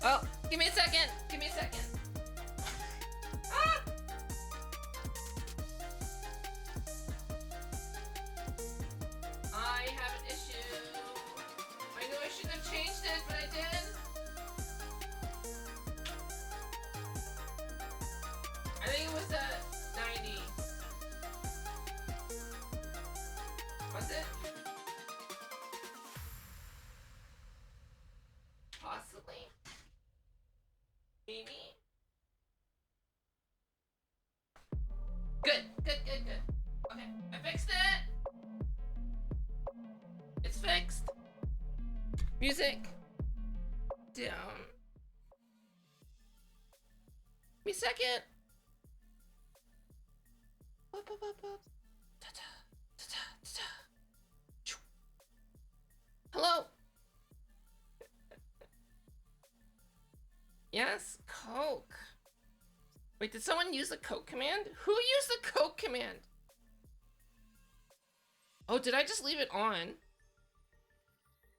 Oh, give me a second. Give me a second. Ah! I have an issue. I knew I shouldn't have changed it, but I did. I think it was a 90. Was it? Possibly. Maybe. Good. Okay, I fixed it. It's fixed. Music. Down. Give me a second. Up. Hello. Yes, Coke. Wait, did someone use the Coke command? Who used the Coke command? Oh, did I just leave it on?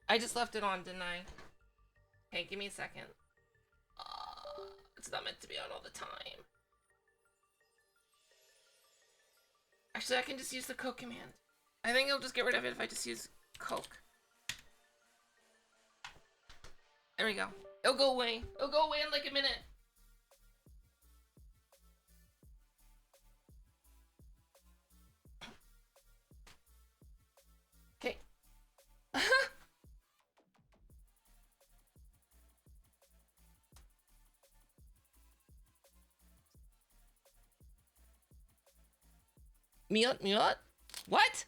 I just left it on, didn't I? Okay, give me a second. It's not meant to be on all the time. Actually, I can just use the Coke command. I think I'll just get rid of it if I just use Coke. There we go. It'll go away. It'll go away in like a minute. Okay. Mute? What?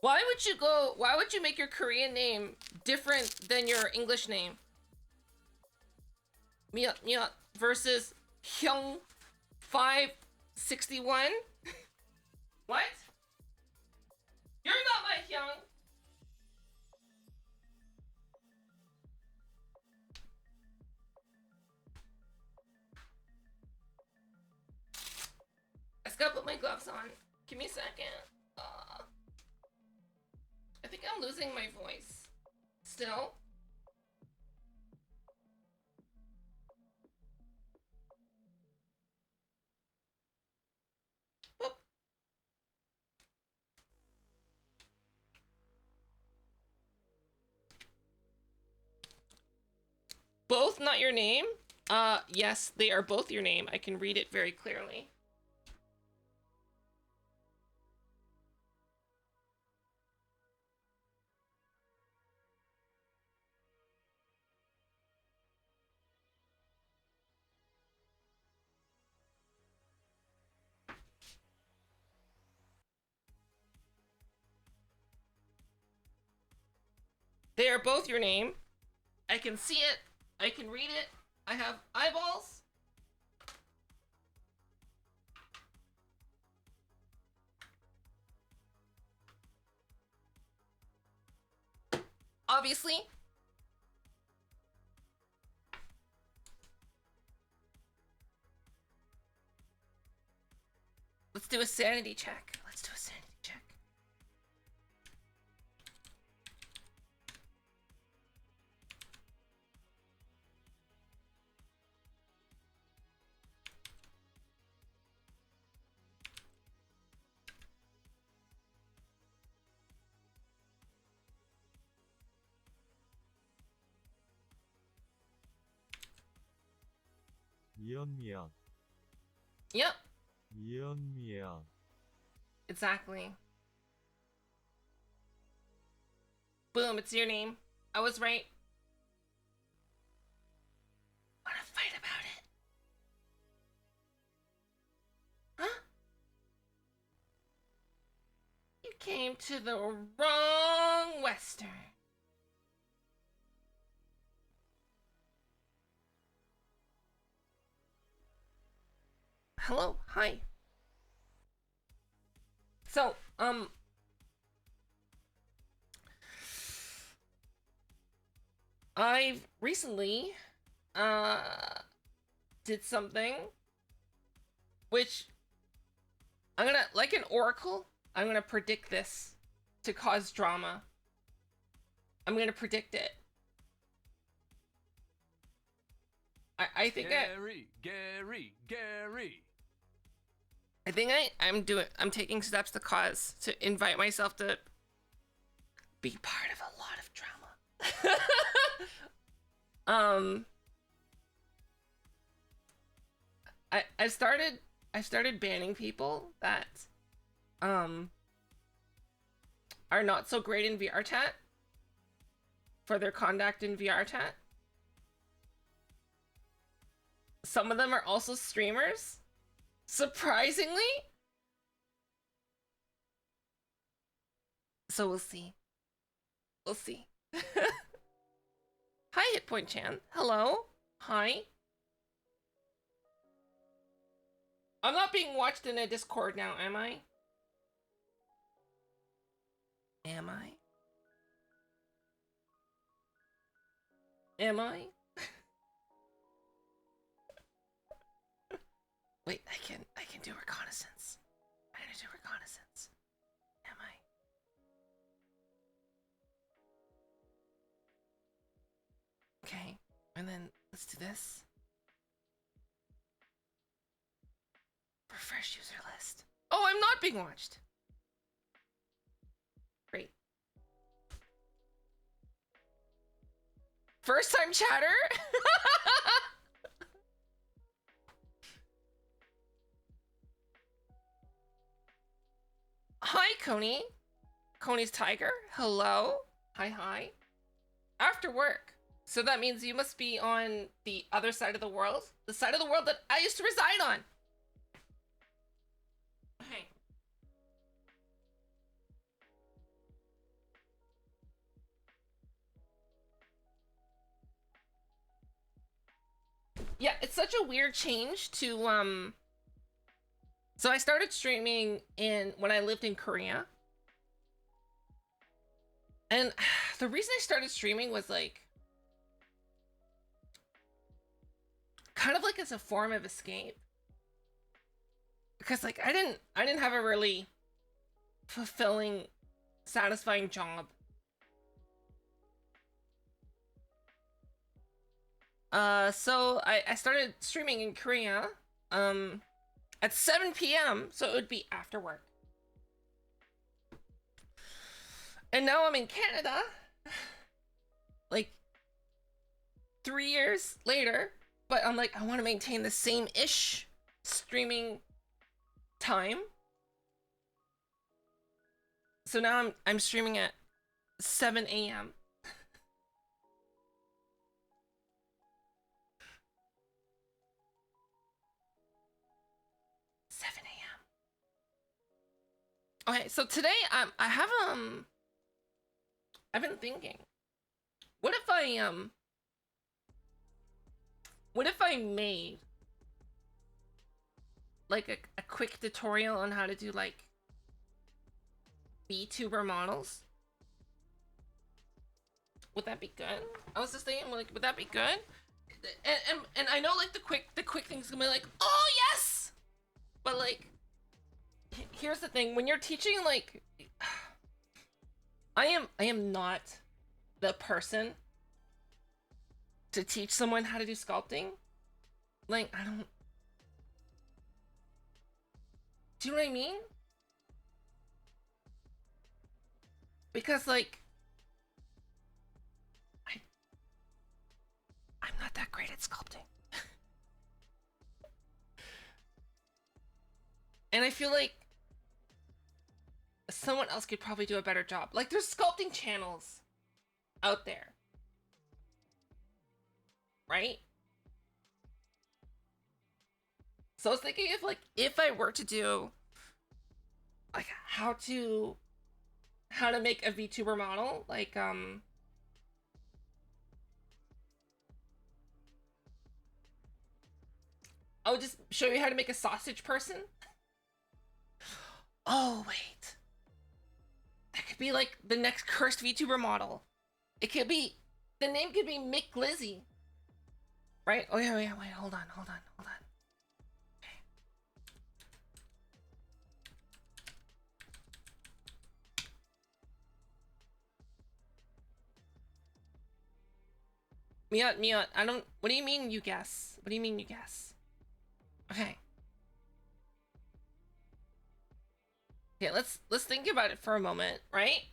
Why would you make your Korean name different than your English name? Mute versus Hyung 561? What? You're not my Hyung. I just gotta put my gloves on. Give me a second. I think I'm losing my voice. Still. Boop. Both not your name? Yes, they are both your name. I can read it very clearly. They are both your name. I can see it. I can read it. I have eyeballs. Obviously. Let's do a sanity check. Let's do a sanity check. 미연. Yep. 미연. Exactly. Boom, it's your name. I was right. Wanna fight about it? Huh? You came to the wrong Western. Hello, hi. So, I've recently, did something which I'm gonna, like an oracle, I'm gonna predict this to cause drama. I'm gonna predict it. I think Gary. I think I'm taking steps to invite myself to be part of a lot of drama. I've started banning people that are not so great in VRChat for their conduct in VRChat. Some of them are also streamers, surprisingly. So we'll see. We'll see. Hi, Hitpoint Chan. Hello. Hi. I'm not being watched in a Discord now, am I? Am I? Am I? Wait, I can do reconnaissance. I'm gonna do reconnaissance. Am I? Okay, and then let's do this. Refresh user list. Oh, I'm not being watched. Great. First time chatter? Hi, Coney. Coney's Tiger. Hello. Hi. After work. So that means you must be on the other side of the world? The side of the world that I used to reside on. Hey. Yeah, it's such a weird change to, so I started streaming when I lived in Korea. And the reason I started streaming was like, kind of like as a form of escape. Because like, I didn't have a really fulfilling, satisfying job. So I started streaming in Korea, at 7 p.m. So it would be after work. And now I'm in Canada, like 3 years later, but I'm like, I want to maintain the same-ish streaming time. So now I'm streaming at 7 a.m. Okay, so today I've been thinking, what if I made like a quick tutorial on how to do like Vtuber models? Would that be good? I was just thinking, like, would that be good? And I know like the quick thing's gonna be like, oh yes, but like, here's the thing: when you're teaching, like, I am not the person to teach someone how to do sculpting. Like, I don't. Do you know what I mean? Because like, I'm not that great at sculpting. And I feel like someone else could probably do a better job. Like, there's sculpting channels out there, right? So I was thinking if I were to do like how to make a VTuber model, like I would just show you how to make a sausage person. Oh wait, that could be like the next cursed VTuber model. It could be, the name could be Mick Glizzy, right? Oh yeah, wait, hold on. Okay. Miot. I don't. What do you mean you guess? What do you mean you guess? Okay. Okay. Let's think about it for a moment, right?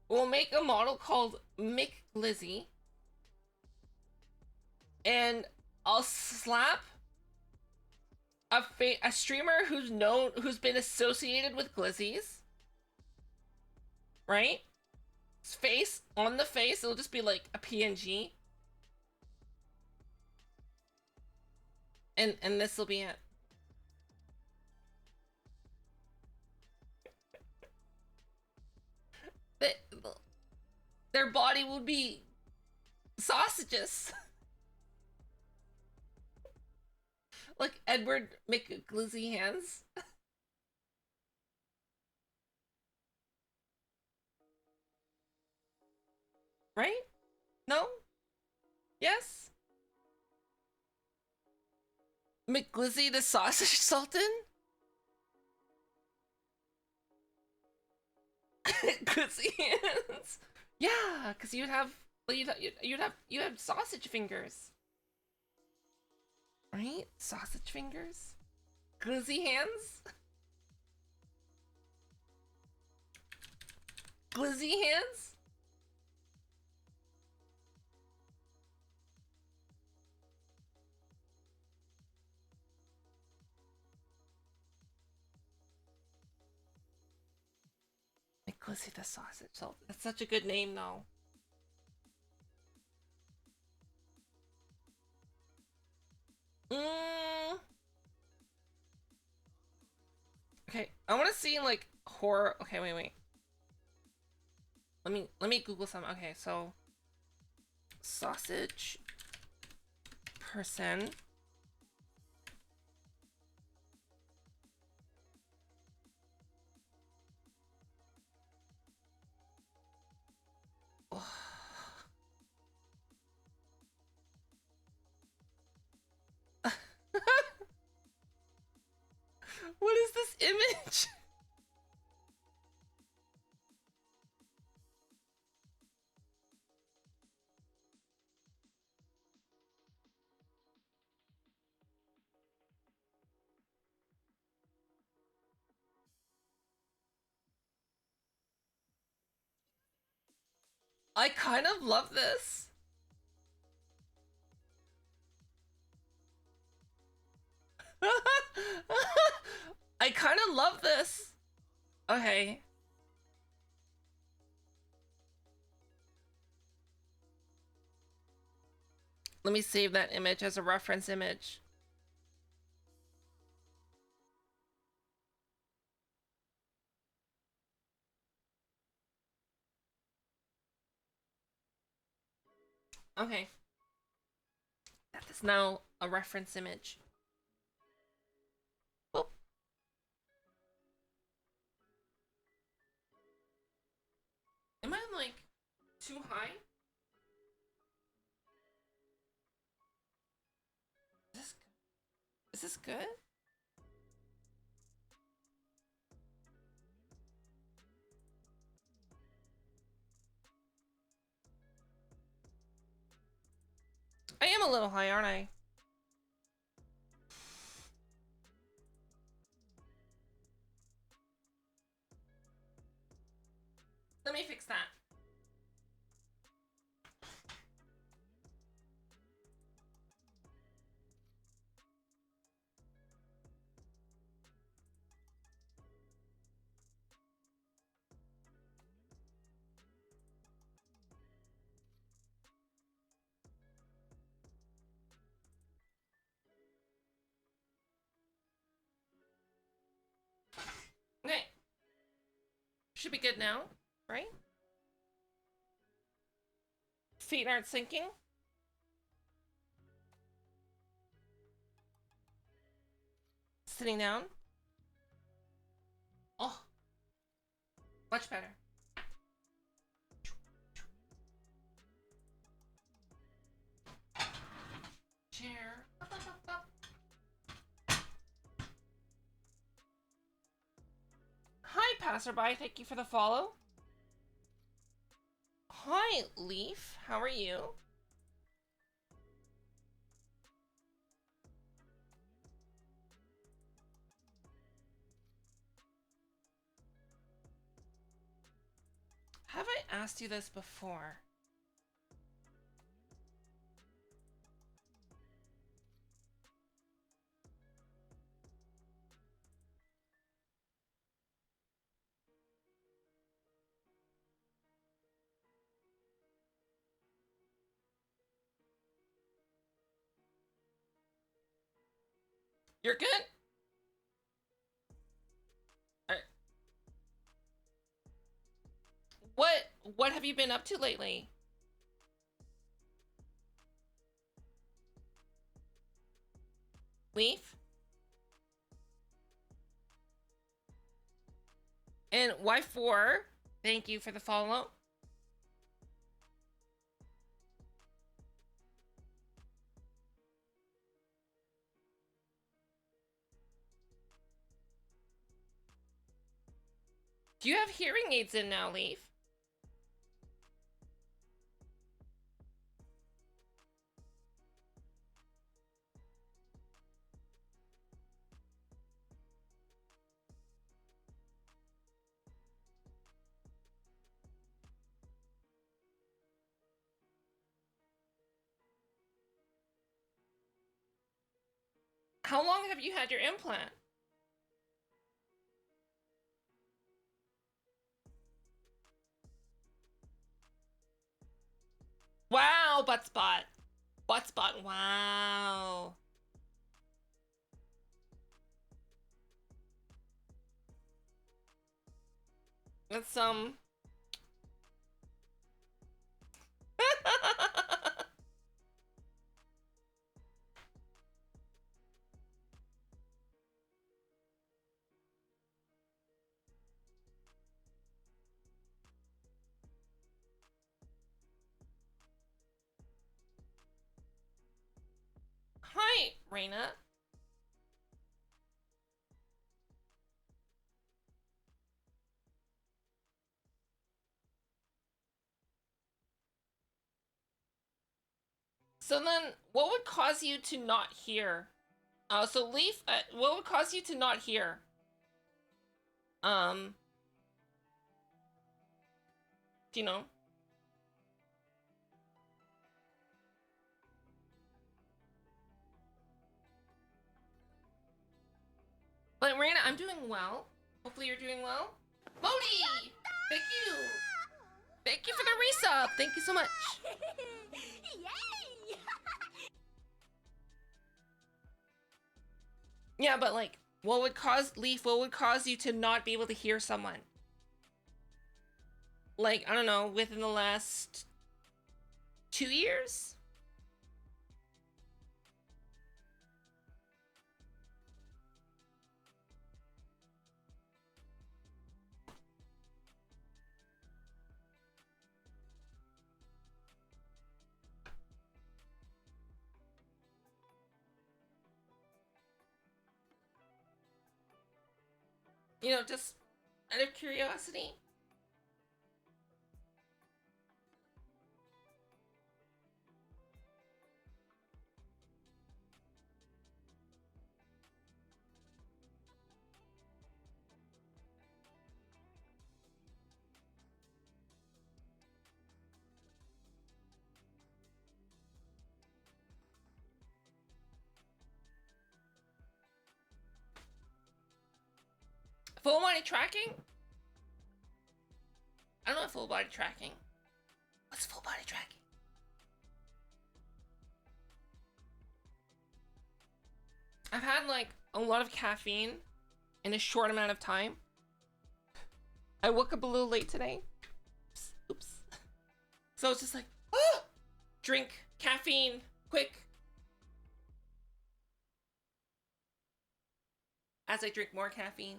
We'll make a model called McGlizzy, and I'll slap a streamer who's been associated with glizzies, right? His face on the face, it'll just be like a PNG, and this will be it. They, their body would be sausages. Like Edward McGlizzy hands. Right? No? Yes? McGlizzy the sausage sultan? Glizzy hands. Yeah, because you'd have you'd have sausage fingers. Right? Sausage fingers? Glizzy hands? Glizzy hands? Glizzy the sausage sultan. That's such a good name though. Okay, I want to see like horror. Okay, wait. Let me Google some. Okay, so sausage person. What is this image? I kind of love this. I kind of love this. Okay. Let me save that image as a reference image. Okay. That is now a reference image. Boop. Am I like too high? Is this good? I am a little high, aren't I? Let me fix that. Okay. Should be good now, right? Feet aren't sinking. Sitting down. Oh, much better. Chair. Hi, passerby. Thank you for the follow. Hi, Leaf. How are you? Have I asked you this before? You're good? Alright. What have you been up to lately? Leaf? And Y4, thank you for the follow. Do you have hearing aids in now, Leaf? How long have you had your implant? Wow, butt spot. Butt spot, wow. That's Hi, Reina. So then, what would cause you to not hear? So Leaf, what would cause you to not hear? Do you know? But Reina, I'm doing well. Hopefully you're doing well. Modi! Thank you! Thank you for the resub! Thank you so much! Yay! Yeah, but like, what would cause, Leaf, what would cause you to not be able to hear someone? Like, I don't know, within the last 2 years? You know, just out of curiosity. Full body tracking? I don't know full body tracking. What's full body tracking? I've had like a lot of caffeine in a short amount of time. I woke up a little late today. Oops. So it's just like, oh, drink caffeine, quick. As I drink more caffeine.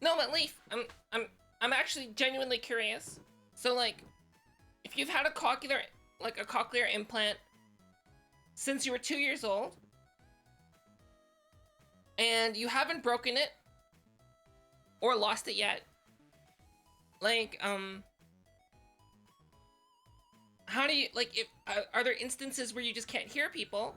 No, but Leaf, I'm actually genuinely curious. So like, if you've had a cochlear implant since you were 2 years old, and you haven't broken it or lost it yet, Like, how do you, like, if, are there instances where you just can't hear people?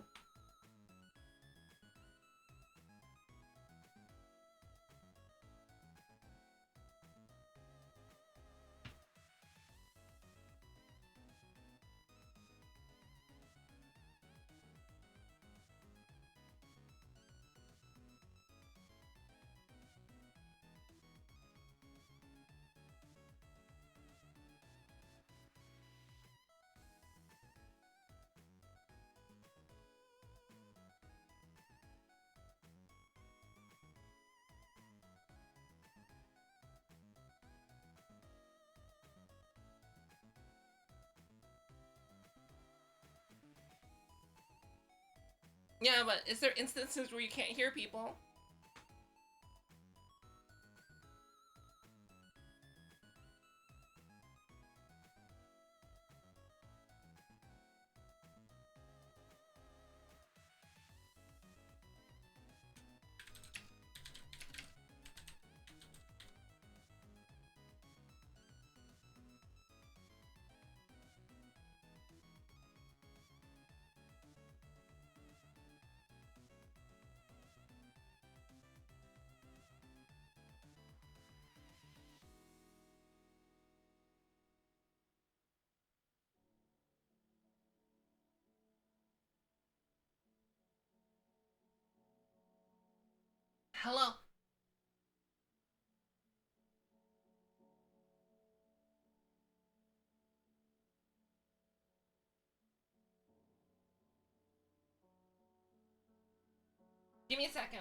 Yeah, but is there instances where you can't hear people? Hello? Give me a second.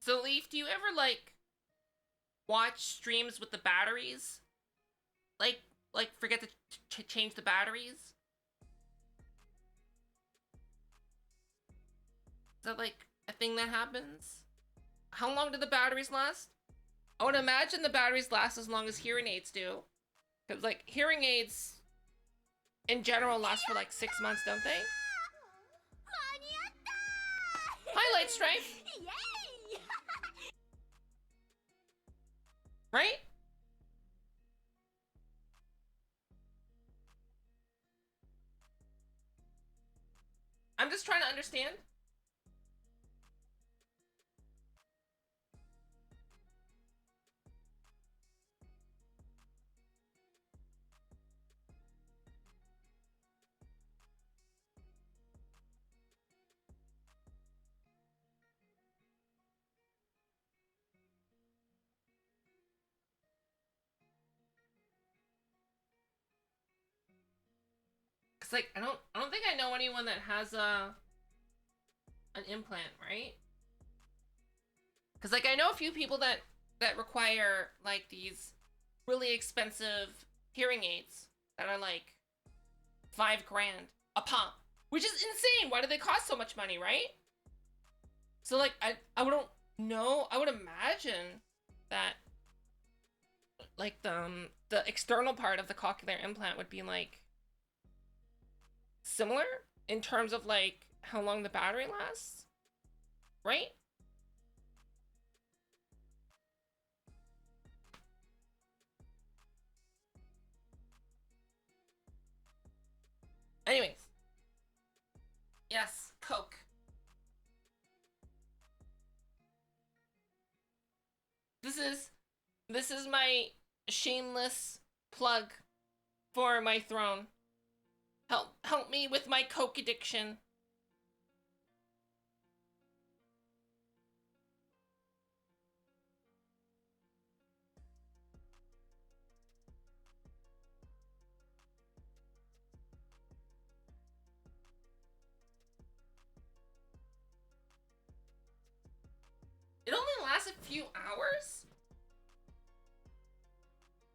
So, Leaf, do you ever, like, watch streams with the batteries? Like, forget to change the batteries? Is that, like, a thing that happens? How long do the batteries last? I would imagine the batteries last as long as hearing aids do. Because, like, hearing aids, in general, last for, like, 6 months, don't they? Hi, Light Strife! Right? I'm just trying to understand. Cause like I don't think I know anyone that has an implant, right? Cause like I know a few people that require like these really expensive hearing aids that are like $5,000 a pop, which is insane. Why do they cost so much money, right? So like I don't know. I would imagine that like the external part of the cochlear implant would be like similar in terms of like how long the battery lasts, right? Anyways, yes, Coke. This is my shameless plug for my throne. Help me with my Coke addiction. It only lasts a few hours?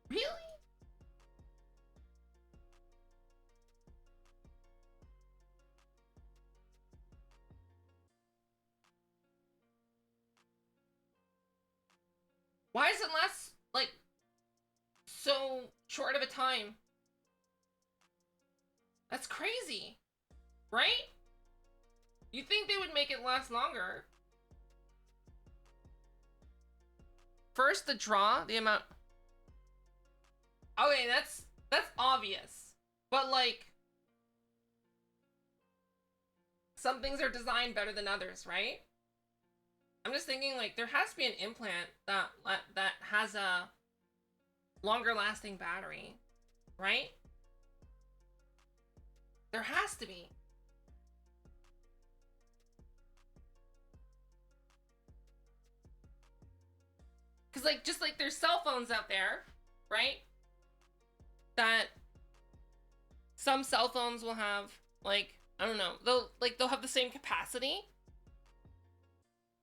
Really? Why does it last like so short of a time? That's crazy, right? You'd think they would make it last longer. First, the draw, the amount. Okay, that's obvious, but like some things are designed better than others, right? I'm just thinking like there has to be an implant that has a longer lasting battery, right? There has to be. Cause like just like there's cell phones out there, right? That some cell phones will have like I don't know, they'll have the same capacity,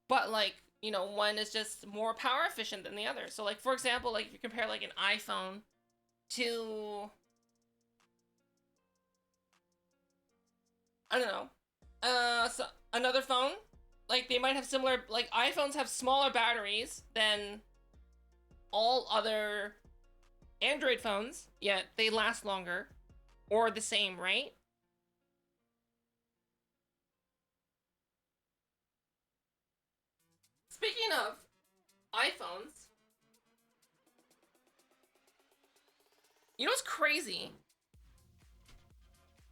but like you know one is just more power efficient than the other. So like for example, like if you compare like an iPhone to I don't know, so another phone, like they might have similar like iPhones have smaller batteries than all other Android phones, yet they last longer or the same, right? Speaking of iPhones, you know what's crazy?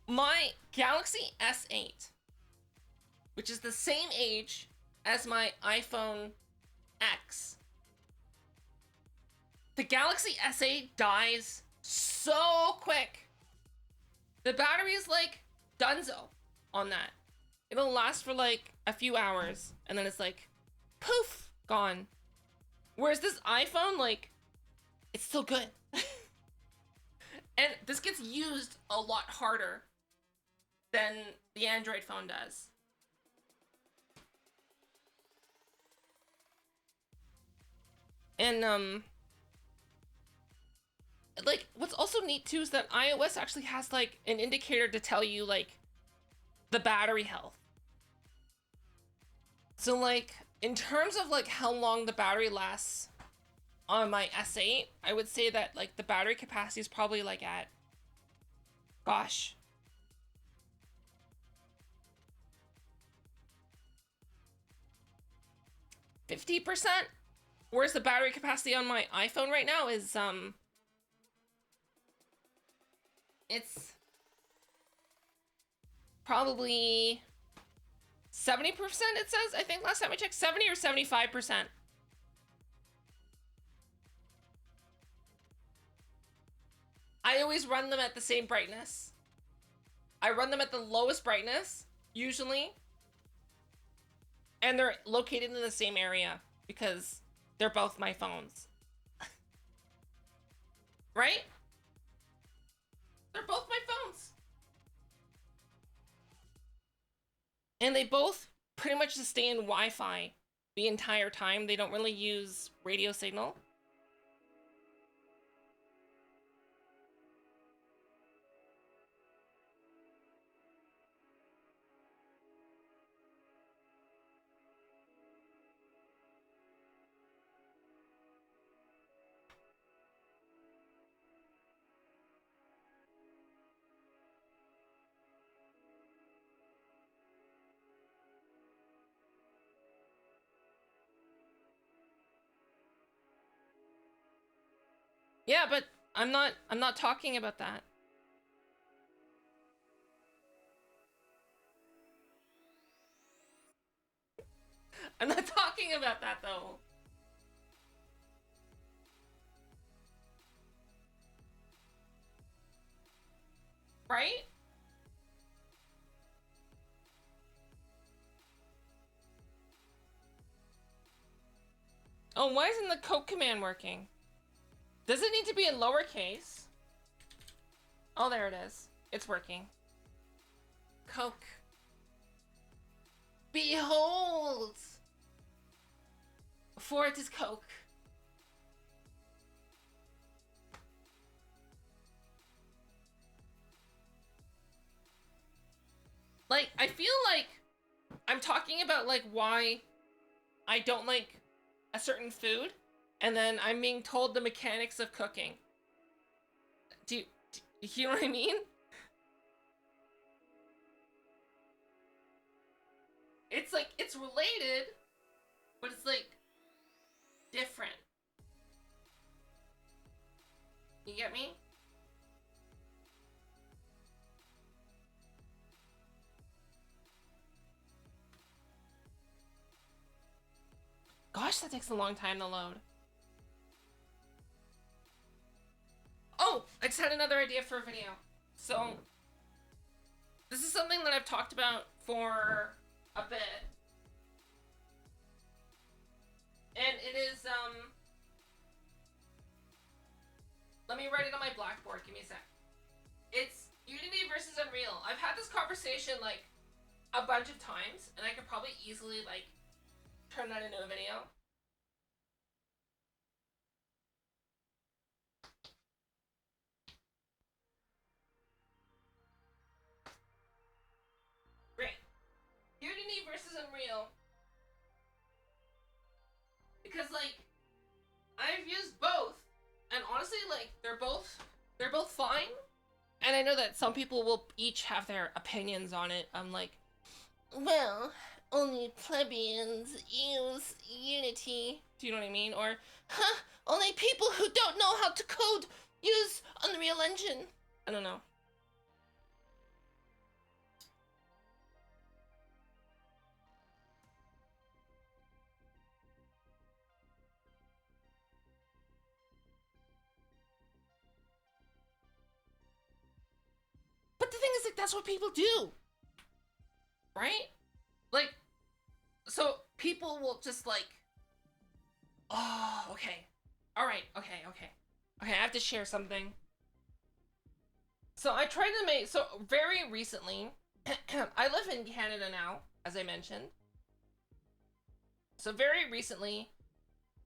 My Galaxy S8, which is the same age as my iPhone X, the Galaxy S8 dies so quick. The battery is like dunzo on that. It'll last for like a few hours and then it's like poof, gone. Whereas this iPhone, like, it's still good. And this gets used a lot harder than the Android phone does. And like what's also neat too is that iOS actually has like an indicator to tell you like the battery health. So like in terms of like how long the battery lasts on my S8, I would say that like the battery capacity is probably like at gosh, 50%, whereas the battery capacity on my iPhone right now is it's probably 70%, it says. I think last time I checked, 70 or 75%. I always run them at the same brightness. I run them at the lowest brightness, usually. And they're located in the same area because they're both my phones. Right? They're both my phones. And they both pretty much sustain Wi-Fi the entire time. They don't really use radio signal. Yeah, but I'm not talking about that. I'm not talking about that though. Right? Oh, why isn't the Coke command working? Does it need to be in lowercase? Oh, there it is. It's working. Coke. Behold! For it is Coke. Like, I feel like I'm talking about, like, why I don't like a certain food, and then I'm being told the mechanics of cooking. Do you know what I mean? It's like, it's related, but it's like different. You get me? Gosh, that takes a long time to load. Oh, I just had another idea for a video. So, this is something that I've talked about for a bit. And it is, let me write it on my blackboard, give me a sec. It's Unity versus Unreal. I've had this conversation, like, a bunch of times, and I could probably easily, like, turn that into a video. Great. Unity versus Unreal. Because, like, I've used both, and honestly, like, they're both fine. And I know that some people will each have their opinions on it. I'm like, well, only plebeians use Unity. Do you know what I mean? Or, huh, only people who don't know how to code use Unreal Engine. I don't know. But the thing is, like, that's what people do. Right? Like, so people will just, like, oh, okay. Alright, okay. Okay, I have to share something. So I tried to make, so very recently, I live in Canada now, as I mentioned. So very recently,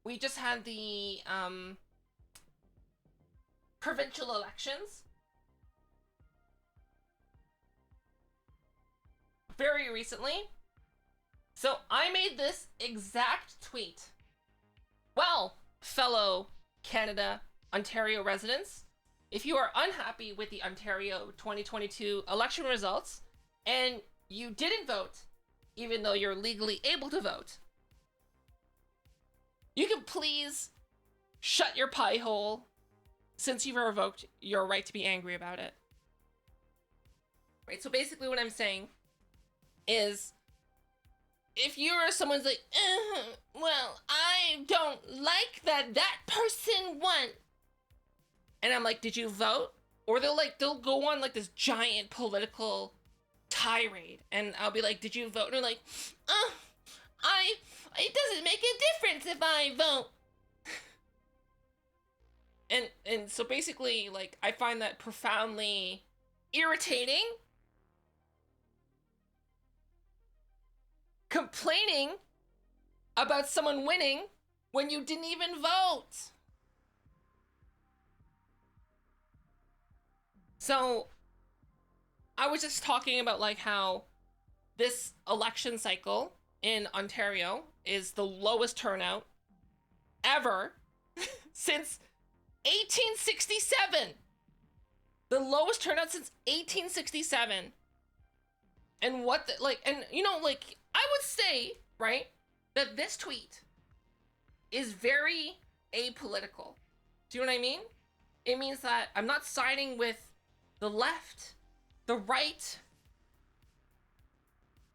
we just had the provincial elections. Very recently. So I made this exact tweet. Well, fellow Canada, Ontario residents, if you are unhappy with the Ontario 2022 election results and you didn't vote, even though you're legally able to vote, you can please shut your pie hole since you've revoked your right to be angry about it. Right, so basically what I'm saying is, if you're someone's like, well, I don't like that person won, and I'm like, did you vote? Or they'll go on like this giant political tirade, and I'll be like, did you vote? And they're like, it doesn't make a difference if I vote. And so basically, like, I find that profoundly irritating. complaining about someone winning when you didn't even vote. So I was just talking about like how this election cycle in Ontario is the lowest turnout ever since 1867. The lowest turnout since 1867. And what the, like, and you know, like, I would say, right, that this tweet is very apolitical. Do you know what I mean? It means that I'm not siding with the left, the right,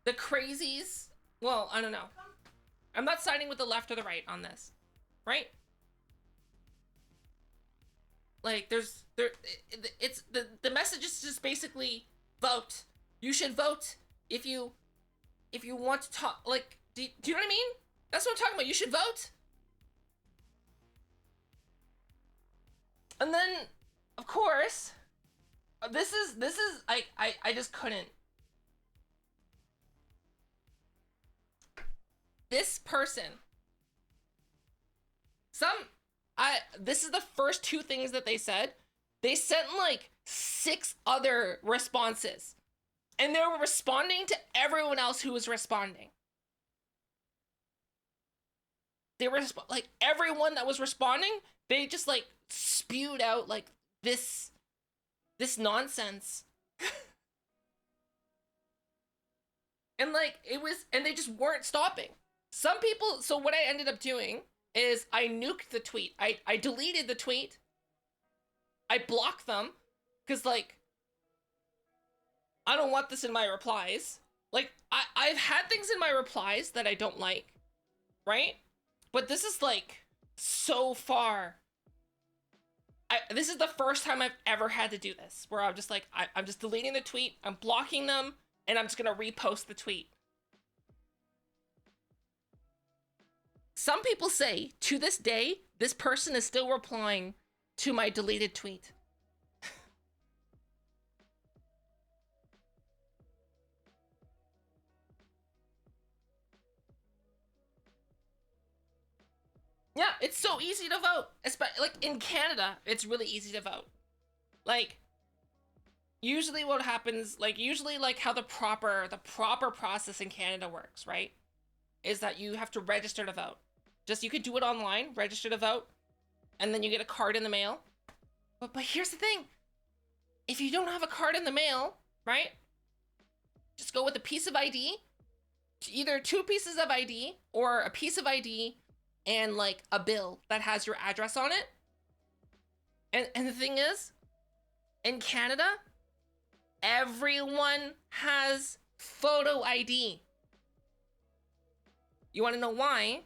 the crazies. Well, I don't know. I'm not siding with the left or the right on this, right? Like, it's the message is just basically vote. You should vote if you want to talk. Like, do you know what I mean? That's what I'm talking about. You should vote. And then, of course, this is I just couldn't. This person. This is the first two things that they said. They sent like 6 other responses. And they were responding to everyone else who was responding. They were like everyone that was responding, they just like spewed out like this nonsense. And like it was, and they just weren't stopping. Some people, so what I ended up doing is I nuked the tweet. I deleted the tweet. I blocked them because like I don't want this in my replies. Like I've had things in my replies that I don't like, right? But this is like so far. This is the first time I've ever had to do this, where I'm just like, I'm just deleting the tweet, I'm blocking them, and I'm just gonna repost the tweet. Some people say, to this day, this person is still replying to my deleted tweet. Yeah, it's so easy to vote. Especially like in Canada, it's really easy to vote. Like usually what happens, like usually like how the proper process in Canada works, right? Is that you have to register to vote. Just you could do it online, register to vote, and then you get a card in the mail. But here's the thing. If you don't have a card in the mail, right? Just go with a piece of ID, either 2 pieces of ID or a piece of ID and like a bill that has your address on it. And the thing is, in Canada, everyone has photo ID. You want to know why?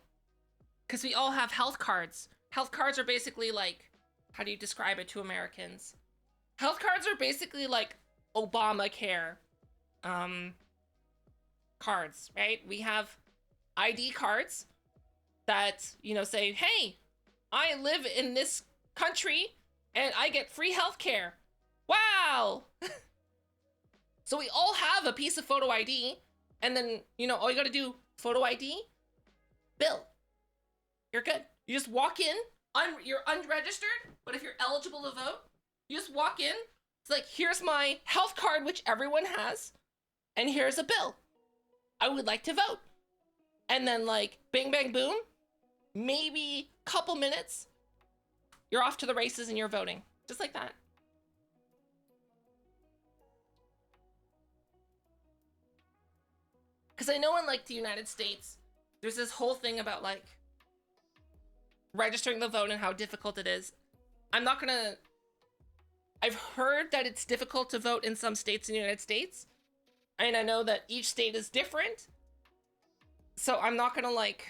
Because we all have health cards. Health cards are basically like, how do you describe it to Americans? Health cards are basically like Obamacare cards, right? We have ID cards that, you know, say, hey, I live in this country and I get free healthcare. Wow. So we all have a piece of photo ID, and then, you know, all you gotta do, photo ID, bill. You're good. You just walk in, you're unregistered, but if you're eligible to vote, you just walk in. It's like, here's my health card, which everyone has, and here's a bill. I would like to vote. And then like, bing, bang, boom, maybe a couple minutes, you're off to the races and you're voting. Just like that. Because I know in like the United States, there's this whole thing about like registering the vote and how difficult it is. I'm not gonna, I've heard that it's difficult to vote in some states in the United States. And I know that each state is different. So I'm not gonna like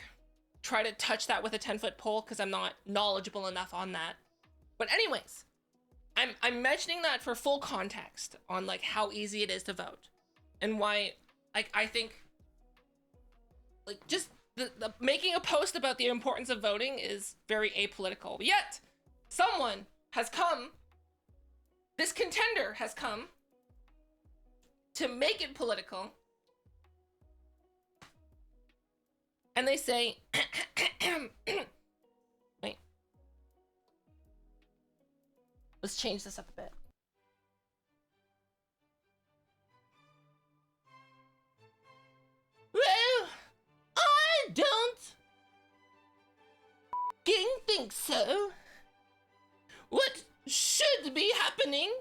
try to touch that with a 10-foot pole because I'm not knowledgeable enough on that. But anyways, I'm mentioning that for full context on like how easy it is to vote and why like I think like just the making a post about the importance of voting is very apolitical. Yet someone has come, this contender has come to make it political And they say, wait, let's change this up a bit. Well, I don't think so. What should be happening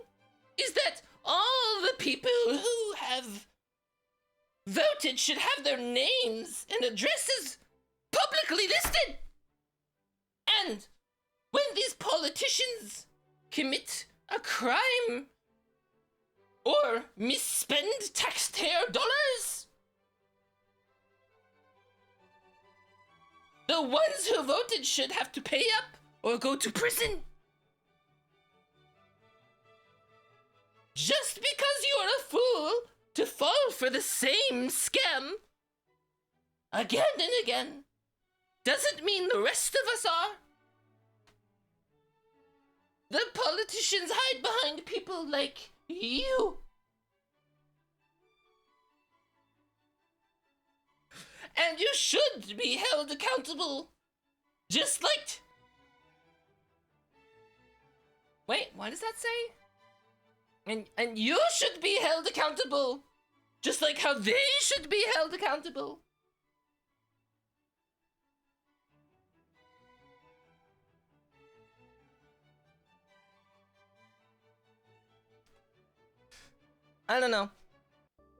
is that all the people who have voted should have their names and addresses publicly listed. And when these politicians commit a crime or misspend taxpayer dollars, the ones who voted should have to pay up or go to prison. Just because you're a fool to fall for the same scam again and again doesn't mean the rest of us are. The politicians hide behind people like you. And you should be held accountable. Just like... Wait, what does that say? And you should be held accountable. Just like how they should be held accountable. I don't know.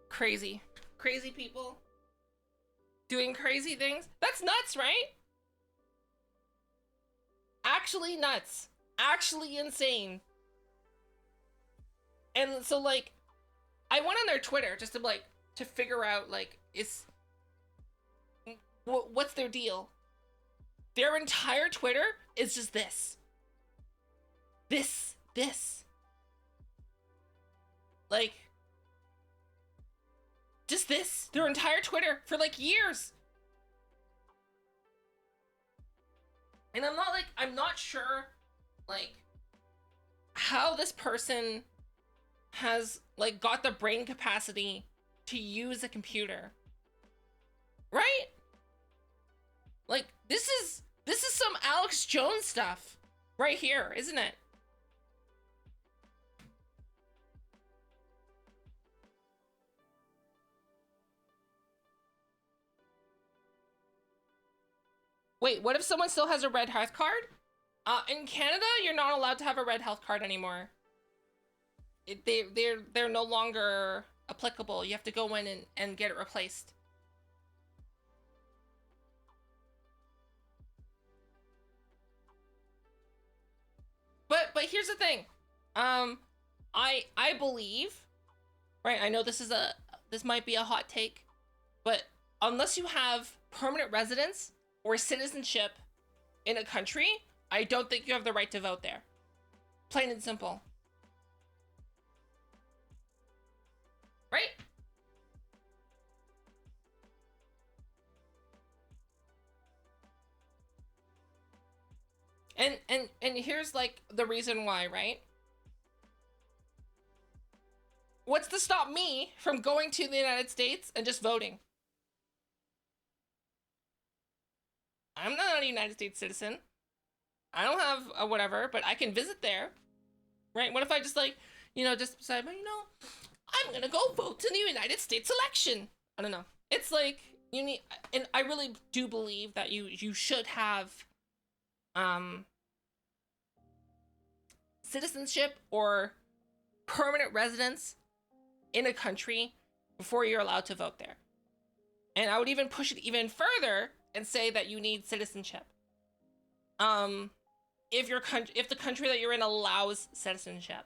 Crazy. Crazy people. Doing crazy things. That's nuts, right? Actually nuts. Actually insane. And so, like, I went on their Twitter just to, like, to figure out, like, what's their deal? Their entire Twitter is just this. This. Like, just this. Their entire Twitter for, like, years. And I'm not sure, like, how this person has, like, got the brain capacity to use a computer. Right? Like, this is some Alex Jones stuff right here, isn't it? Wait, what if someone still has a red health card? In Canada, you're not allowed to have a red health card anymore. They're no longer applicable. You have to go in and get it replaced. But here's the thing. I believe, right? I know this might be a hot take, but unless you have permanent residence or citizenship in a country, I don't think you have the right to vote there. Plain and simple. Right? And here's, like, the reason why, right? What's to stop me from going to the United States and just voting? I'm not a United States citizen. I don't have a whatever, but I can visit there. Right? What if I just, like, just decide, I'm gonna go vote in the United States election. I don't know. It's like, you need, and I really do believe that you should have citizenship or permanent residence in a country before you're allowed to vote there. And I would even push it even further and say that you need citizenship. If the country that you're in allows citizenship.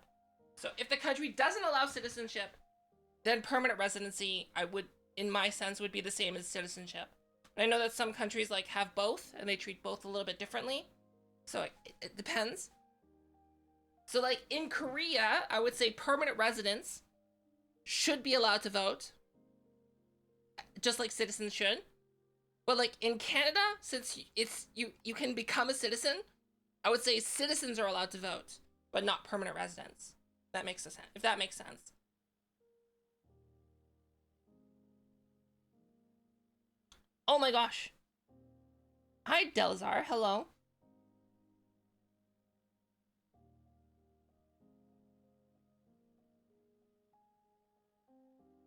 So if the country doesn't allow citizenship, then permanent residency, in my sense, would be the same as citizenship. And I know that some countries, like, have both, and they treat both a little bit differently. So it depends. So, like, in Korea, I would say permanent residents should be allowed to vote, just like citizens should. But, like, in Canada, since you can become a citizen, I would say citizens are allowed to vote, but not permanent residents. That makes sense. If that makes sense. Oh my gosh. Hi, Delzar. Hello.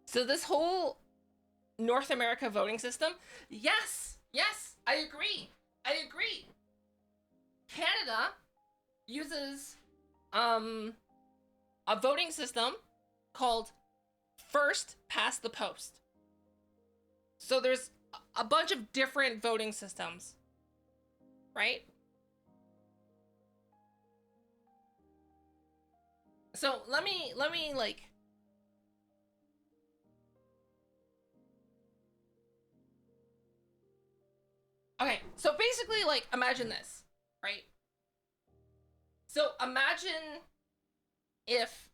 So this whole North America voting system, yes, I agree. I agree. Canada uses a voting system called first past the post. So there's a bunch of different voting systems, right? So let me like okay, so basically like imagine this, right? So imagine if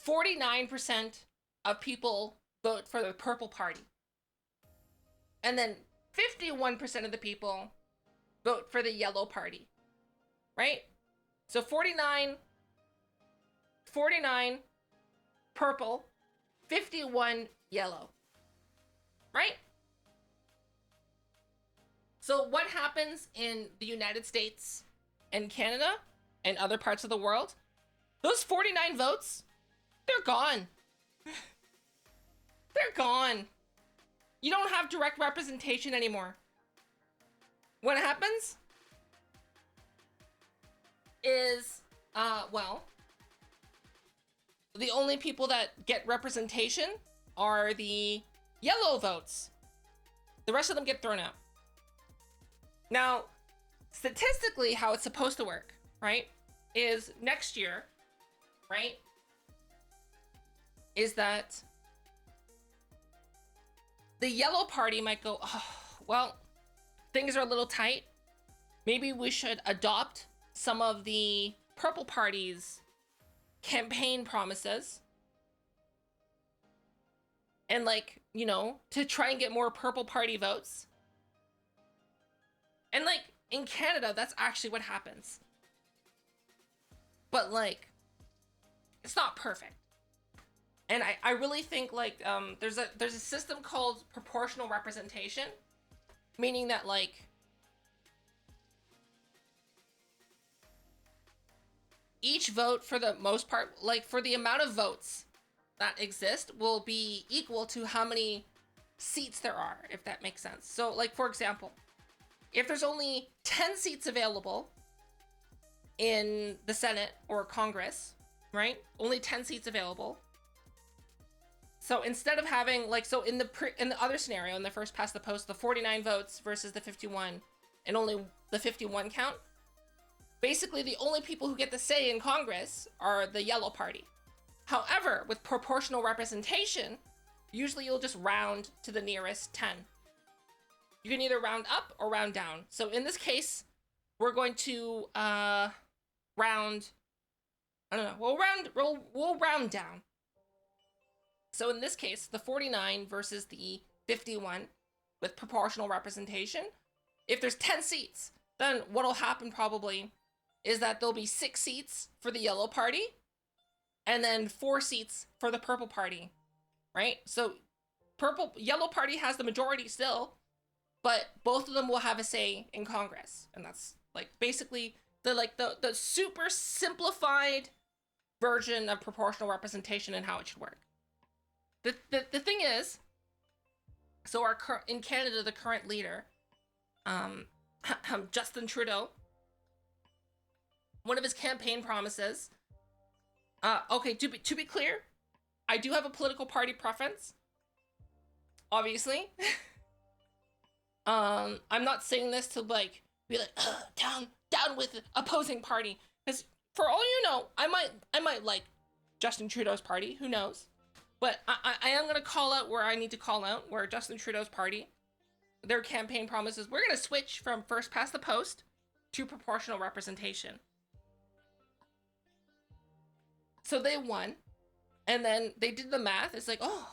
49% of people vote for the purple party and then 51% of the people vote for the yellow party, right? So 49 purple, 51 yellow, right? So what happens in the United States and Canada and other parts of the world? Those 49 votes, they're gone. They're gone. You don't have direct representation anymore. What happens is, well, the only people that get representation are the yellow votes. The rest of them get thrown out. Now, statistically, how it's supposed to work, right, is next year, right, is that the yellow party might go, oh, well, things are a little tight. Maybe we should adopt some of the purple party's campaign promises and, like, you know, to try and get more purple party votes. And, like, in Canada, that's actually what happens. But, like, it's not perfect. And I really think, like, there's a system called proportional representation, meaning that, like, each vote, for the most part, like, for the amount of votes that exist, will be equal to how many seats there are, if that makes sense. So, like, for example, if there's only 10 seats available in the Senate or Congress, right? Only 10 seats available. So instead of having, like, so in the other scenario, in the first past the post, the 49 votes versus the 51, and only the 51 count, basically the only people who get the say in Congress are the yellow party. However, with proportional representation, usually you'll just round to the nearest 10. You can either round up or round down. So in this case, we're going to round, I don't know, we'll round down. So in this case, the 49 versus the 51 with proportional representation, if there's 10 seats, then what'll happen probably is that there'll be 6 seats for the yellow party and then 4 seats for the purple party, right? So yellow party has the majority still, but both of them will have a say in Congress. And that's, like, basically the super simplified version of proportional representation and how it should work. The thing is, so in Canada, the current leader, Justin Trudeau, one of his campaign promises, okay, to be clear, I do have a political party preference, obviously. I'm not saying this to, like, be like, down with the opposing party, because for all you know, I might like Justin Trudeau's party, who knows? But I am going to call out where I need to call out, where Justin Trudeau's party, their campaign promises, we're going to switch from first past the post to proportional representation. So they won, and then they did the math. It's like, oh,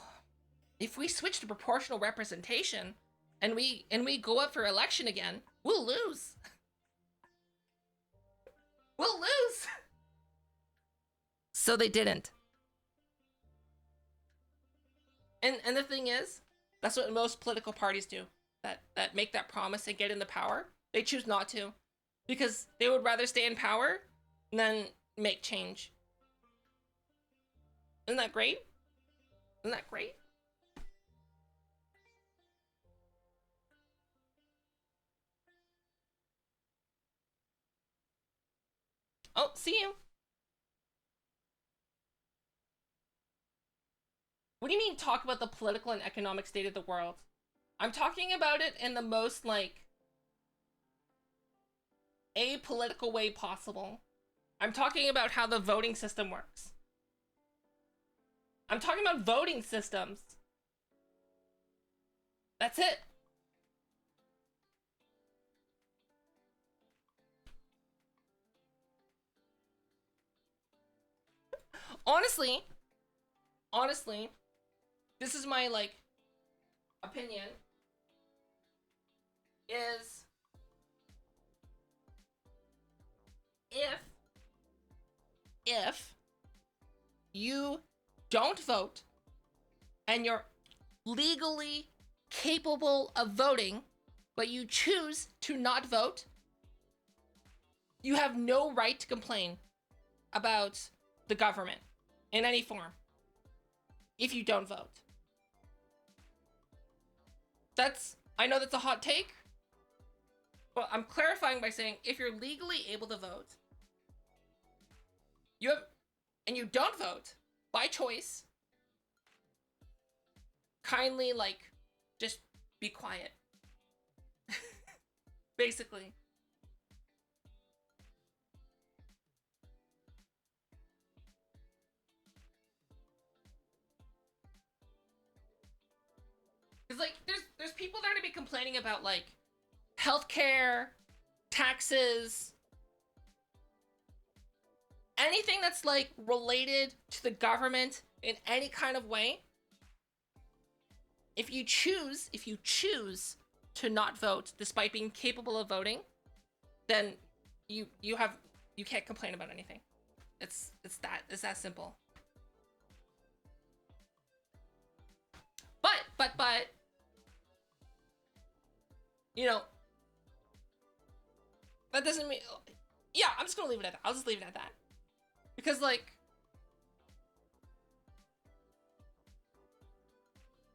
if we switch to proportional representation and we go up for election again, we'll lose. We'll lose. So they didn't. And the thing is, that's what most political parties do. that make that promise and get into power, they choose not to, because they would rather stay in power than make change. Isn't that great? Isn't that great? Oh, see you. What do you mean talk about the political and economic state of the world? I'm talking about it in the most, like, apolitical way possible. I'm talking about how the voting system works. I'm talking about voting systems. That's it. Honestly, this is my, like, opinion, is if you don't vote and you're legally capable of voting, but you choose to not vote, you have no right to complain about the government in any form if you don't vote. I know that's a hot take, but I'm clarifying by saying if you're legally able to vote, and you don't vote by choice, kindly, like, just be quiet. Basically. Because, like, there's people that are gonna be complaining about, like, healthcare, taxes, anything that's, like, related to the government in any kind of way. If you choose to not vote despite being capable of voting, then you can't complain about anything. It's that simple. But you know, that doesn't mean, yeah, I'm just gonna leave it at that. I'll just leave it at that. Because, like,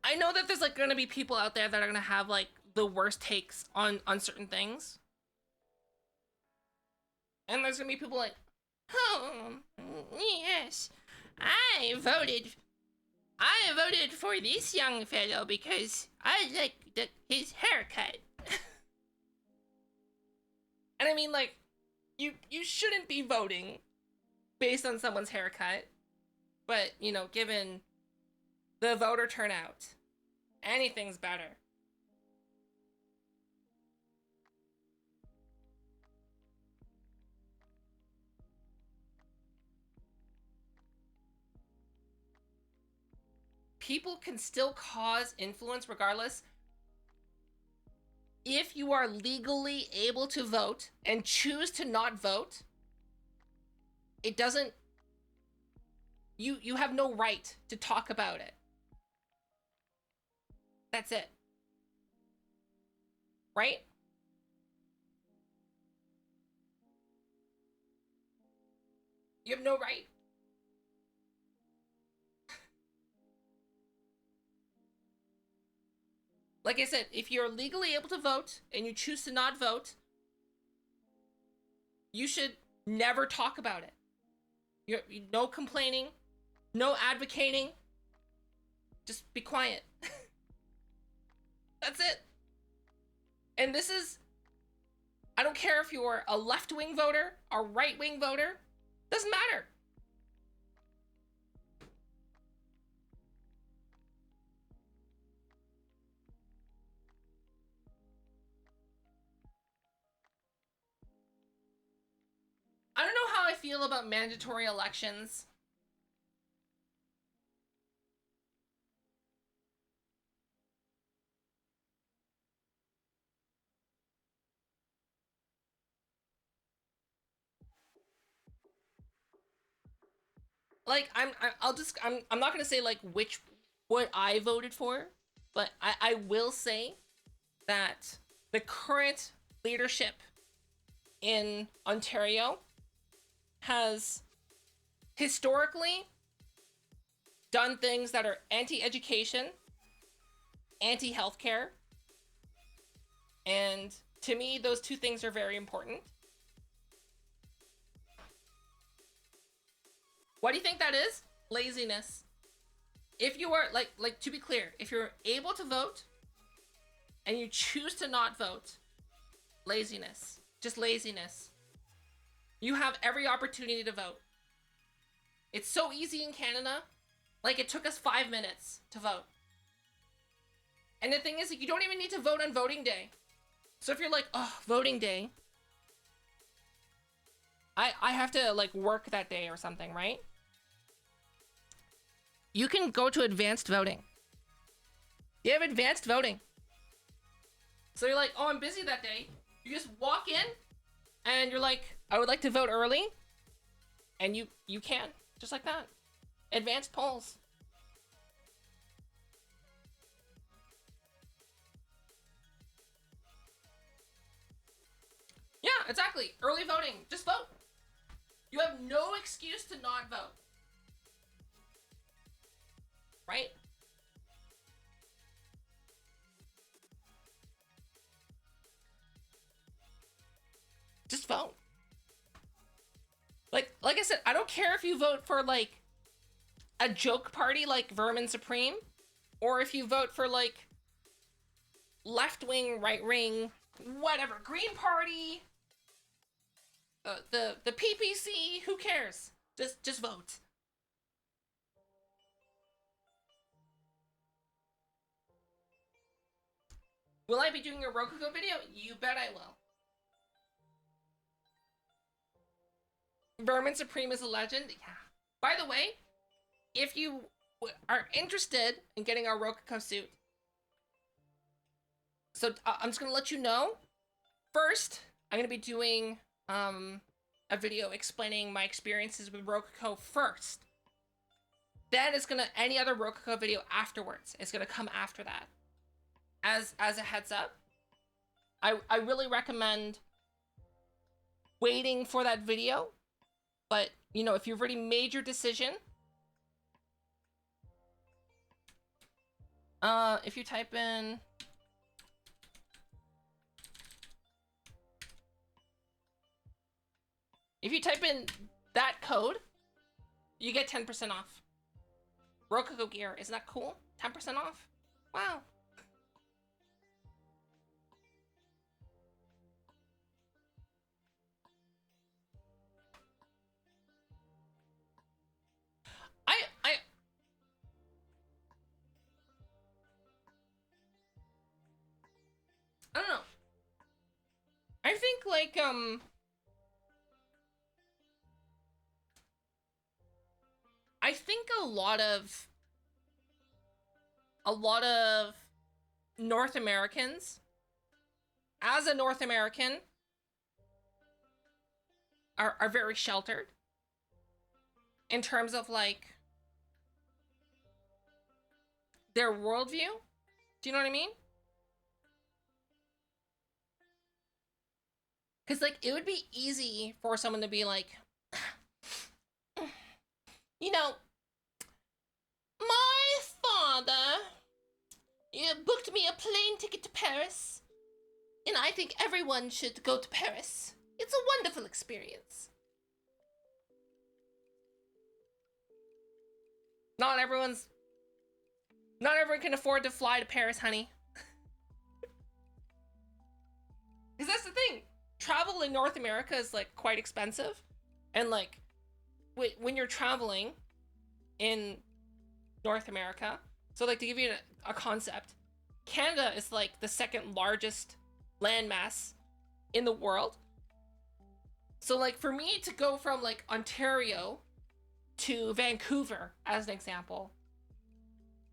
I know that there's, like, gonna be people out there that are gonna have, like, the worst takes on certain things. And there's gonna be people like, oh, yes, I voted for this young fellow because I like his haircut. And I mean, like, you shouldn't be voting based on someone's haircut, but, you know, given the voter turnout, anything's better. People can still cause influence regardless. If you are legally able to vote and choose to not vote, it doesn't, you have no right to talk about it. That's it. Right? You have no right. Like I said, if you're legally able to vote and you choose to not vote, you should never talk about it. No complaining, no advocating. Just be quiet. That's it. And this is, I don't care if you're a left-wing voter, a right-wing voter, doesn't matter. I don't know how I feel about mandatory elections. Like, I'm not gonna say, like, what I voted for, but I will say that the current leadership in Ontario has historically done things that are anti-education, anti-healthcare, and to me, those two things are very important. What do you think that is? Laziness. If you are, like to be clear, if you're able to vote and you choose to not vote, laziness. Just laziness. You have every opportunity to vote. It's so easy in Canada. Like, it took us 5 minutes to vote. And the thing is, like, you don't even need to vote on voting day. So if you're like, oh, voting day, I have to, like, work that day or something, right? You can go to advanced voting. You have advanced voting. So you're like, oh, I'm busy that day. You just walk in and you're like, I would like to vote early. And you can, just like that. Advanced polls. Yeah, exactly. Early voting. Just vote. You have no excuse to not vote. Right? Just vote. Like I said, I don't care if you vote for, like, a joke party like Vermin Supreme, or if you vote for, like, left wing, right wing, whatever, Green Party, the PPC. Who cares? Just vote. Will I be doing a Rokugo video? You bet I will. Vermin Supreme is a legend. Yeah. By the way, if you are interested in getting our Rokugo suit, so I'm just gonna let you know. First, I'm gonna be doing a video explaining my experiences with Rokugo first. Then it's gonna, any other Rokugo video afterwards, it's gonna come after that. As a heads up, I really recommend waiting for that video. But, you know, if you've already made your decision, if you type in that code, you get 10% off. Rokugo gear, isn't that cool? 10% off? Wow. I don't know. I think, like, I think a lot of North Americans, as a North American, are very sheltered in terms of, like, their worldview. Do you know what I mean? Because, like, it would be easy for someone to be like, you know, my father booked me a plane ticket to Paris, and I think everyone should go to Paris. It's a wonderful experience. Not everyone can afford to fly to Paris, honey. Because that's the thing. Travel in North America is, like, quite expensive. And, like, when you're traveling in North America, so, like, to give you a concept, Canada is, like, the second largest landmass in the world. So, like, for me to go from, like, Ontario to Vancouver, as an example,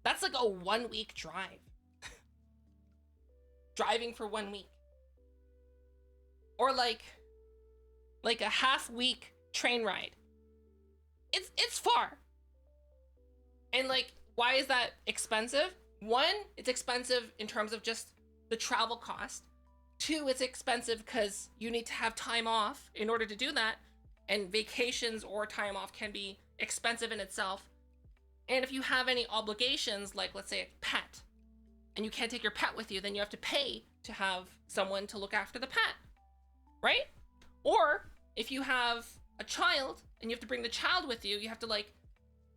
that's like a 1 week drive. Driving for 1 week. Or like a half week train ride. It's far. And, like, why is that expensive? One, it's expensive in terms of just the travel cost. 2, it's expensive because you need to have time off in order to do that. And vacations or time off can be expensive in itself. And if you have any obligations, like let's say a pet, and you can't take your pet with you, then you have to pay to have someone to look after the pet, right? Or if you have a child and you have to bring the child with you, you have to like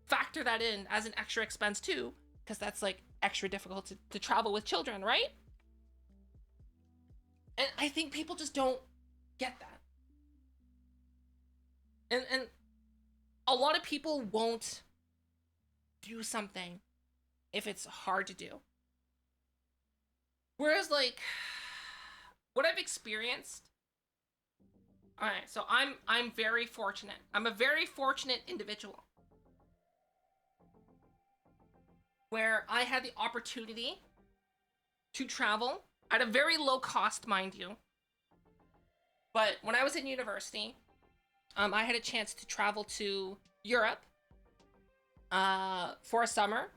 factor that in as an extra expense too, because that's like extra difficult to travel with children, right? And I think people just don't get that. And a lot of people won't do something if it's hard to do. Whereas like what I've experienced, all right, so I'm very fortunate. I'm a very fortunate individual where I had the opportunity to travel at a very low cost, mind you. But when I was in university, I had a chance to travel to Europe for a summer.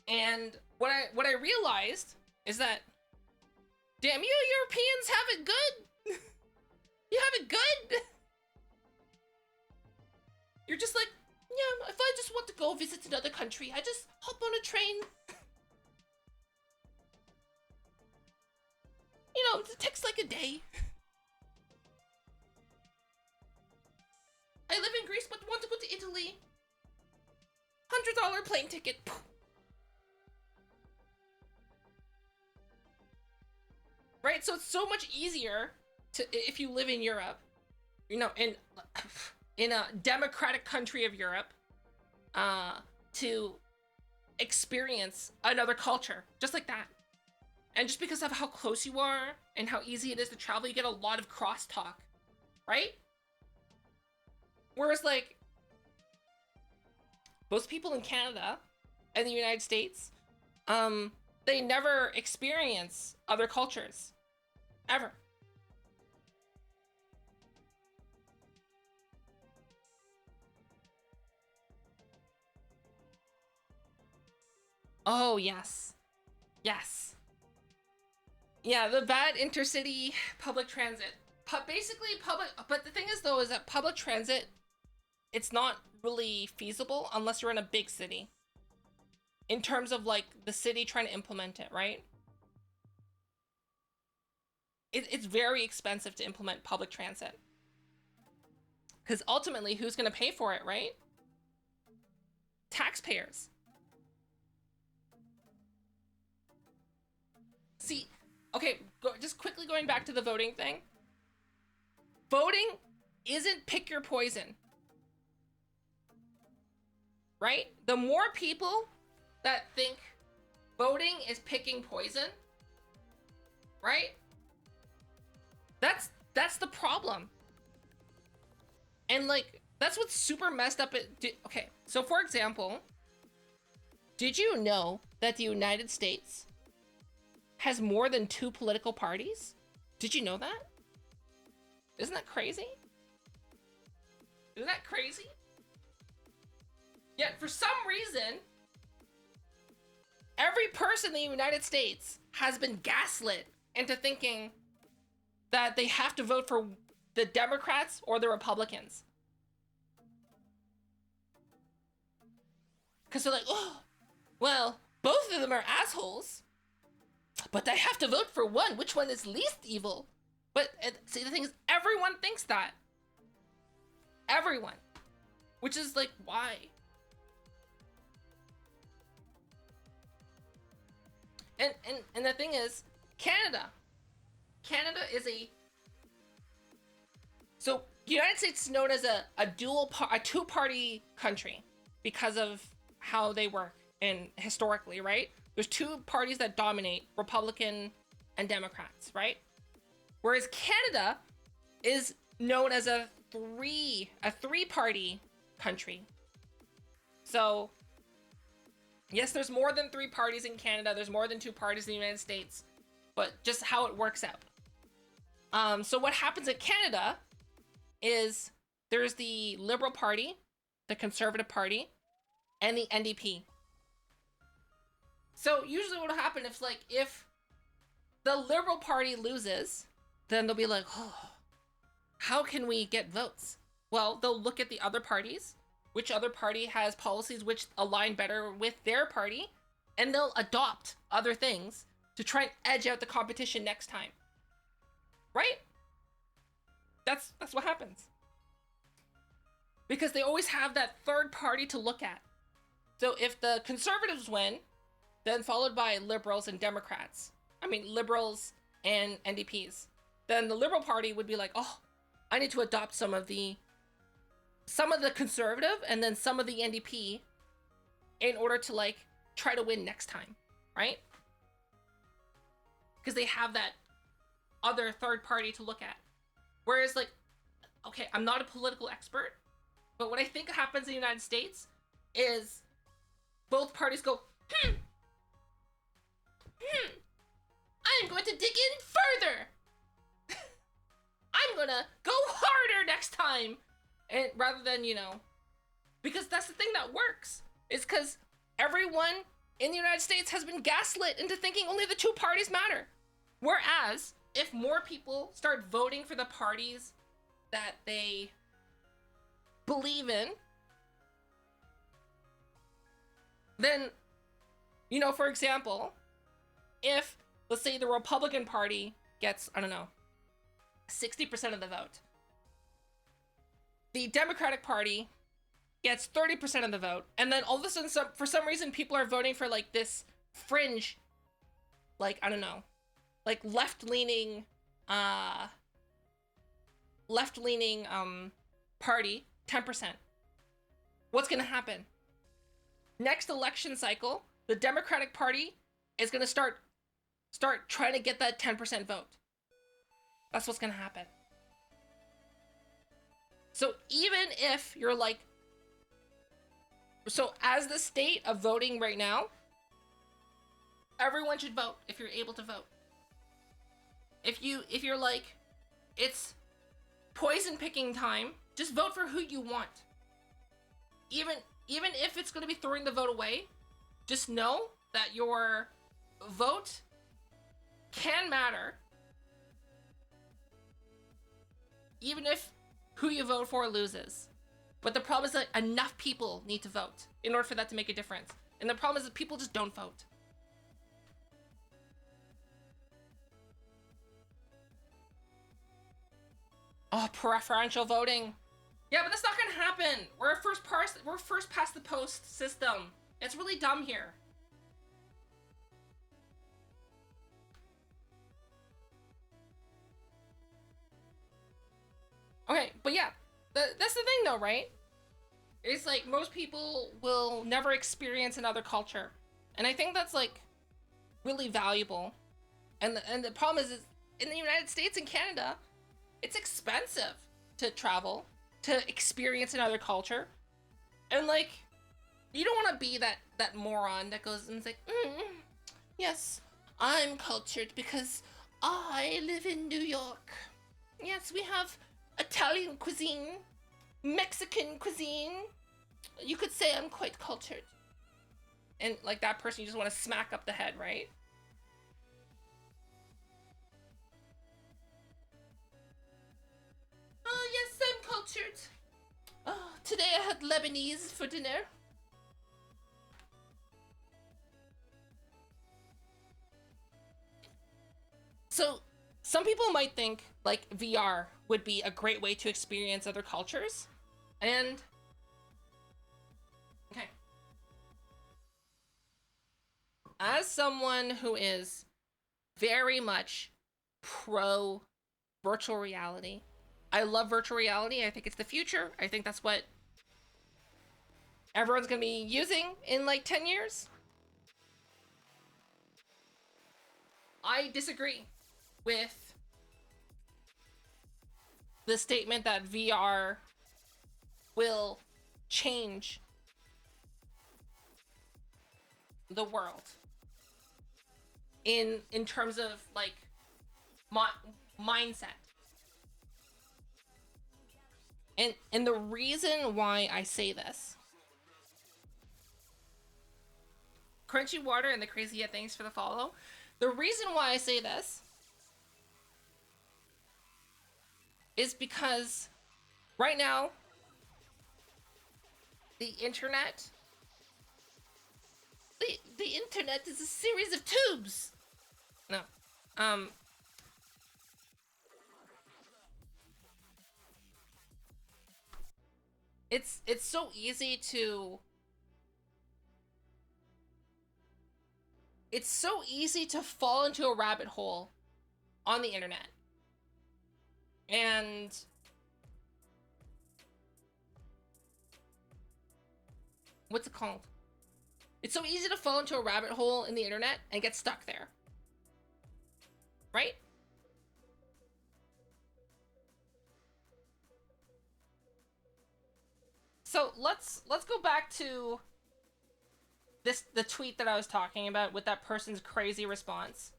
And what I realized is that, damn, you Europeans have it good. You have it good. You're just like, yeah, if I just want to go visit another country, I just hop on a train. You know, it takes like a day. I live in Greece but want to go to Italy. $100 plane ticket. Right? So it's so much easier to, if you live in Europe, you know, in a democratic country of Europe, to experience another culture just like that. And just because of how close you are and how easy it is to travel, you get a lot of crosstalk, right? Whereas like most people in Canada and the United States, they never experience other cultures, ever. Oh, yes. Yes. Yeah, the bad intercity public transit. Basically public, but the thing is though, is that public transit, it's not really feasible unless you're in a big city. In terms of like the city trying to implement it, right? It's very expensive to implement public transit. Because ultimately, who's going to pay for it, right? Taxpayers. See, okay, just quickly going back to the voting thing. Voting isn't pick your poison. Right? The more people that think voting is picking poison, right? That's the problem. And like, that's what's super messed up. Okay, so for example, did you know that the United States has more than 2 political parties? Did you know that? Isn't that crazy? Isn't that crazy? Yet for some reason, every person in the United States has been gaslit into thinking that they have to vote for the Democrats or the Republicans. Because they're like, oh, well, both of them are assholes, but I have to vote for one. Which one is least evil? But see, the thing is, everyone thinks that. Everyone. Which is like, why? And the thing is, Canada is so the United States is known as a two-party country because of how they work and historically, right? There's 2 parties that dominate, Republican and Democrats, right? Whereas Canada is known as a three-party country. So yes, there's more than 3 parties in Canada. There's more than 2 parties in the United States, but just how it works out. So what happens in Canada is there's the Liberal Party, the Conservative Party, and the NDP. So usually what will happen if the Liberal Party loses, then they'll be like, oh, how can we get votes? Well, they'll look at the other parties, which other party has policies which align better with their party, and they'll adopt other things to try and edge out the competition next time. Right? That's what happens. Because they always have that third party to look at. So if the Conservatives win, then followed by Liberals and Democrats, Liberals and NDPs, then the Liberal Party would be like, oh, I need to adopt some of the Conservative and then some of the NDP in order to like try to win next time, right? Because they have that other third party to look at. Whereas like, okay, I'm not a political expert, but what I think happens in the United States is both parties go, I'm going to dig in further. I'm gonna go harder next time. And rather than, because that's the thing that works. Is because everyone in the United States has been gaslit into thinking only the two parties matter. Whereas, if more people start voting for the parties that they believe in, then, for example, if, let's say, the Republican Party gets, 60% of the vote, the Democratic Party gets 30% of the vote, and then all of a sudden, for some reason, people are voting for, like, this fringe, like, left-leaning, party, 10%. What's gonna happen? Next election cycle, the Democratic Party is gonna start trying to get that 10% vote. That's what's gonna happen. So even if you're like, so as the state of voting right now, everyone should vote if you're able to vote. If you're like, it's poison picking time, just vote for who you want. Even if it's going to be throwing the vote away, just know that your vote can matter. Even if who you vote for loses. But the problem is that enough people need to vote in order for that to make a difference. And the problem is that people just don't vote. Oh, preferential voting. Yeah, but that's not gonna happen. We're first past the post system. It's really dumb here. Okay, but yeah, that's the thing though, right? It's like most people will never experience another culture, and I think that's like really valuable. And the problem is in the United States and Canada, it's expensive to travel, to experience another culture, and like you don't want to be that moron that goes and is like, yes, I'm cultured because I live in New York. Yes, we have Italian cuisine, Mexican cuisine. You could say I'm quite cultured. And like that person, you just want to smack up the head, right? Oh, yes, I'm cultured. Oh, today I had Lebanese for dinner. So, some people might think like VR would be a great way to experience other cultures. And okay. As someone who is very much pro virtual reality, I love virtual reality. I think it's the future. I think that's what everyone's going to be using in like 10 years. I disagree with the statement that VR will change the world in terms of like mindset. And the reason why I say this Crunchy Water and the Crazy Yet, thanks for the follow. The reason why I say this is because right now, the internet is a series of tubes. No. It's so easy to fall into a rabbit hole on the internet. And what's it called? It's so easy to fall into a rabbit hole in the internet and get stuck there. Right? So let's go back to the tweet that I was talking about with that person's crazy response.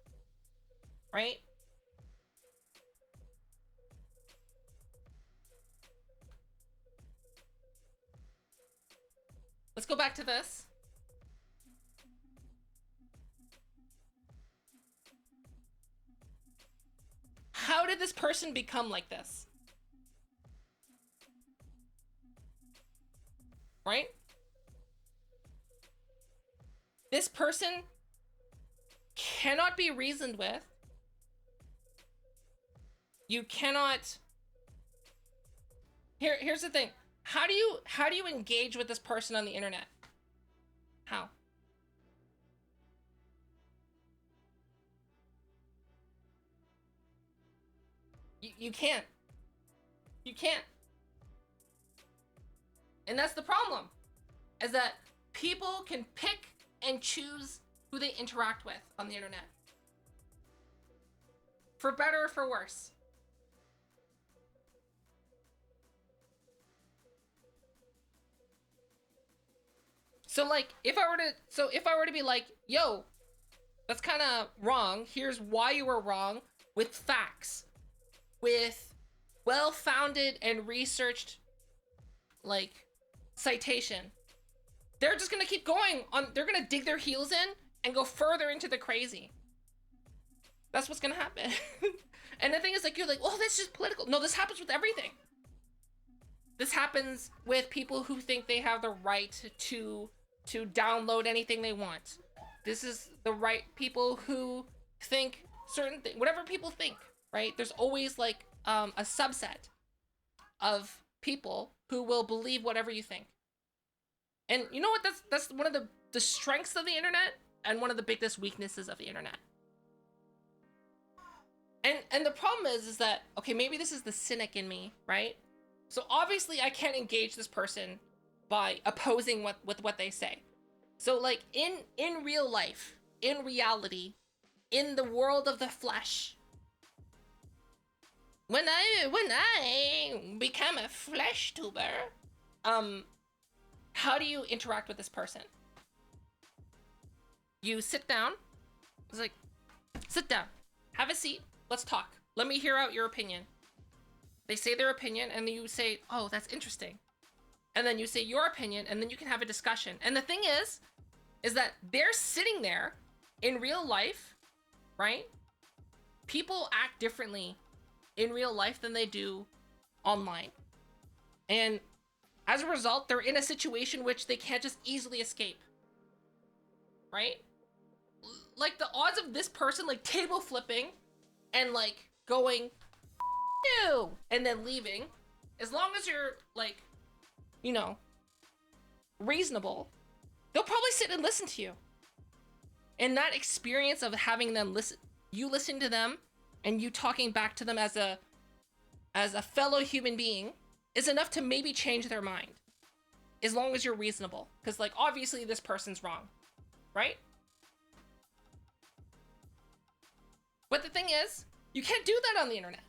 Right? Let's go back to this. How did this person become like this? Right? This person cannot be reasoned with. You cannot... Here's the thing. How do you engage with this person on the internet? How? You can't. You can't. And that's the problem, is that people can pick and choose who they interact with on the internet. For better or for worse. So like, if I were to be like, yo, that's kind of wrong. Here's why you were wrong, with facts, with well-founded and researched, like, citation. They're just gonna keep going on. They're gonna dig their heels in and go further into the crazy. That's what's gonna happen. And the thing is, like, you're like, oh, that's just political. No, this happens with everything. This happens with people who think they have the right to download anything they want. This is the right people who think certain things, whatever people think, right? There's always like a subset of people who will believe whatever you think. And you know what? That's one of the strengths of the internet and one of the biggest weaknesses of the internet. And the problem is that, okay, maybe this is the cynic in me, right? So obviously I can't engage this person by opposing with what they say. So like in real life, in reality, in the world of the flesh, when I become a flesh tuber, how do you interact with this person? You sit down. It's like, sit down, have a seat, let's talk. Let me hear out your opinion. They say their opinion, and then you say, oh, that's interesting. And then you say your opinion, and then you can have a discussion. And the thing is that they're sitting there in real life, right? People act differently in real life than they do online. And as a result, they're in a situation which they can't just easily escape, right? Like the odds of this person like table flipping and like going, no, and then leaving, as long as you're like, you know, reasonable, they'll probably sit and listen to you. And that experience of having them listening to them and you talking back to them as a fellow human being is enough to maybe change their mind, as long as you're reasonable. Because like, obviously this person's wrong, right? But the thing is, you can't do that on the internet.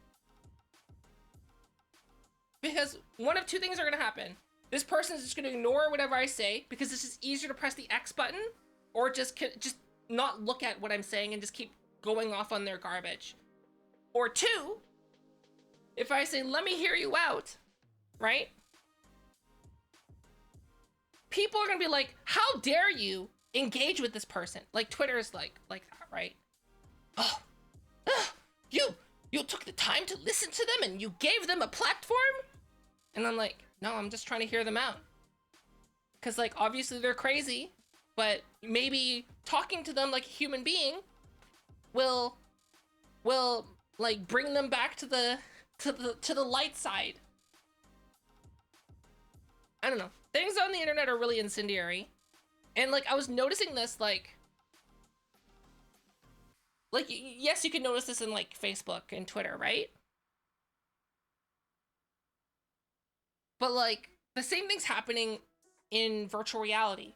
Because one of two things are going to happen. This person is just going to ignore whatever I say because it's just easier to press the X button, or just not look at what I'm saying and just keep going off on their garbage. Or two, if I say, let me hear you out, right? People are going to be like, how dare you engage with this person. Like Twitter is like that, right? Oh, oh, you took the time to listen to them and you gave them a platform? And I'm like, no, I'm just trying to hear them out. Cause like obviously they're crazy, but maybe talking to them like a human being will like bring them back to the light side. I don't know. Things on the internet are really incendiary. And like I was noticing this like yes, you can notice this in like Facebook and Twitter, right? But like the same thing's happening in virtual reality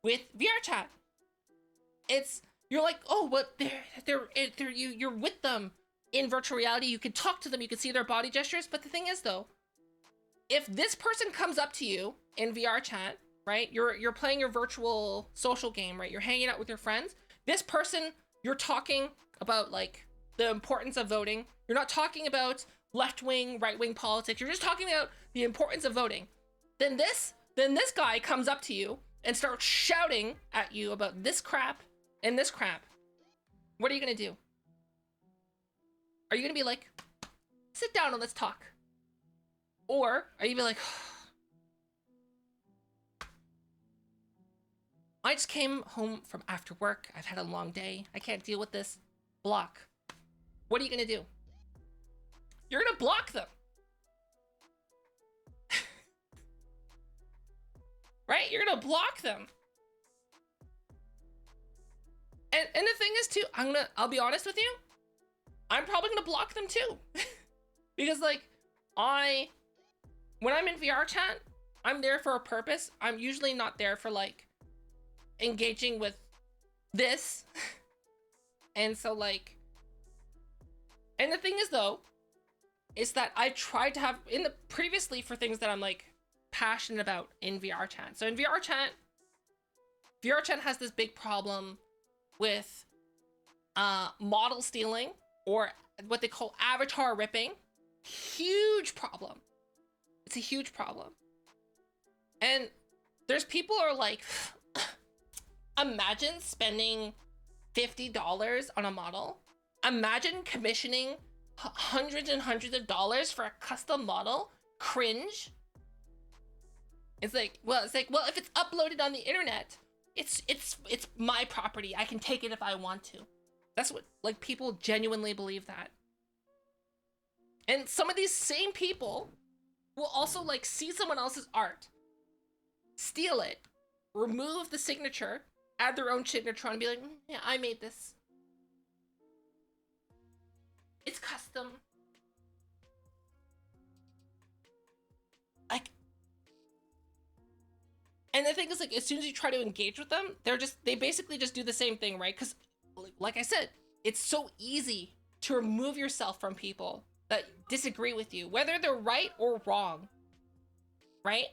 with VR chat. It's you're like, oh, but you're with them in virtual reality. You can talk to them, you can see their body gestures. But the thing is, though, if this person comes up to you in VR chat, right? You're playing your virtual social game, right? You're hanging out with your friends. This person, you're talking about like the importance of voting. You're not talking about left-wing, right-wing politics. You're just talking about the importance of voting. Then this guy comes up to you and starts shouting at you about this crap and this crap. What are you gonna do? Are you gonna be like, sit down and let's talk? Or are you gonna be like, I just came home from after work. I've had a long day. I can't deal with this. Block. What are you gonna do? You're gonna block them. Right? You're gonna block them. And the thing is too, I'll be honest with you, I'm probably gonna block them too. Because like, when I'm in VR chat, I'm there for a purpose. I'm usually not there for like, engaging with this. And so like, and the thing is though, is that I tried to have, previously for things that I'm like, passionate about in VR chat. So in VR chat has this big problem with model stealing, or what they call avatar ripping. Huge problem. It's a huge problem. And there's people who are like, imagine spending $50 on a model. Imagine commissioning hundreds and hundreds of dollars for a custom model. Cringe. It's like, well, if it's uploaded on the internet, it's my property. I can take it if I want to. That's what, like, people genuinely believe that. And some of these same people will also, like, see someone else's art, steal it, remove the signature, add their own signature and be like, yeah, I made this. It's custom. Like, and the thing is, like, as soon as you try to engage with them, they basically just do the same thing, right? Because, like I said, it's so easy to remove yourself from people that disagree with you, whether they're right or wrong, right?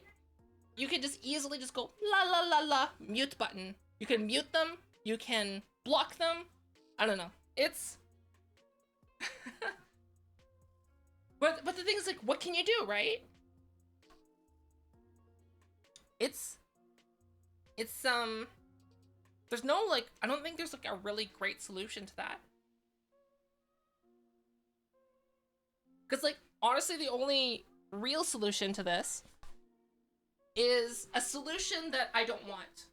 You can just easily just go, la la la la, mute button. You can mute them, you can block them. I don't know. It's... but the thing is, like, what can you do, right? It's there's no, like, I don't think there's, like, a really great solution to that. Because, like, honestly, the only real solution to this is a solution that I don't want.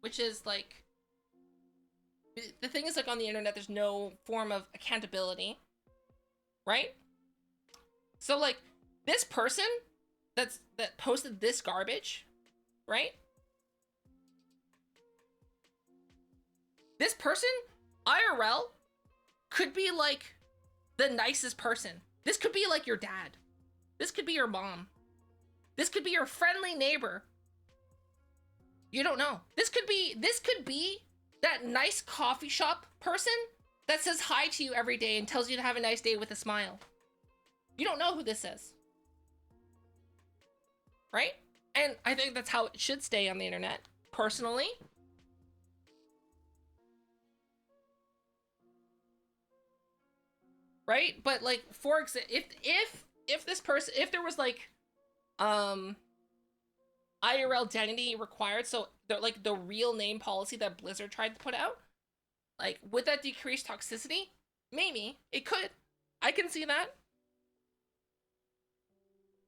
Which is, like, the thing is, like, on the internet, there's no form of accountability, right? So, like, this person that posted this garbage, right? This person, IRL, could be, like, the nicest person. This could be, like, your dad. This could be your mom. This could be your friendly neighbor. You don't know. This could be that nice coffee shop person that says hi to you every day and tells you to have a nice day with a smile. You don't know who this is. Right? And I think that's how it should stay on the internet, personally. Right? But, like, for example, if this person, if there was, like, IRL identity required, so they're like the real name policy that Blizzard tried to put out, like would that decrease toxicity? Maybe it could. I can see that,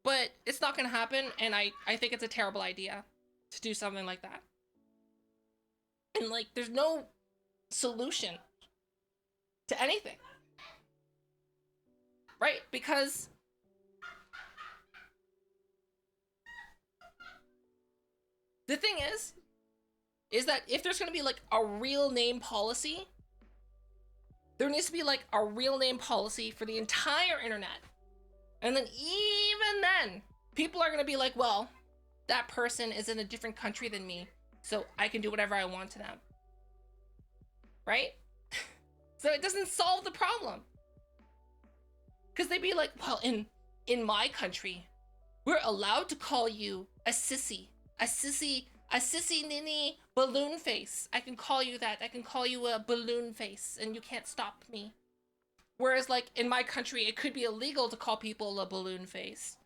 but it's not gonna happen, and I think it's a terrible idea to do something like that. And like, there's no solution to anything, right? Because the thing is that if there's gonna be like a real name policy, there needs to be like a real name policy for the entire internet. And then even then, people are gonna be like, well, that person is in a different country than me, so I can do whatever I want to them. Right? So it doesn't solve the problem. Because they'd be like, well, in my country, we're allowed to call you a sissy ninny balloon face. I can call you that. I can call you a balloon face, and you can't stop me. Whereas, like, in my country, it could be illegal to call people a balloon face.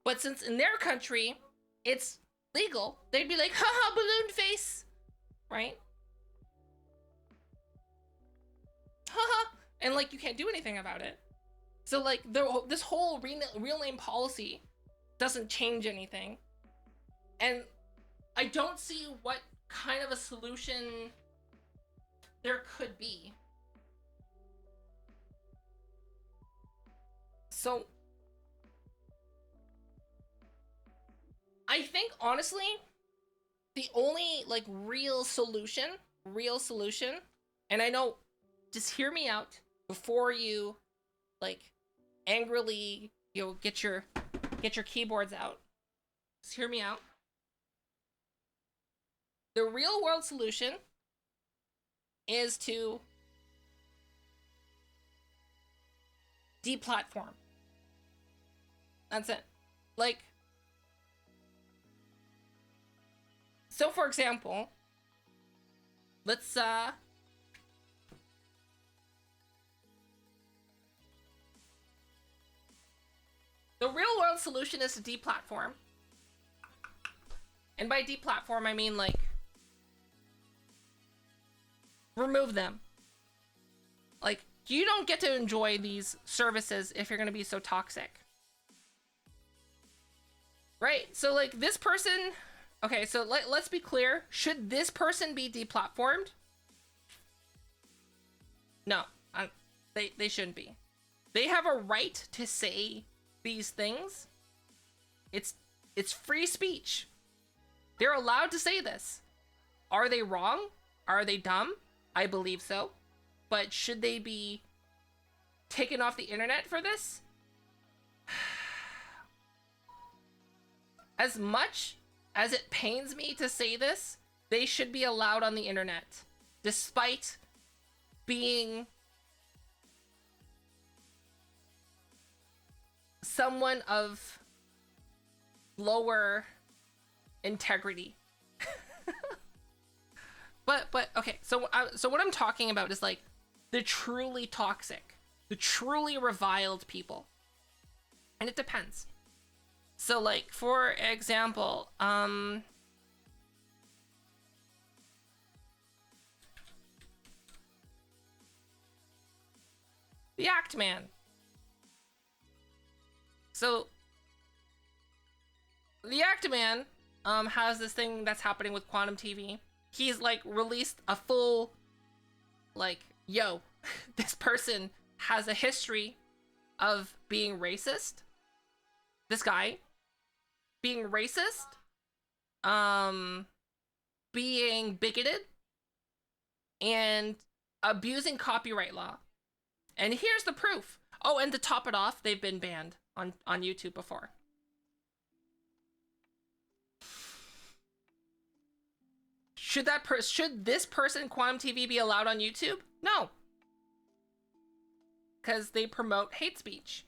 But since in their country, it's legal, they'd be like, haha, balloon face, right? Haha, and like, you can't do anything about it. So like, this whole real name policy doesn't change anything. And I don't see what kind of a solution there could be. So I think honestly, the only like real solution, and I know, just hear me out before you like angrily, you know, get your keyboards out. Just hear me out. The real world solution is to deplatform. That's it. Like, so for example, let's the real world solution is to deplatform. And by deplatform, I mean like remove them. Like, you don't get to enjoy these services if you're going to be so toxic. Right? So like, this person, okay, so let's be clear. Should this person be deplatformed? No, they shouldn't be. They have a right to say these things. It's free speech. They're allowed to say this. Are they wrong? Are they dumb? I believe so. But should they be taken off the internet for this? As much as it pains me to say this, they should be allowed on the internet, despite being someone of lower integrity. but okay, so what I'm talking about is like the truly toxic, the truly reviled people. And it depends. So like, for example, the Act Man. So the Act Man has this thing that's happening with Quantum TV. He's like released a full, like, yo, this person has a history of being racist. This guy being racist, being bigoted, and abusing copyright law. And here's the proof. Oh, and to top it off, they've been banned on YouTube before. Should this person, Quantum TV, be allowed on YouTube? No. Because they promote hate speech.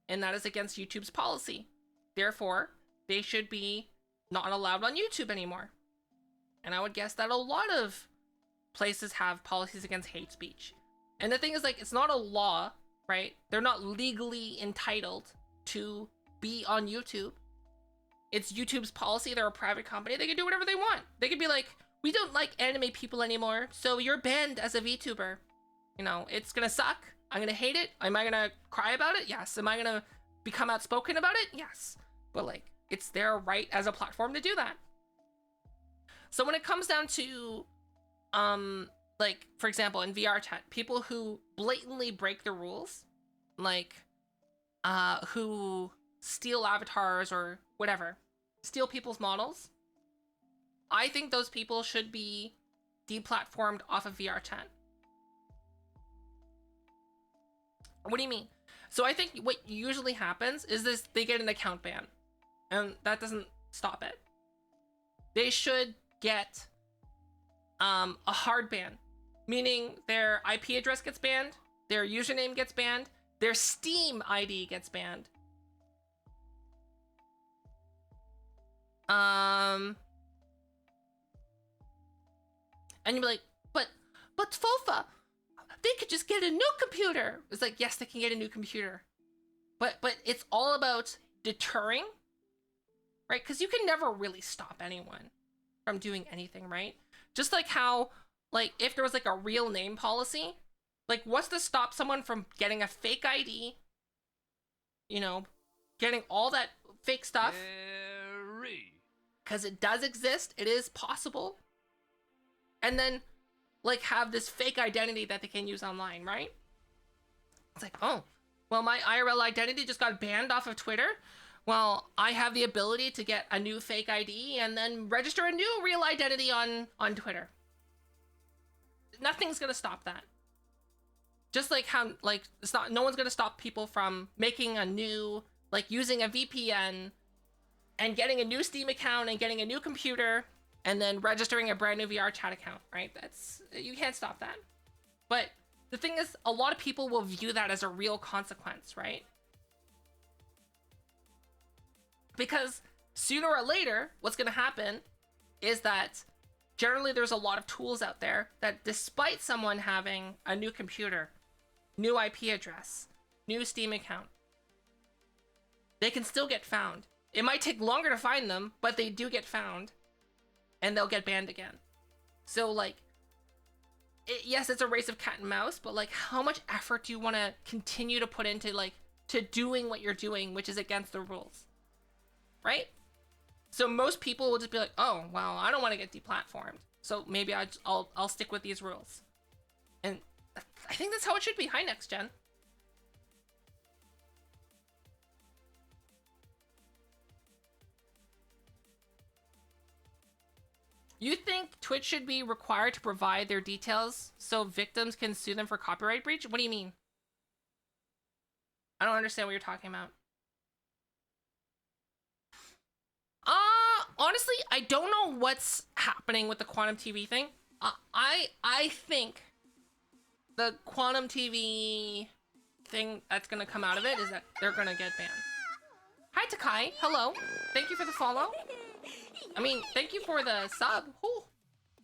And that is against YouTube's policy. Therefore, they should be not allowed on YouTube anymore. And I would guess that a lot of places have policies against hate speech. And the thing is, like, it's not a law, right? They're not legally entitled to be on YouTube. It's YouTube's policy. They're a private company. They can do whatever they want. They could be like, we don't like anime people anymore, so you're banned as a VTuber. You know, it's gonna suck. I'm gonna hate it. Am I gonna cry about it? Yes. Am I gonna become outspoken about it? Yes. But like, it's their right as a platform to do that. So when it comes down to, like, for example, in VR chat, people who blatantly break the rules, like, who steal avatars or whatever, steal people's models, I think those people should be deplatformed off of VR chat. What do you mean? So I think what usually happens is this: they get an account ban, and that doesn't stop it. They should get a hard ban, meaning their IP address gets banned, their username gets banned, their Steam ID gets banned. And you'd be like, but Fofa, they could just get a new computer. It's like, yes, they can get a new computer, but it's all about deterring, right? Because you can never really stop anyone from doing anything, right? Just like how, like, if there was like a real name policy, like, what's to stop someone from getting a fake ID, you know, getting all that fake stuff? Because it does exist, it is possible. And then, like, have this fake identity that they can use online, right? It's like, oh, well, my IRL identity just got banned off of Twitter. Well, I have the ability to get a new fake ID and then register a new real identity on Twitter. Nothing's gonna stop that. Just like how, like, no one's gonna stop people from making a new, like, using a VPN and getting a new Steam account and getting a new computer and then registering a brand new VR chat account, right? You can't stop that. But the thing is, a lot of people will view that as a real consequence, right? Because sooner or later, what's going to happen is that generally there's a lot of tools out there that, despite someone having a new computer, new IP address, new Steam account, they can still get found. It might take longer to find them, but they do get found, and they'll get banned again. So, like, yes, it's a race of cat and mouse, but, like, how much effort do you want to continue to put into, like, to doing what you're doing, which is against the rules? Right? So most people will just be like, oh, well, I don't want to get deplatformed, so maybe I'll stick with these rules. And I think that's how it should be. Hi, Next Gen. You think Twitch should be required to provide their details so victims can sue them for copyright breach? What do you mean? I don't understand what you're talking about. Honestly, I don't know what's happening with the Quantum TV thing. I think the Quantum TV thing that's gonna come out of it is that they're gonna get banned. Hi, Takai. Hello. Thank you for the follow. I mean, thank you for the sub. Ooh,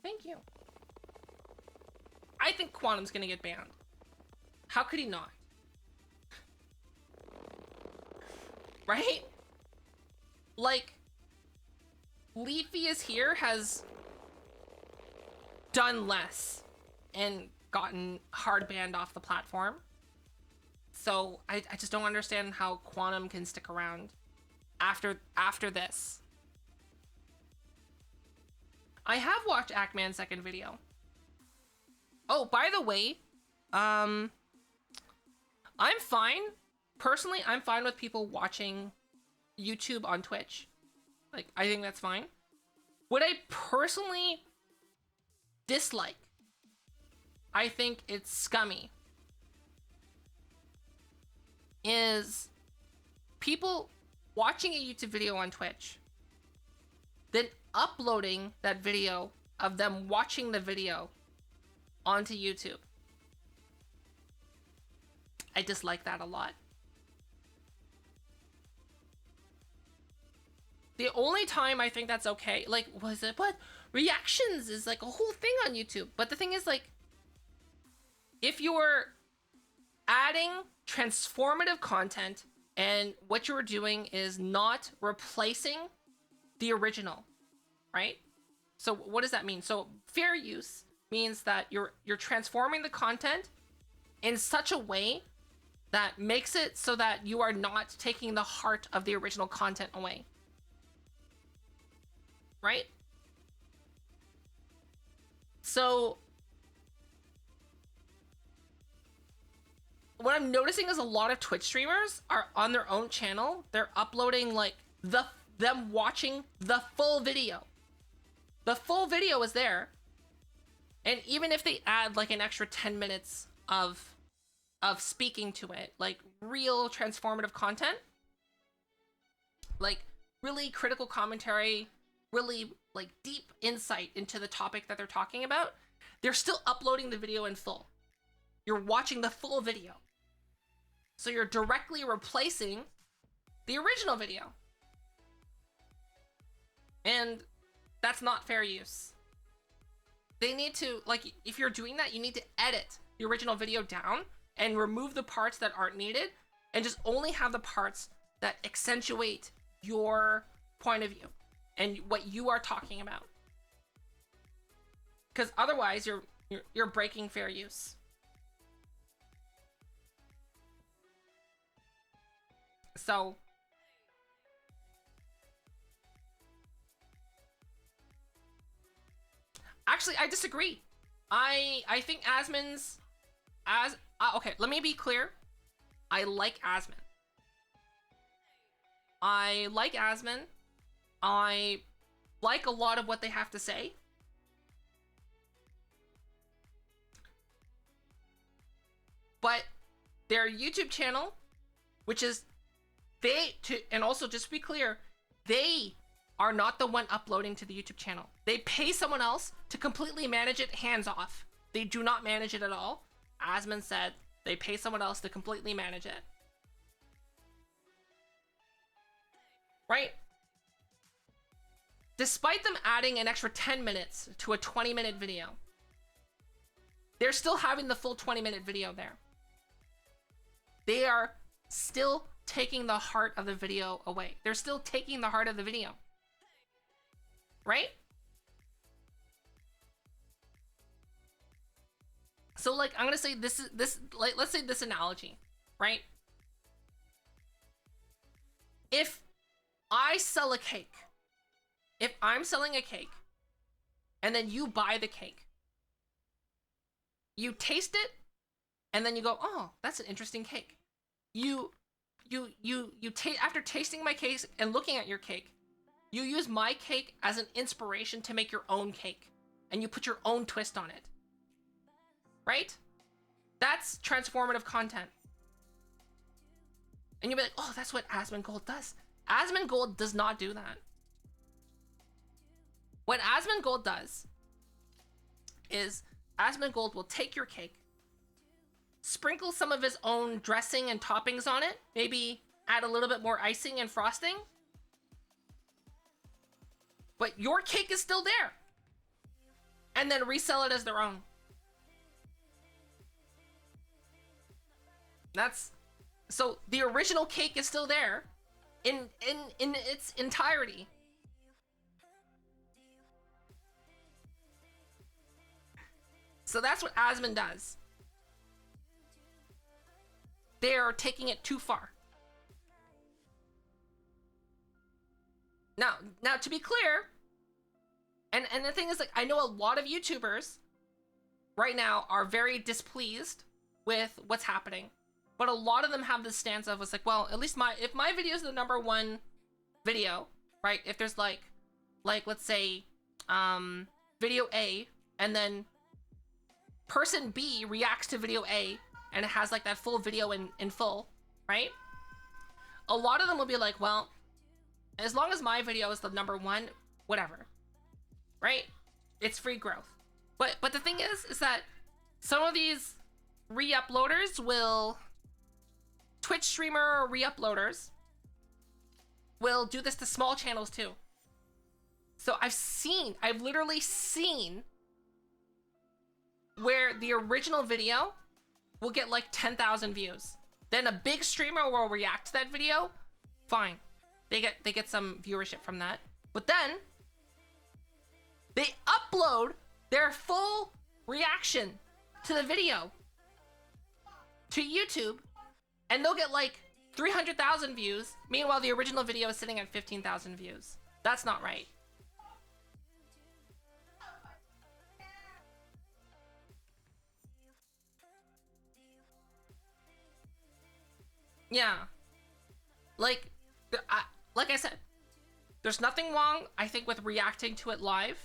thank you. I think Quantum's gonna get banned. How could he not? Right? Like, Leafy is here has done less and gotten hard banned off the platform. So I just don't understand how Quantum can stick around after this. I have watched Ackman's second video. Oh, by the way, I'm fine. Personally, I'm fine with people watching YouTube on Twitch. Like, I think that's fine. What I personally dislike, I think it's scummy, is people watching a YouTube video on Twitch, then uploading that video of them watching the video onto YouTube. I dislike that a lot. The only time I think that's okay, like, was it, but reactions is like a whole thing on YouTube. But the thing is, like, if you're adding transformative content and what you're doing is not replacing the original, right? So what does that mean? So fair use means that you're transforming the content in such a way that makes it so that you are not taking the heart of the original content away. Right? So what I'm noticing is a lot of Twitch streamers are on their own channel. They're uploading like them watching the full video. The full video is there. And even if they add like an extra 10 minutes of speaking to it, like real transformative content, like really critical commentary, really like deep insight into the topic that they're talking about, they're still uploading the video in full. You're watching the full video. So you're directly replacing the original video. And that's not fair use. They need to, like, if you're doing that, you need to edit the original video down and remove the parts that aren't needed and just only have the parts that accentuate your point of view and what you are talking about. Because otherwise you're breaking fair use. So actually, I disagree. I think Asmon's okay, let me be clear. I like Asmon. I like Asmon. I like a lot of what they have to say. But their YouTube channel, which is and also just to be clear, they are not the one uploading to the YouTube channel. They pay someone else to completely manage it hands off. They do not manage it at all. Asmon said they pay someone else to completely manage it. Right? Despite them adding an extra 10 minutes to a 20-minute video, they're still having the full 20-minute video there. They are still taking the heart of the video away. They're still taking the heart of the video. Right? So like, I'm gonna say this, like, let's say this analogy, right? If I sell a cake, if I'm selling a cake and then you buy the cake, you taste it and then you go, oh, that's an interesting cake. After tasting my cake and looking at your cake, you use my cake as an inspiration to make your own cake and you put your own twist on it. Right? That's transformative content. And you'll be like, oh, that's what Asmongold does. Asmongold does not do that. What Asmongold does is Asmongold will take your cake, sprinkle some of his own dressing and toppings on it, maybe add a little bit more icing and frosting, but your cake is still there, and then resell it as their own. That's so the original cake is still there in its entirety. So that's what Asmon does. They're taking it too far. Now to be clear, and the thing is, like, I know a lot of YouTubers right now are very displeased with what's happening, but a lot of them have this stance of, it's like, well, at least if my video is the #1 video, right? If there's like let's say video A, and then person B reacts to video A and it has like that full video in full, right? A lot of them will be like, well, as long as my video is the #1, whatever, right? It's free growth. But the thing is that some of these re-uploaders Twitch streamer re-uploaders will do this to small channels too. So I've literally seen where the original video will get like 10,000 views. Then a big streamer will react to that video. Fine. They get some viewership from that. But then they upload their full reaction to the video to YouTube, and they'll get like 300,000 views. Meanwhile, the original video is sitting at 15,000 views. That's not right. Yeah. Like I said, there's nothing wrong, I think, with reacting to it live,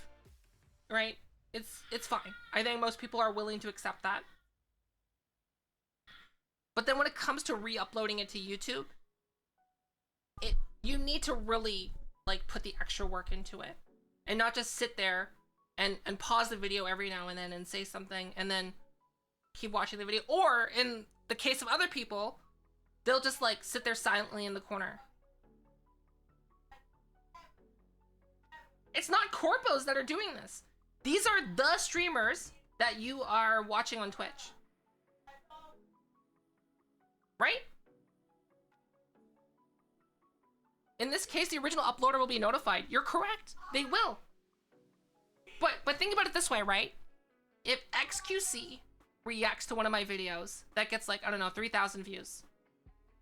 right? It's fine. I think most people are willing to accept that. But then when it comes to re-uploading it to YouTube, you need to really like put the extra work into it, and not just sit there and pause the video every now and then and say something and then keep watching the video. Or in the case of other people, they'll just like sit there silently in the corner. It's not corpos that are doing this. These are the streamers that you are watching on Twitch. Right? In this case, the original uploader will be notified. You're correct. They will. But think about it this way, right? If XQC reacts to one of my videos that gets like, I don't know, 3,000 views,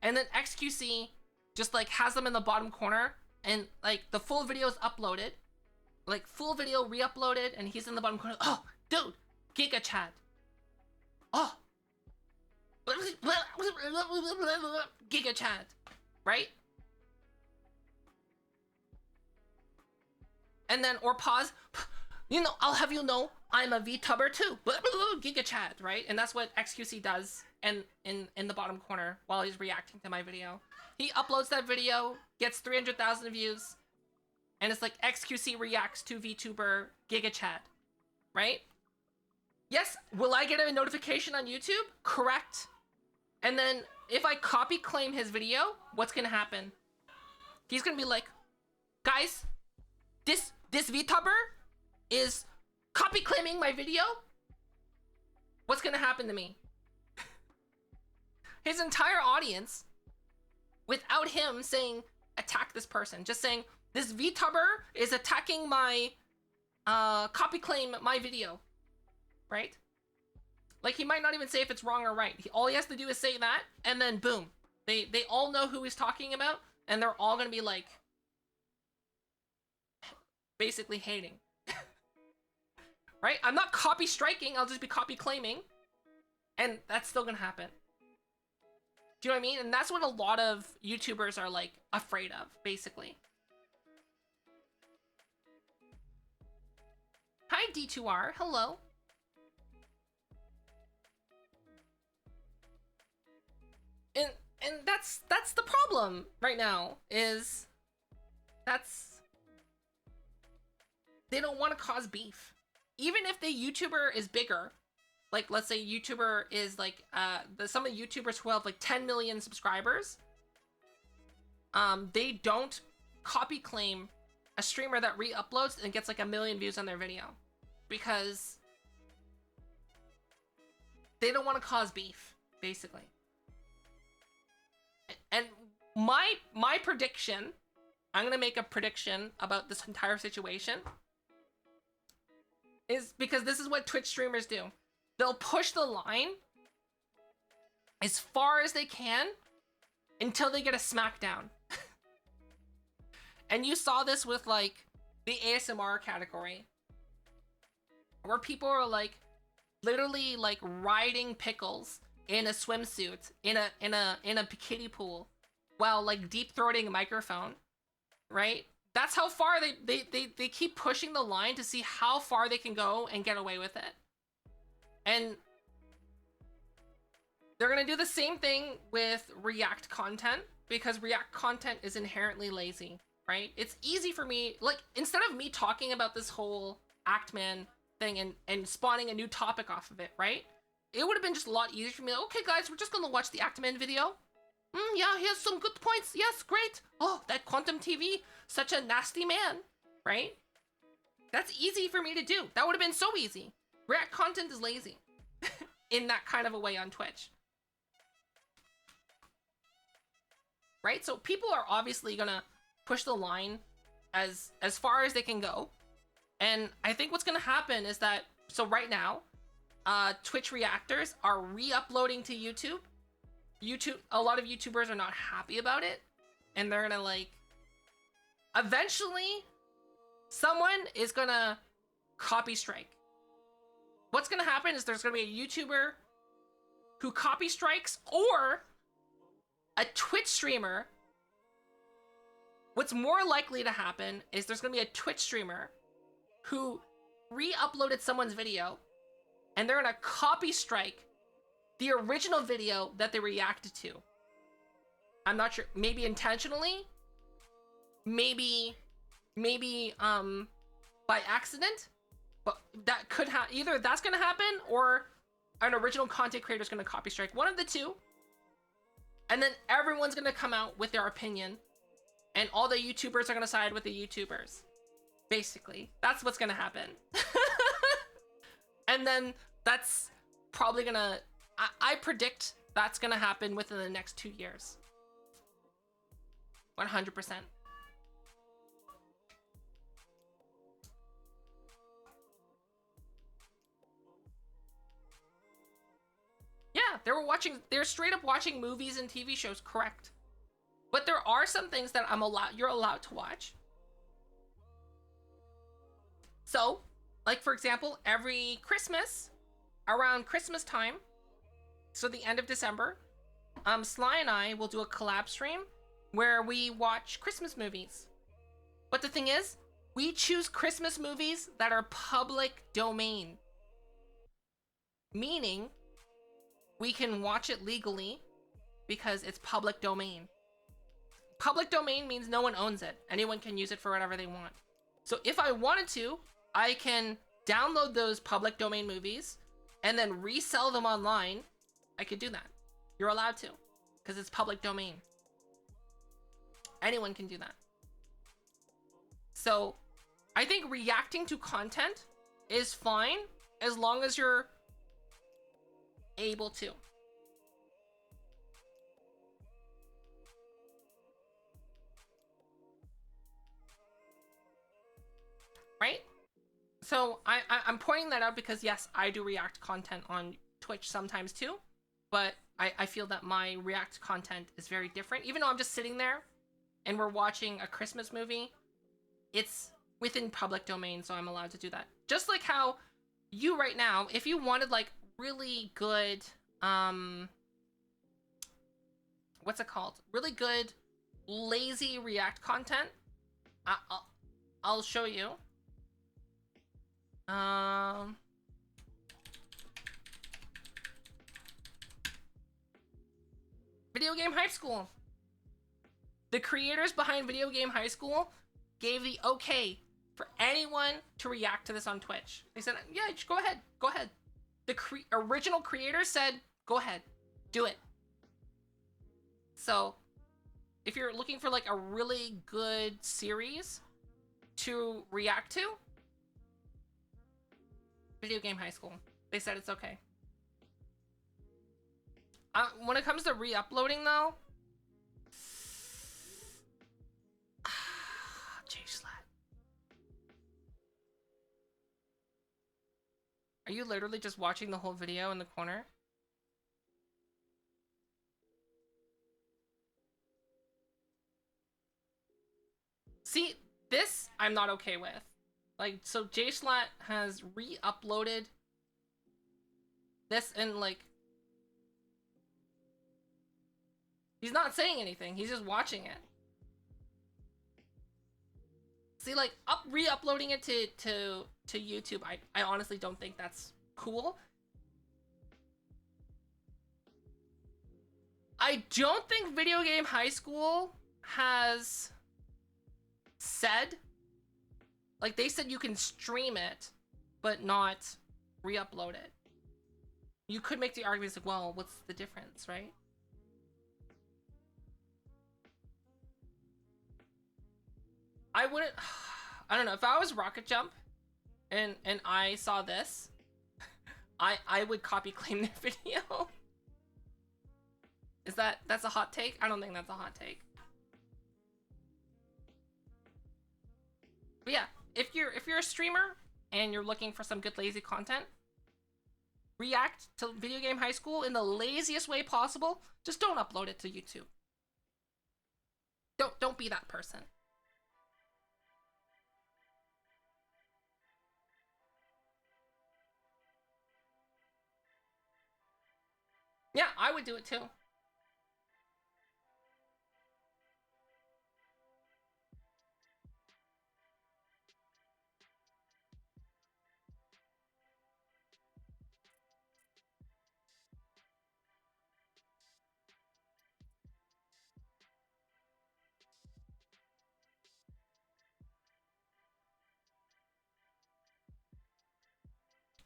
and then XQC just like has them in the bottom corner, and like the full video is uploaded, like full video re-uploaded, and he's in the bottom corner. Oh, dude, Giga Chat. Oh. Giga Chat. Right? And then, or pause, you know, I'll have you know, I'm a Vtuber too. Giga Chat, right? And that's what XQC does in the bottom corner while he's reacting to my video. He uploads that video, gets 300,000 views, and it's like XQC reacts to VTuber Giga Chat, right? Yes, will I get a notification on YouTube? Correct. And then if I copy claim his video, what's gonna happen? He's gonna be like, guys, this VTuber is copy claiming my video. What's gonna happen to me? His entire audience, without him saying attack this person, just saying this VTuber is attacking my copy claim my video, right? Like, he might not even say if it's wrong or right. All he has to do is say that, and then boom, they all know who he's talking about, and they're all gonna be like basically hating. Right? I'm not copy striking, I'll just be copy claiming, and that's still gonna happen. Do you know what I mean? And that's what a lot of YouTubers are like afraid of, basically. Hi D2R, hello. And that's the problem right now, is they don't want to cause beef. Even if the YouTuber is bigger, like let's say YouTuber is like some of the YouTubers who have like 10 million subscribers, they don't copy claim a streamer that re-uploads and gets like 1 million views on their video, because they don't want to cause beef, basically. And my prediction, I'm gonna make a prediction about this entire situation, is because this is what Twitch streamers do. They'll push the line as far as they can until they get a smackdown. And you saw this with like the ASMR category, where people are like literally like riding pickles in a swimsuit in a bikini pool while like deep throating a microphone, right? That's how far they keep pushing the line to see how far they can go and get away with it. And they're gonna do the same thing with React content, because React content is inherently lazy, right? It's easy for me, like, instead of me talking about this whole Actman thing and spawning a new topic off of it, right? It would have been just a lot easier for me. Okay, guys, we're just gonna watch the Actman video. Yeah, he has some good points. Yes, great. Oh, that Quantum TV, such a nasty man, right? That's easy for me to do. That would have been so easy. React content is lazy in that kind of a way on Twitch. Right? So people are obviously gonna push the line as far as they can go. And I think what's gonna happen is that, so right now, Twitch reactors are re-uploading to YouTube. A lot of YouTubers are not happy about it, and they're gonna like, eventually, someone is gonna copy strike. What's gonna happen is there's gonna be a YouTuber who copy strikes, or a Twitch streamer. What's more likely to happen is there's gonna be a Twitch streamer who re-uploaded someone's video, and they're gonna copy strike the original video that they reacted to. I'm not sure, maybe intentionally, maybe by accident, but that could either that's gonna happen, or an original content creator is gonna copy strike, one of the two, and then everyone's gonna come out with their opinion, and all the YouTubers are gonna side with the YouTubers. Basically, that's what's gonna happen. And then that's probably gonna, I predict that's gonna happen within the next 2 years. 100%. Yeah, they're straight up watching movies and TV shows, correct. But there are some things that you're allowed to watch. So, like for example, every Christmas, around Christmas time, so the end of December, Sly and I will do a collab stream where we watch Christmas movies. But the thing is, we choose Christmas movies that are public domain. Meaning, we can watch it legally because it's public domain. Public domain means no one owns it. Anyone can use it for whatever they want. So if I wanted to, I can download those public domain movies and then resell them online. I could do that. You're allowed to, because it's public domain. Anyone can do that. So I think reacting to content is fine as long as you're able to. Right? So I'm pointing that out because yes, I do react content on Twitch sometimes too, but I feel that my react content is very different. Even though I'm just sitting there and we're watching a Christmas movie, it's within public domain, so I'm allowed to do that. Just like how you right now, if you wanted like really good, what's it called? Really good, lazy react content, I'll show you. Video Game High School. The creators behind Video Game High School gave the okay for anyone to react to this on Twitch. They said, yeah, just go ahead. Go ahead. The original creator said, go ahead. Do it. So, if you're looking for like a really good series to react to, Video Game High School. They said it's okay. When it comes to re-uploading though, J-Slat. Are you literally just watching the whole video in the corner? See, this I'm not okay with. Like, so J-Slat has re-uploaded this, and like, he's not saying anything, he's just watching it. See, like, re-uploading it to YouTube, I honestly don't think that's cool. I don't think Video Game High School has said, like, they said you can stream it, but not re-upload it. You could make the argument like, well, what's the difference, right? I wouldn't, I don't know, if I was Rocket Jump and I saw this, I would copy claim their video. That's a hot take? I don't think that's a hot take. But yeah, if you're a streamer and you're looking for some good lazy content, react to Video Game High School in the laziest way possible. Just don't upload it to YouTube. Don't be that person. Yeah, I would do it too.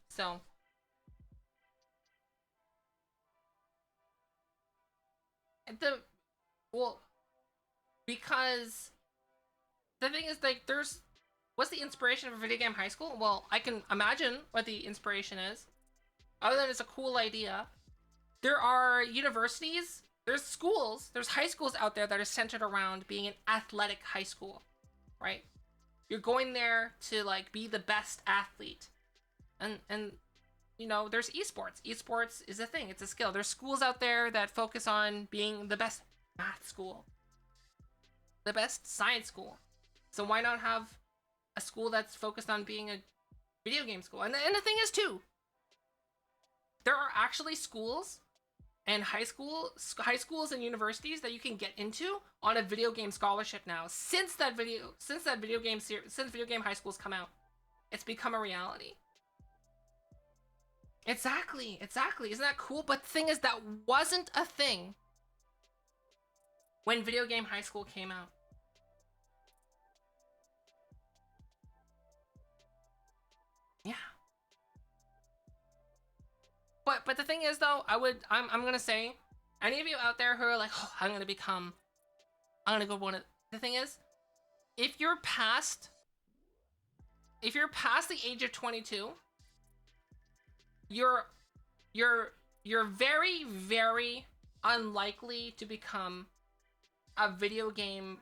So, the well, because the thing is, like, what's the inspiration for Video Game High School? Well, I can imagine what the inspiration is. Other than it's a cool idea, there are universities, there's schools, there's high schools out there that are centered around being an athletic high school, right? You're going there to like be the best athlete, and you know, there's esports. Esports is a thing. It's a skill. There's schools out there that focus on being the best math school, the best science school. So why not have a school that's focused on being a video game school? And the thing is too, there are actually schools and high schools and universities that you can get into on a video game scholarship now. Since Video Game High School's come out, it's become a reality. Exactly. Isn't that cool? But the thing is, that wasn't a thing when Video Game High School came out. Yeah. But the thing is though, I'm gonna say, any of you out there who are like, oh, I'm gonna go one of, the thing is, if you're past the age of 22, you're very, very unlikely to become a video game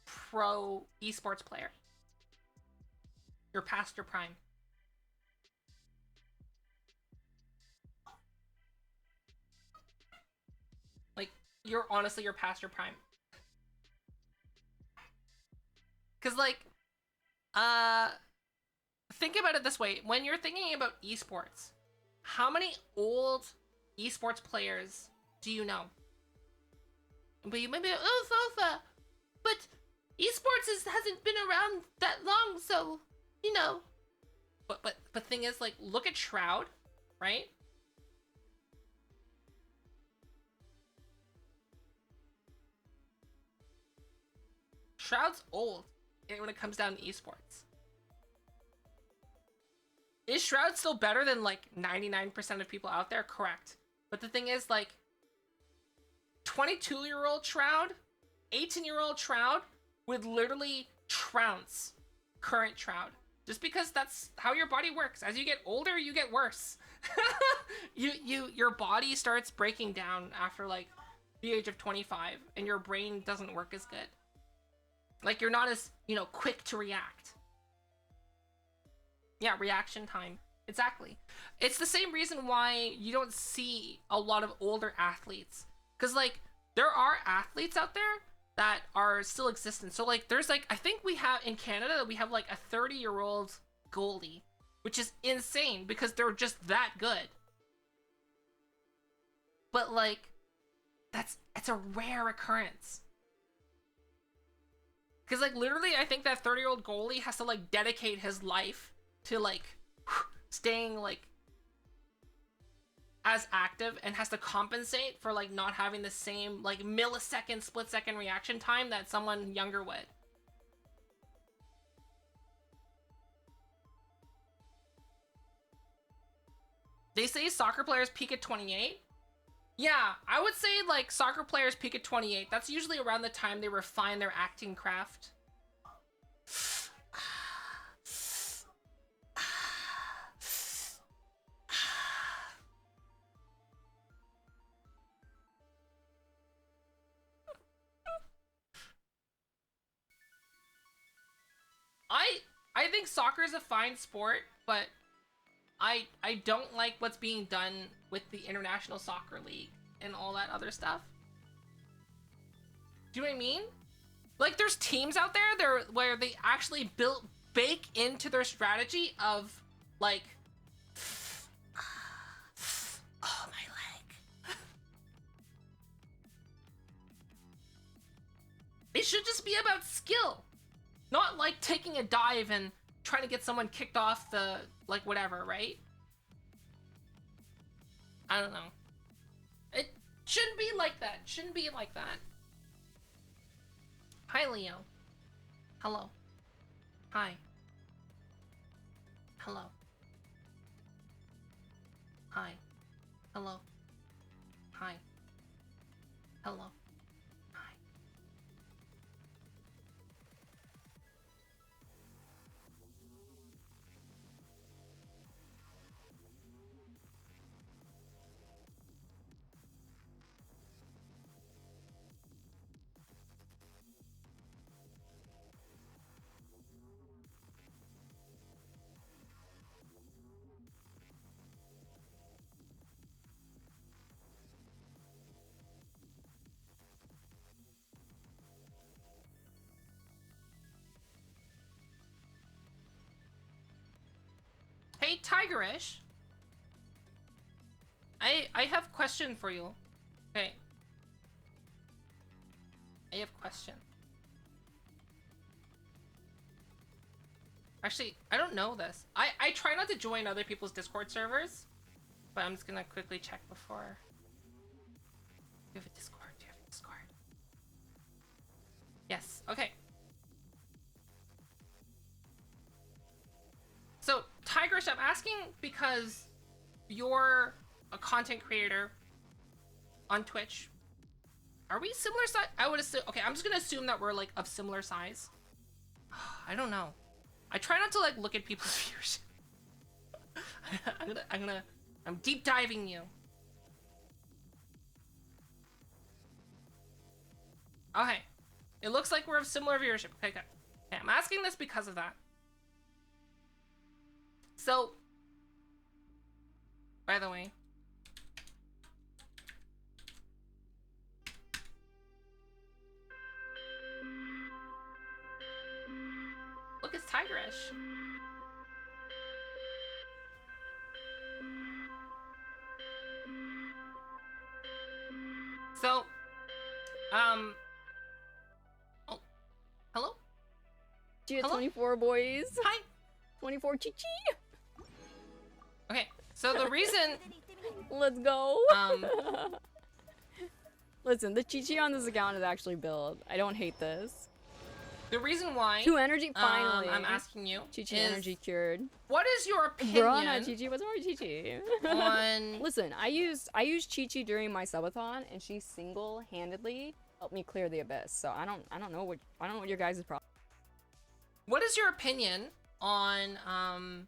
pro esports player. You're past your prime. Like, you're past your prime. Cause like, think about it this way. When you're thinking about esports, how many old esports players do you know? But you might be like, oh, Sofa, but esports hasn't been around that long, so, you know. But thing is, like, look at Shroud, right? Shroud's old when it comes down to esports. Is Shroud still better than like 99% of people out there? Correct. But the thing is, like, 22-year-old Shroud, 18-year-old Shroud would literally trounce current Shroud. Just because that's how your body works. As you get older, you get worse. Your body starts breaking down after like the age of 25, and your brain doesn't work as good. Like, you're not as, you know, quick to react. Yeah, reaction time. Exactly. It's the same reason why you don't see a lot of older athletes. Because, like, there are athletes out there that are still existent. So, like, there's, like, I think we have, in Canada, we have, like, a 30-year-old goalie. Which is insane, because they're just that good. But, like, it's a rare occurrence. Because, like, literally, I think that 30-year-old goalie has to, like, dedicate his life to, like, staying, like, as active, and has to compensate for, like, not having the same, like, millisecond, split-second reaction time that someone younger would. They say soccer players peak at 28. Yeah, I would say, like, soccer players peak at 28. That's usually around the time they refine their acting craft. I think soccer is a fine sport, but I don't like what's being done with the International Soccer League and all that other stuff. Do you know what I mean? Like, there's teams out there where they actually bake into their strategy of, like, oh, my leg. It should just be about skill. Not like taking a dive and trying to get someone kicked off the, like, whatever, right? I don't know. It shouldn't be like that. Shouldn't be like that. Hi, Leo. Hello. Hi. Hello. Hi. Hello. Hi. Hello. Hi. Hey, Tigerish. I have a question for you. Okay. I have a question. Actually, I don't know this. I try not to join other people's Discord servers, but I'm just gonna quickly check before. Do you have a Discord? Do you have a Discord? Yes. Okay. So, Tigerish, I'm asking because you're a content creator on Twitch. Are we similar size? I would assume. Okay, I'm just gonna assume that we're like of similar size. I don't know. I try not to like look at people's views. I'm deep diving you. Okay. It looks like we're of similar viewership. Okay, good. Okay, I'm asking this because of that. So, by the way, look, it's Tigerish. So, oh, hello? G Hello? 24 boys. Hi. 24 Chi Chi. Okay, so the reason, Let's go. Listen, the Chi Chi on this account is actually built. I don't hate this. the reason why, 2 energy finally. I'm asking you, Chi Chi is energy cured. what is your opinion Bro, not Chi Chi. What's wrong with Chi Chi? on? Listen, I used Chi Chi during my subathon, and she single-handedly helped me clear the abyss. So I don't know what your guys' problem. What is your opinion on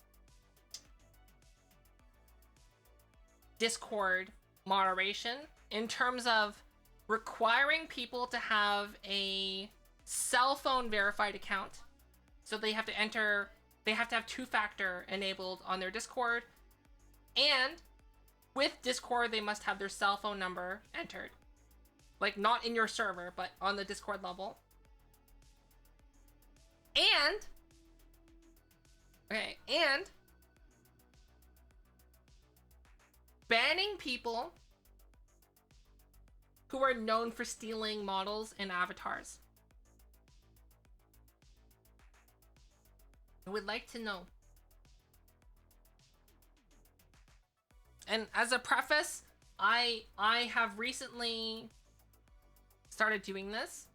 Discord moderation in terms of requiring people to have a cell phone verified account? So they have to have 2-factor enabled on their Discord, and with Discord they must have their cell phone number entered. Like, not in your server, but on the Discord level. And banning people who are known for stealing models and avatars. I would like to know. And as a preface, I have recently started doing this.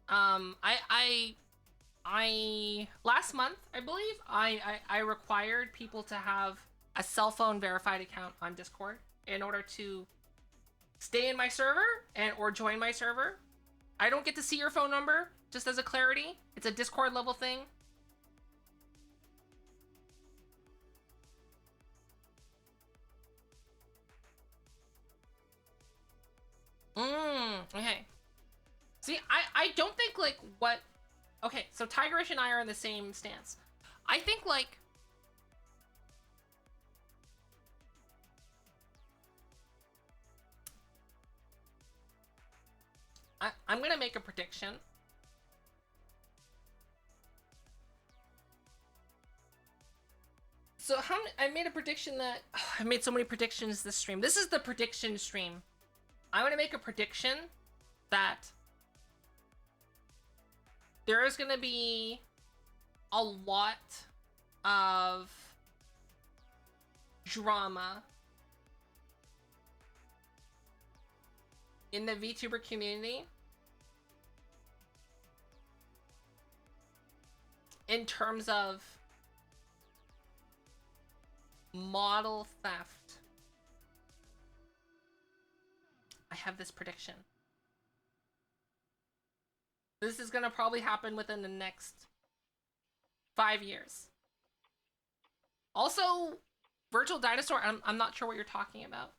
I last month, I believe, I required people to have a cell phone verified account on Discord in order to stay in my server or join my server. I don't get to see your phone number, just as a clarity. It's a Discord level thing. Okay. See, I don't think, like, what... Okay, so Tigerish and I are in the same stance. I think like I'm gonna make a prediction. So I made a prediction that I made so many predictions this stream. This is the prediction stream. I'm gonna make a prediction that there is gonna be a lot of drama in the VTuber community in terms of model theft. I have this prediction. This is gonna probably happen within the next 5 years. Also, Virtual Dinosaur, I'm not sure what you're talking about.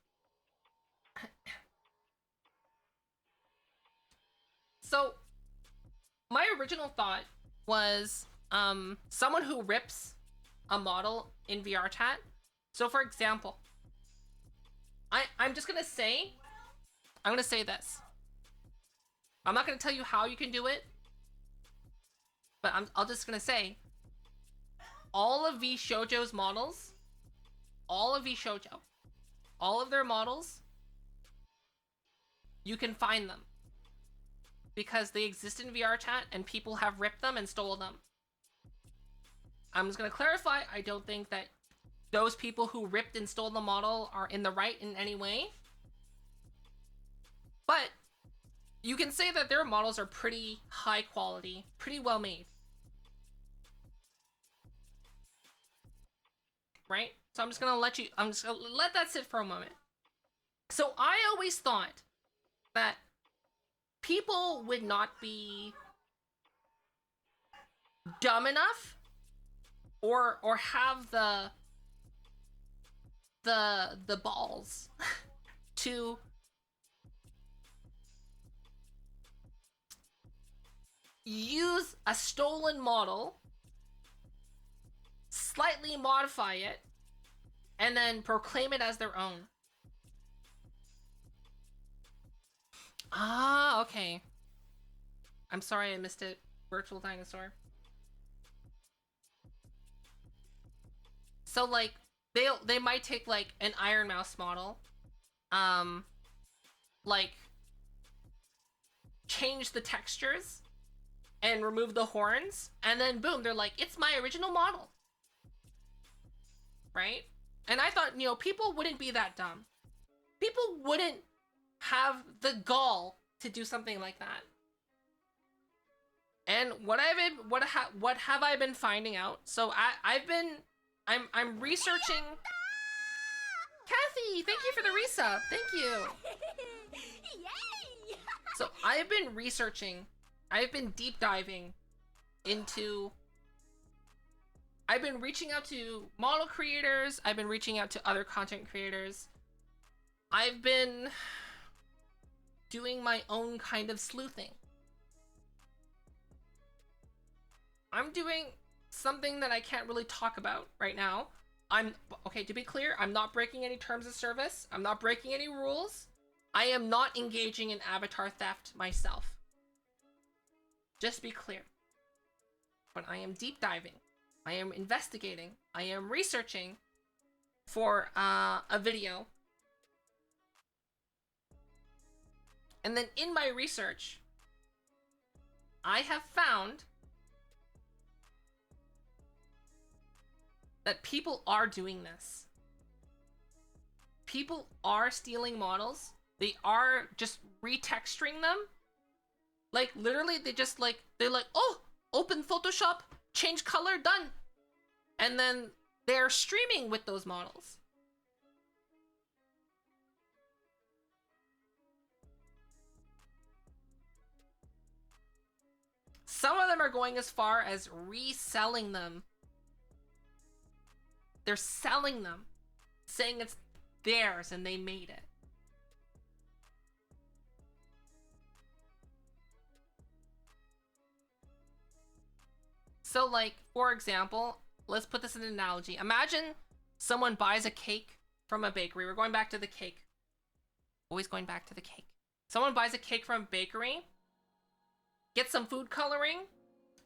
So, my original thought was someone who rips a model in VR chat. So, for example, I'm just gonna say, I'm gonna say this. I'm not gonna tell you how you can do it, but I'm just gonna say, all of VShojo's models, all of VShojo, all of their models, you can find them because they exist in VR chat and people have ripped them and stole them. I'm just gonna clarify, I don't think that those people who ripped and stole the model are in the right in any way. But you can say that their models are pretty high quality, pretty well made. Right? So I'm just gonna let that sit for a moment. So I always thought that people would not be dumb enough or have the balls to use a stolen model, slightly modify it, and then proclaim it as their own. Ah, okay. I'm sorry I missed it. Virtual Dinosaur. So like they might take like an Iron Mouse model, like change the textures and remove the horns, and then boom, they're like, it's my original model. Right? And I thought, you know, people wouldn't be that dumb. People wouldn't have the gall to do something like that. And what have I been finding out? So I'm researching. Kathy, thank you for the resub. Thank you. Yay! So I've been researching. I've been deep diving into. I've been reaching out to model creators. I've been reaching out to other content creators. I've been doing my own kind of sleuthing. I'm doing something that I can't really talk about right now. Okay, to be clear, I'm not breaking any terms of service. I'm not breaking any rules. I am not engaging in avatar theft myself. Just be clear. But I am deep diving. I am investigating. I am researching for a video. And then in my research, I have found that people are doing this. People are stealing models. They are just retexturing them. Like, literally, they're like, oh, open Photoshop, change color, done. And then they're streaming with those models. Some of them are going as far as reselling them. They're selling them, saying it's theirs and they made it. So like, for example, let's put this in an analogy. Imagine someone buys a cake from a bakery. We're going back to the cake. Always going back to the cake. Someone buys a cake from a bakery, gets some food coloring,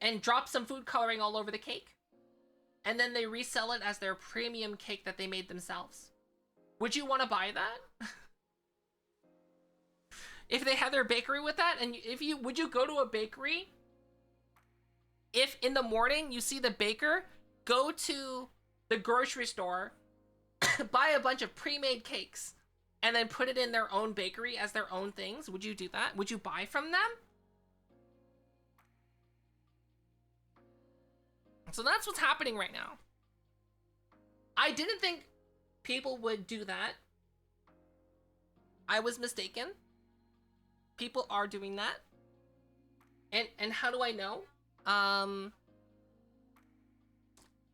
and drops some food coloring all over the cake. And then they resell it as their premium cake that they made themselves. Would you want to buy that? If they had their bakery with that, and would you go to a bakery if in the morning you see the baker go to the grocery store, buy a bunch of pre-made cakes, and then put it in their own bakery as their own things? Would you do that? Would you buy from them? So that's what's happening right now. I didn't think people would do that. I was mistaken. People are doing that. And how do I know?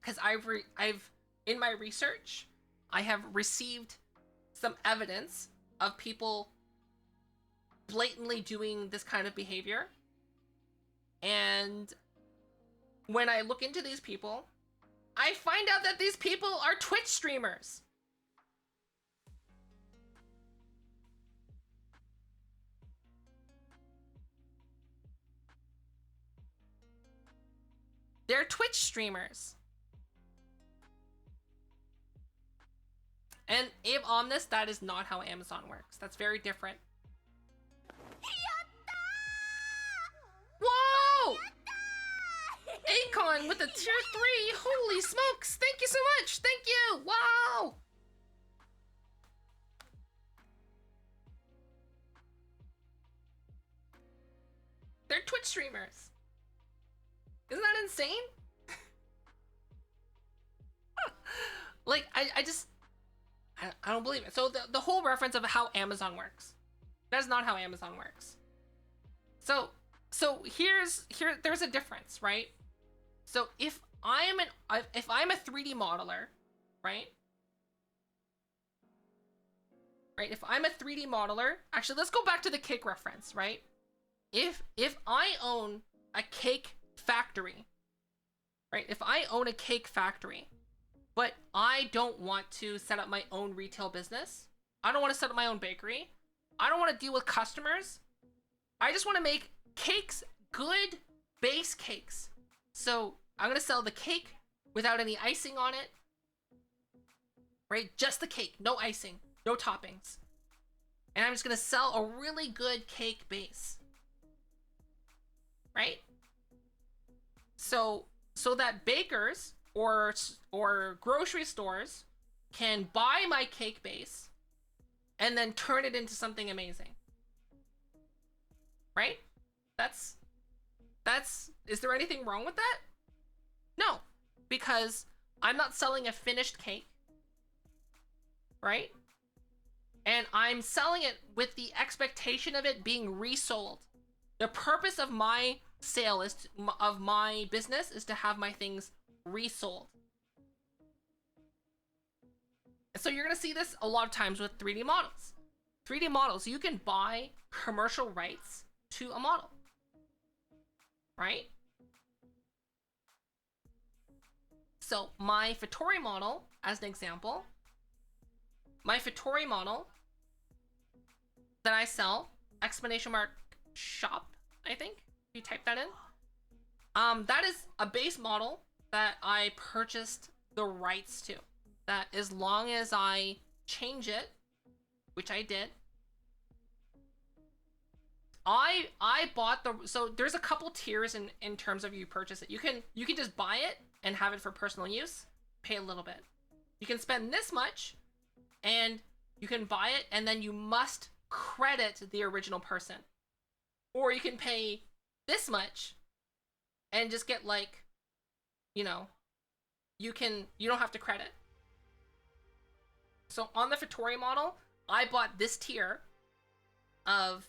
Because I've in my research, I have received some evidence of people blatantly doing this kind of behavior. And when I look into these people, I find out that these people are Twitch streamers. They're Twitch streamers. And Abe Omnis, that is not how Amazon works. That's very different. Whoa! Akon with a tier 3. Holy smokes. Thank you so much. Thank you. Wow. They're Twitch streamers. Isn't that insane? Like, I don't believe it. So the whole reference of how Amazon works. That's not how Amazon works. So there's a difference, right? So if I'm a 3D modeler, right? Right, if I'm a 3D modeler, actually let's go back to the cake reference, right? If I own a cake factory, right? If I own a cake factory, but I don't want to set up my own retail business, I don't want to set up my own bakery, I don't want to deal with customers, I just want to make cakes, good base cakes. So I'm going to sell the cake without any icing on it, right? Just the cake, no icing, no toppings. And I'm just going to sell a really good cake base, right? So that bakers or grocery stores can buy my cake base and then turn it into something amazing, right? Is there anything wrong with that? No, because I'm not selling a finished cake, right? And I'm selling it with the expectation of it being resold. The purpose of my sale of my business is to have my things resold. So you're gonna see this a lot of times with 3D models. 3D models, you can buy commercial rights to a model, right? So my Fattori model, as an example, my Fattori model that I sell, !shop, I think, if you type that in. That is a base model that I purchased the rights to. That as long as I change it, which I did, I bought so there's a couple tiers in terms of you purchase it. You can just buy it and have it for personal use, pay a little bit. You can spend this much and you can buy it and then you must credit the original person. Or you can pay this much and just get, like, you know, you don't have to credit. So on the Fattori model, I bought this tier of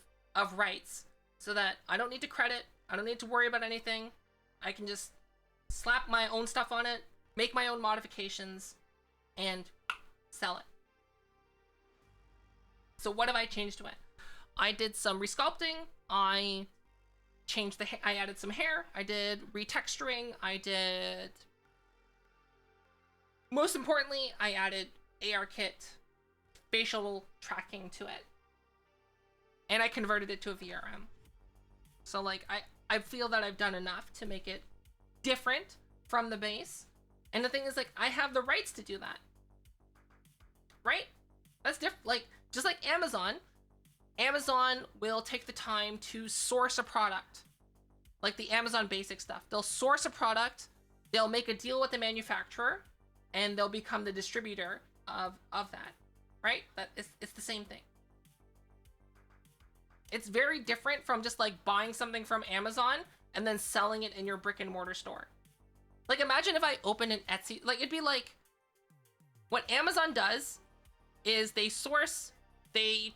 rights so that I don't need to credit, I don't need to worry about anything. I can just slap my own stuff on it, make my own modifications, and sell it. So what have I changed to it? I did some resculpting, I changed I added some hair, I did retexturing, I did most importantly, I added ARKit facial tracking to it. And I converted it to a VRM. So like I feel that I've done enough to make it different from the base. And the thing is, like, I have the rights to do that. Right? That's different. Like, just like Amazon will take the time to source a product. Like the Amazon basic stuff. They'll source a product, they'll make a deal with the manufacturer, and they'll become the distributor of that. Right? It's the same thing. It's very different from just like buying something from Amazon and then selling it in your brick and mortar store. Like, imagine if I opened an Etsy, like, it'd be like, what Amazon does is they source, they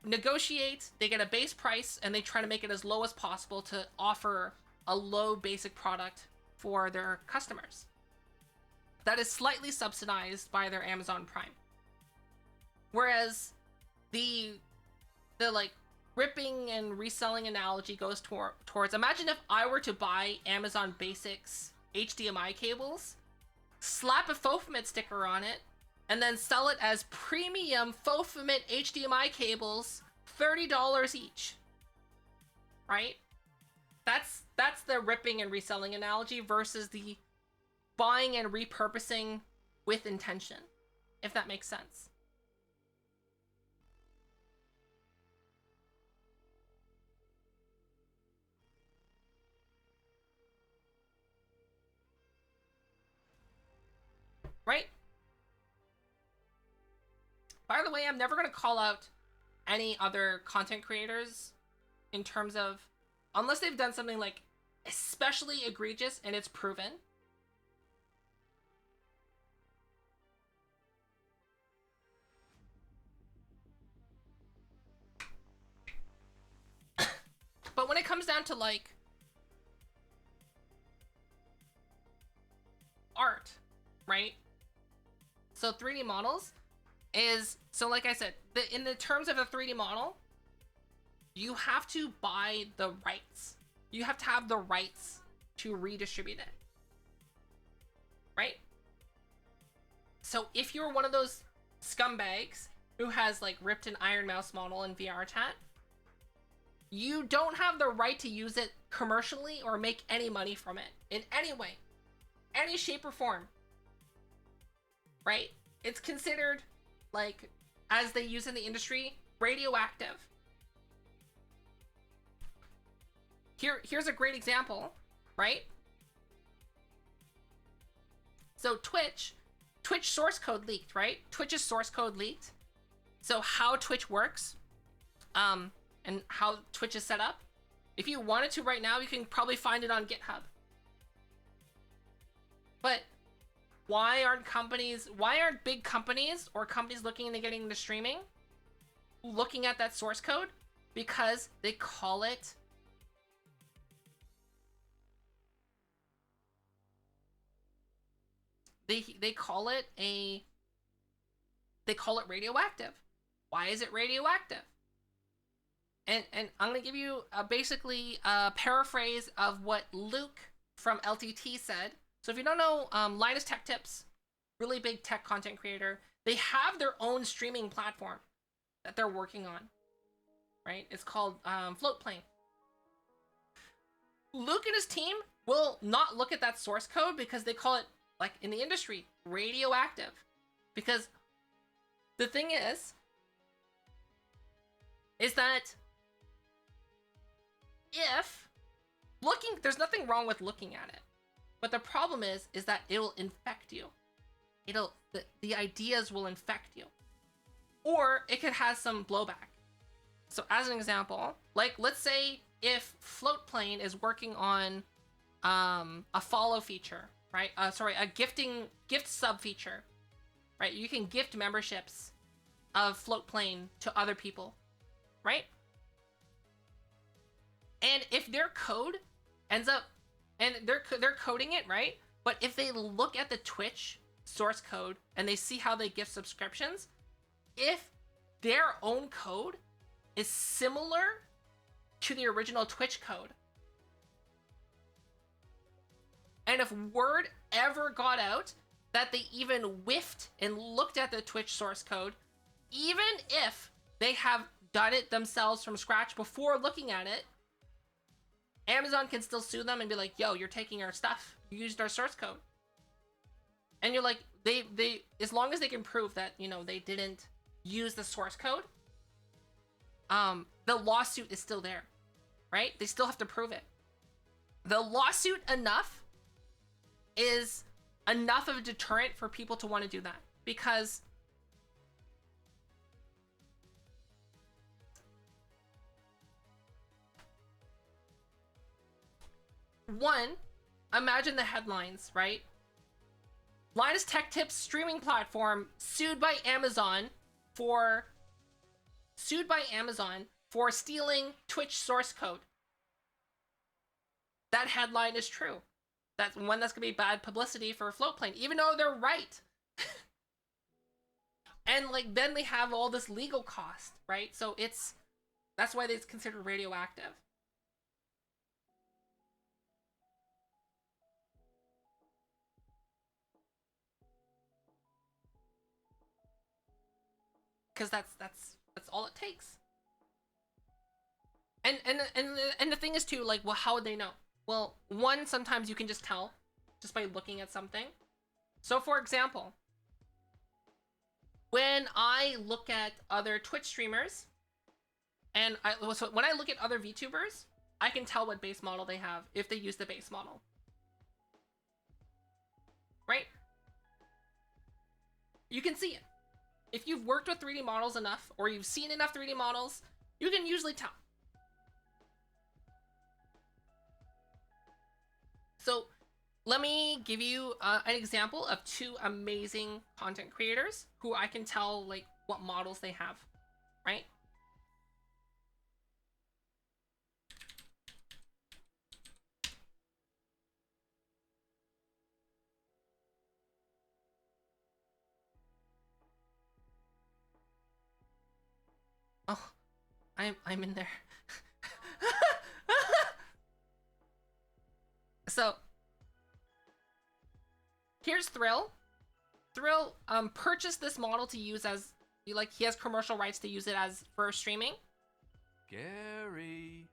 negotiate, they get a base price, and they try to make it as low as possible to offer a low basic product for their customers. That is slightly subsidized by their Amazon Prime. Whereas the like ripping and reselling analogy goes towards, imagine if I were to buy Amazon Basics HDMI cables, slap a Fofomit sticker on it, and then sell it as premium Fofomit HDMI cables, $30 each. Right? That's the ripping and reselling analogy versus the buying and repurposing with intention, if that makes sense. Right? By the way, I'm never going to call out any other content creators in terms of, unless they've done something like especially egregious and it's proven. But when it comes down to like art, right? So 3D models is, so like I said, in the terms of a 3D model, you have to buy the rights. You have to have the rights to redistribute it. Right? So if you're one of those scumbags who has like ripped an Iron Mouse model in VRChat, you don't have the right to use it commercially or make any money from it in any way, any shape or form. Right? It's considered, like, as they use in the industry, radioactive. Here's a great example, right? So Twitch source code leaked, right? Twitch's source code leaked. So how Twitch works, and how Twitch is set up, if you wanted to right now, you can probably find it on GitHub. But why aren't big companies or companies looking into getting into streaming looking at that source code? Because they call it they call it radioactive. Why is it radioactive? And I'm gonna give you basically a paraphrase of what Luke from LTT said. So if you don't know, Linus Tech Tips, really big tech content creator, they have their own streaming platform that they're working on, right? It's called Floatplane. Luke and his team will not look at that source code because they call it, like in the industry, radioactive. Because the thing is that there's nothing wrong with looking at it. But the problem is that it'll infect you. The ideas will infect you. Or it could have some blowback. So as an example, like let's say if Floatplane is working on a follow feature, right? A gift sub feature, right? You can gift memberships of Floatplane to other people, right? And if their code ends up, and they're coding it, right? But if they look at the Twitch source code and they see how they gift subscriptions, if their own code is similar to the original Twitch code, and if word ever got out that they even whiffed and looked at the Twitch source code, even if they have done it themselves from scratch before looking at it, Amazon can still sue them and be like, yo, you're taking our stuff. You used our source code. And you're like, they as long as they can prove that, you know, they didn't use the source code, the lawsuit is still there, right? They still have to prove it. The lawsuit is enough of a deterrent for people to want to do that, because one, imagine the headlines, right? Linus Tech Tips streaming platform sued by Amazon for stealing Twitch source code. That headline is true. That's one that's gonna be bad publicity for Floatplane, even though they're right. And like then they have all this legal cost, right? So that's why it's considered radioactive. Because that's all it takes. And the thing is too, like, well, how would they know? Well, one, sometimes you can just tell just by looking at something. So for example, when I look at other Twitch streamers, and when I look at other VTubers, I can tell what base model they have if they use the base model. Right? You can see it. If you've worked with 3D models enough, or you've seen enough 3D models, you can usually tell. So let me give you an example of two amazing content creators who I can tell like what models they have, right? Oh, I'm in there. So here's Thrill. Thrill purchased this model to use as, like, he has commercial rights to use it as for streaming. Gary.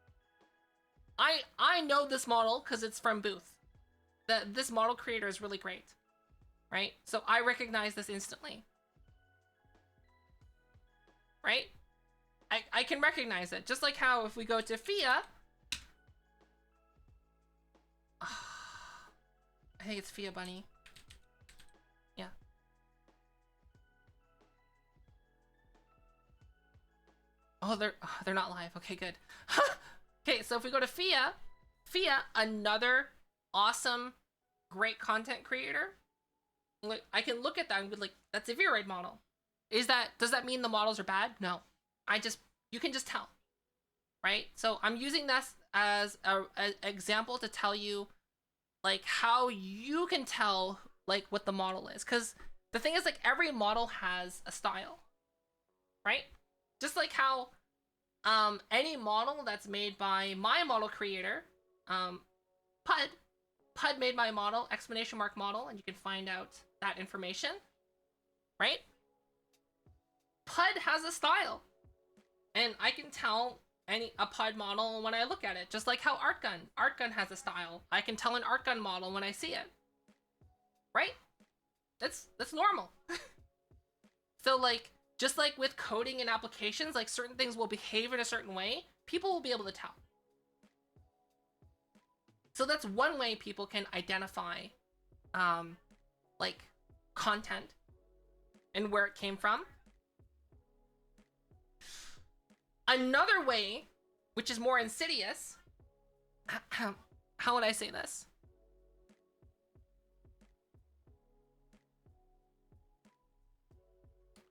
I know this model because it's from Booth. This model creator is really great, right? So I recognize this instantly, right? I can recognize it, just like how if we go to Fia, I think it's Fia Bunny. Yeah. Oh, they're not live. Okay, good. Okay, so if we go to Fia, another awesome, great content creator. Like, I can look at that and be like, that's a Viroid model. Does that mean the models are bad? No. You can just tell, right? So I'm using this as an example to tell you like how you can tell like what the model is, because the thing is, like, every model has a style, right? Just like how any model that's made by my model creator, Pud made my model, exclamation mark model, and you can find out that information, right? Pud has a style, and I can tell a Pud model when I look at it, just like how Artgun has a style. I can tell an Artgun model when I see it, right? That's normal. So like, just like with coding and applications, like certain things will behave in a certain way, people will be able to tell. So that's one way people can identify like content and where it came from. Another way, which is more insidious, how would I say this?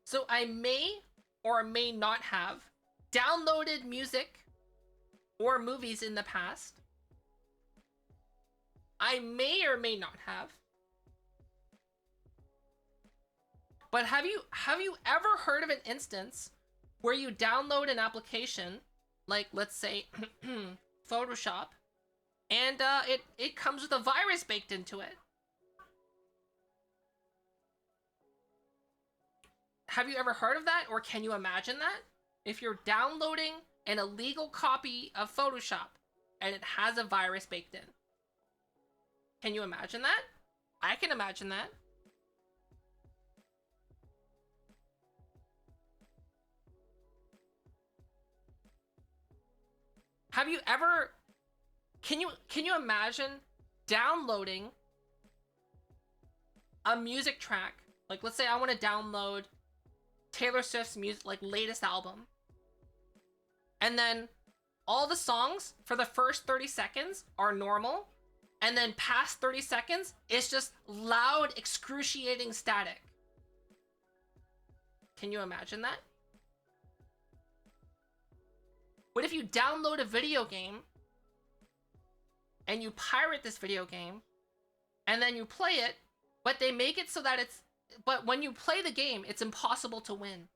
So I may or may not have downloaded music or movies in the past. I may or may not have. But have you ever heard of an instance where you download an application, like let's say Photoshop, and it comes with a virus baked into it? Have you ever heard of that, or can you imagine that? If you're downloading an illegal copy of Photoshop and it has a virus baked in. Can you imagine that? I can imagine that. Have you ever... Can you imagine downloading a music track? Like, let's say I want to download Taylor Swift's music, like, latest album. And then all the songs for the first 30 seconds are normal. And then past 30 seconds, it's just loud, excruciating static. Can you imagine that? What if you download a video game and you pirate this video game and then you play it, but they make it so that but when you play the game, it's impossible to win.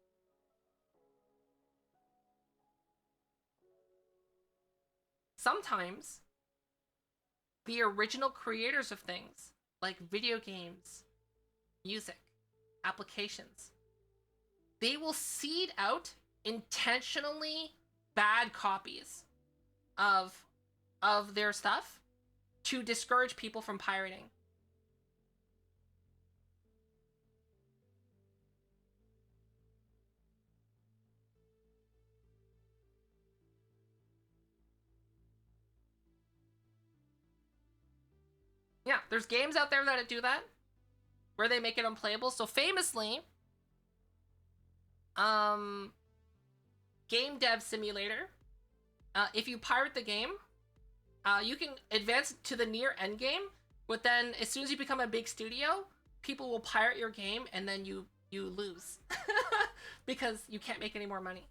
Sometimes the original creators of things, like video games, music, applications, they will seed out intentionally bad copies of their stuff to discourage people from pirating. Yeah, there's games out there that do that, where they make it unplayable. So famously, Game Dev Simulator, if you pirate the game, you can advance to the near end game, but then as soon as you become a big studio, people will pirate your game and then you lose because you can't make any more money.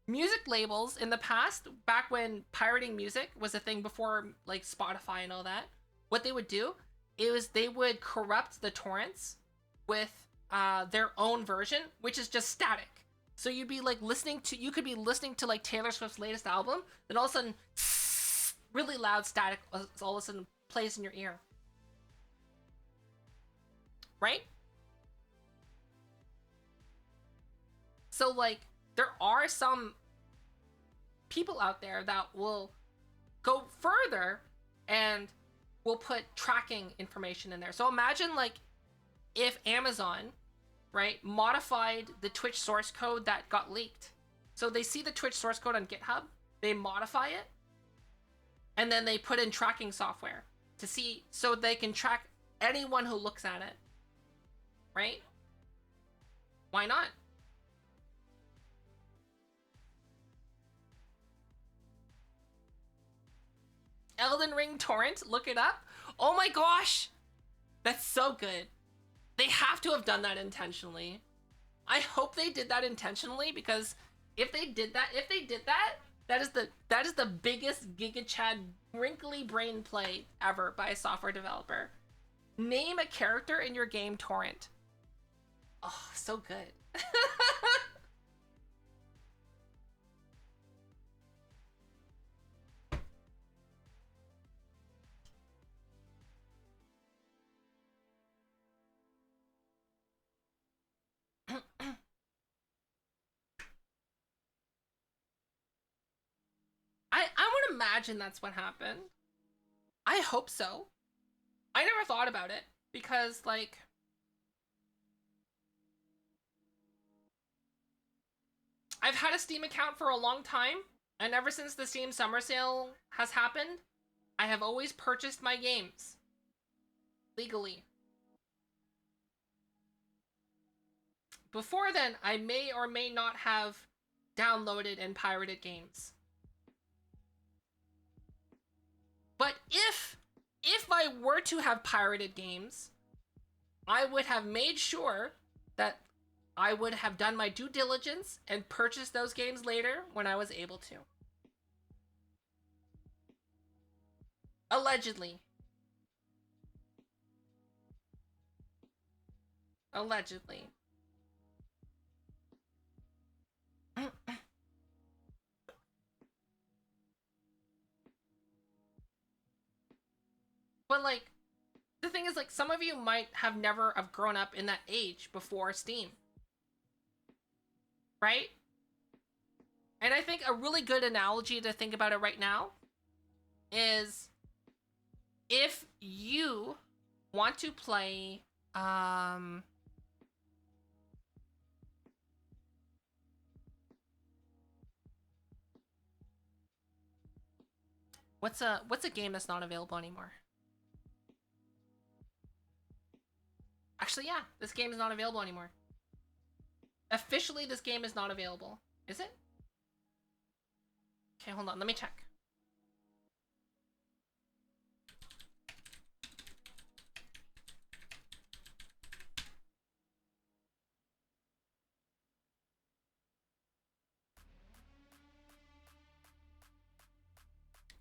Music labels in the past, back when pirating music was a thing before like Spotify and all that, what they would do is they would corrupt the torrents with their own version, which is just static. So you'd be like you could be listening to like Taylor Swift's latest album, then all of a sudden, really loud static all of a sudden plays in your ear. Right? So like, there are some people out there that will go further and will put tracking information in there. So imagine like if Amazon, right, modified the Twitch source code that got leaked. So they see the Twitch source code on GitHub, they modify it, and then they put in tracking software to see, so they can track anyone who looks at it, right? Why not? Elden Ring torrent, look it up. Oh my gosh, that's so good. They have to have done that intentionally. I hope they did that intentionally, because if they did that, that is the biggest Giga Chad wrinkly brain play ever by a software developer. Name a character in your game torrent. Oh, so good. I would imagine that's what happened. I hope so. I never thought about it, because, like, I've had a Steam account for a long time, and ever since the Steam Summer Sale has happened, I have always purchased my games legally. Before then, I may or may not have downloaded and pirated games. But if I were to have pirated games, I would have made sure that I would have done my due diligence and purchased those games later when I was able to. Allegedly. Allegedly. But like, the thing is, like, some of you might have never have grown up in that age before Steam. Right? And I think a really good analogy to think about it right now is if you want to play what's a game that's not available anymore? Actually, yeah, this game is not available anymore. Officially, this game is not available. Is it? Okay, hold on, let me check.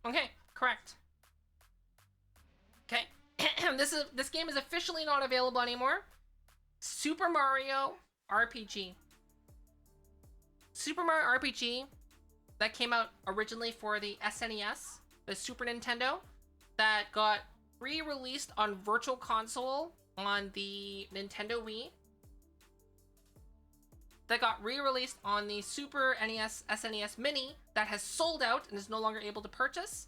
Okay, correct. Okay, this game is officially not available anymore. Super Mario RPG. Super Mario RPG that came out originally for the SNES, the Super Nintendo, that got re-released on Virtual Console on the Nintendo Wii, that got re-released on the Super NES SNES Mini, that has sold out and is no longer able to purchase,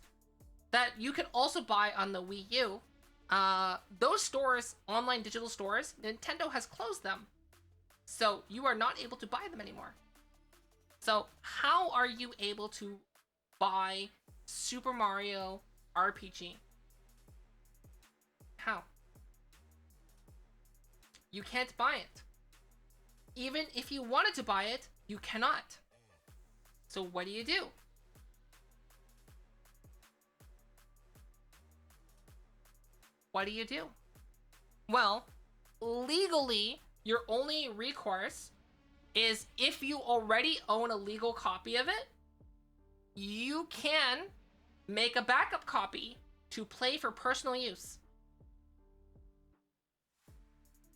that you can also buy on the Wii U. Those stores, online digital stores, Nintendo has closed them. So you are not able to buy them anymore. So how are you able to buy Super Mario RPG? How? You can't buy it. Even if you wanted to buy it, you cannot. So what do? What do? Well, legally, your only recourse is if you already own a legal copy of it, you can make a backup copy to play for personal use.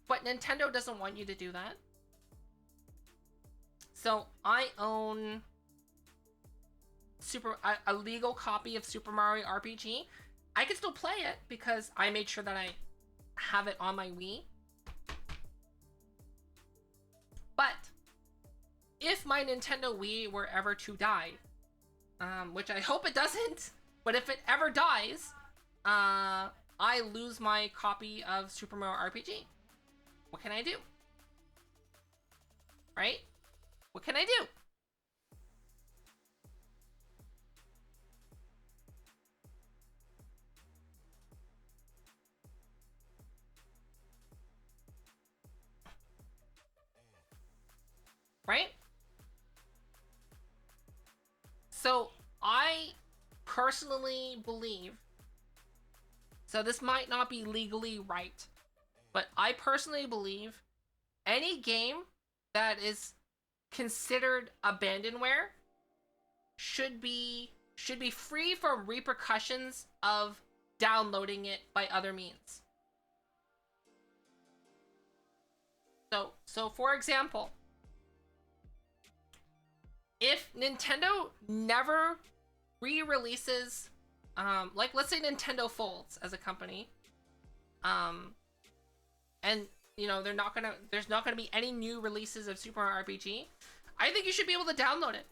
But Nintendo doesn't want you to do that. So I own a legal copy of Super Mario RPG. I can still play it because I made sure that I have it on my Wii. But if my Nintendo Wii were ever to die, which I hope it doesn't, but if it ever dies, I lose my copy of Super Mario RPG. What can I do? Right? What can I do? Right? So I personally believe, so this might not be legally right, but I personally believe any game that is considered abandonware should be free from repercussions of downloading it by other means. So for example, if Nintendo never re-releases, like let's say Nintendo folds as a company, and you know there's not gonna be any new releases of Super Mario RPG, I think you should be able to download it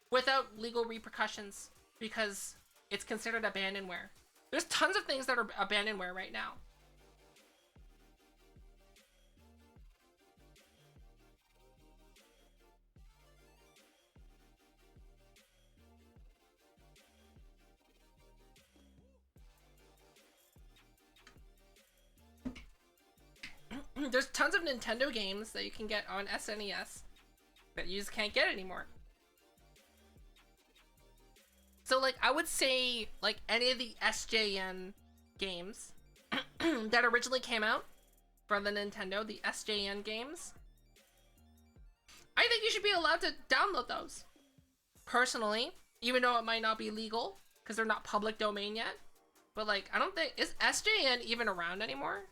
without legal repercussions because it's considered abandonware. There's tons of things that are abandonware right now. There's tons of Nintendo games that you can get on SNES that you just can't get anymore. So like I would say like any of the SJN games that originally came out from the Nintendo, the SJN games, I think you should be allowed to download those. Personally, even though it might not be legal because they're not public domain yet. But like I don't think, is SJN even around anymore?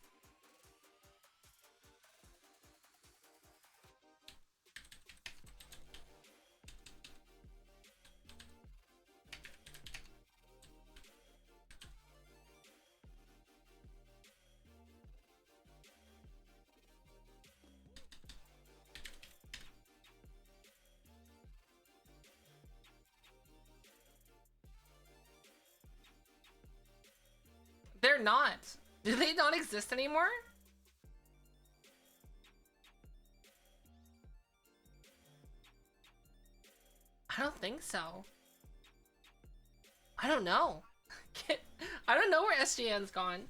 they're not. Do they not exist anymore? I don't think so. I don't know. I don't know where SGN's gone.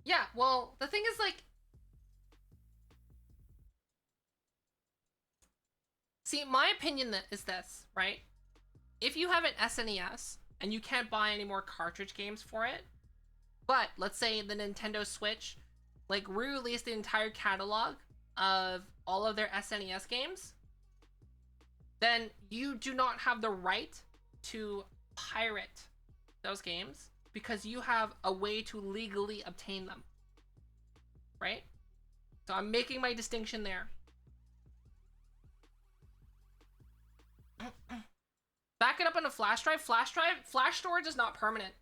Yeah, well, the thing is, like, see, my opinion is this, right? If you have an SNES and you can't buy any more cartridge games for it, but let's say the Nintendo Switch, like, re-released the entire catalog of all of their SNES games, then you do not have the right to pirate those games because you have a way to legally obtain them. Right? So I'm making my distinction there. Back it up on a flash drive. Flash storage is not permanent.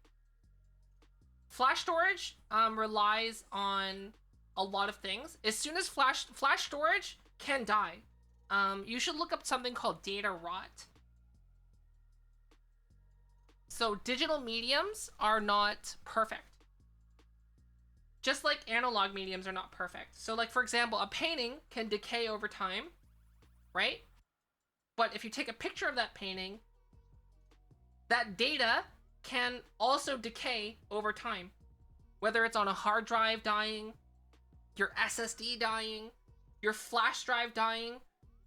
Flash storage relies on a lot of things. As soon as flash storage can die. You should look up something called data rot. So digital mediums are not perfect. Just like analog mediums are not perfect. So like, for example, a painting can decay over time, right? But if you take a picture of that painting, that data can also decay over time. Whether it's on a hard drive dying, your SSD dying, your flash drive dying,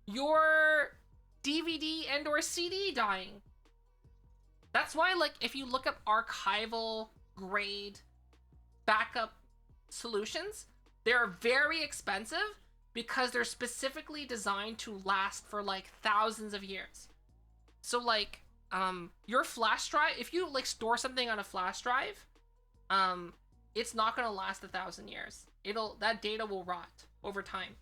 your DVD and or CD dying. That's why, like, if you look up archival grade backup solutions, they're very expensive because they're specifically designed to last for like thousands of years. So like your flash drive, if you like store something on a flash drive, it's not going to last 1,000 years. That data will rot over time.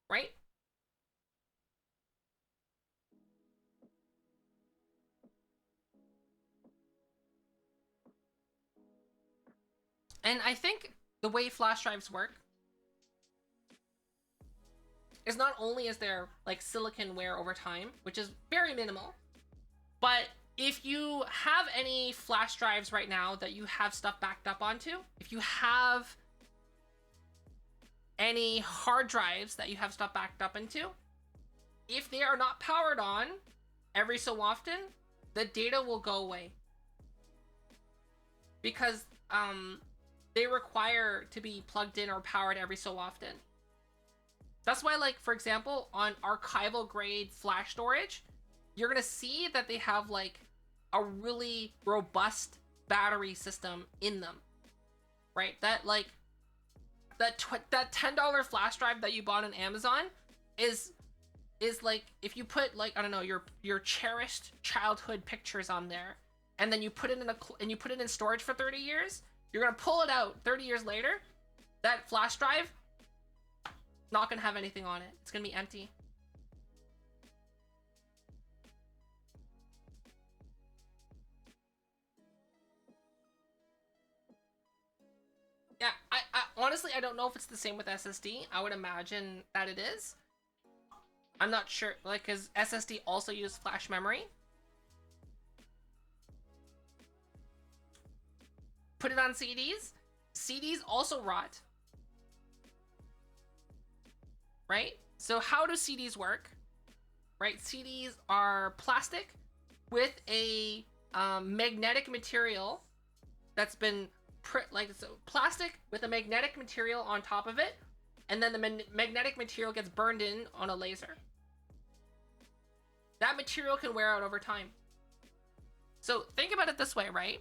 Right? And I think the way flash drives work is not only is there like silicon wear over time, which is very minimal, but if you have any flash drives right now that you have stuff backed up onto, if you have any hard drives that you have stuff backed up into, if they are not powered on every so often, the data will go away. Because they require to be plugged in or powered every so often. That's why, like, for example, on archival grade flash storage, you're gonna see that they have like a really robust battery system in them, right? That like that $10 flash drive that you bought on Amazon is like, if you put like, I don't know, your cherished childhood pictures on there, and then you put it in storage for 30 years, you're gonna pull it out 30 years later, that flash drive not gonna have anything on it. It's gonna be empty. Yeah, I honestly, I don't know if it's the same with SSD. I would imagine that it is. I'm not sure, like, because SSD also uses flash memory. Put it on CDs. CDs also rot. Right? So how do CDs work? Right? CDs are plastic with a magnetic material that's been so plastic with a magnetic material on top of it, and then the magnetic material gets burned in on a laser. That material can wear out over time. So think about it this way, right?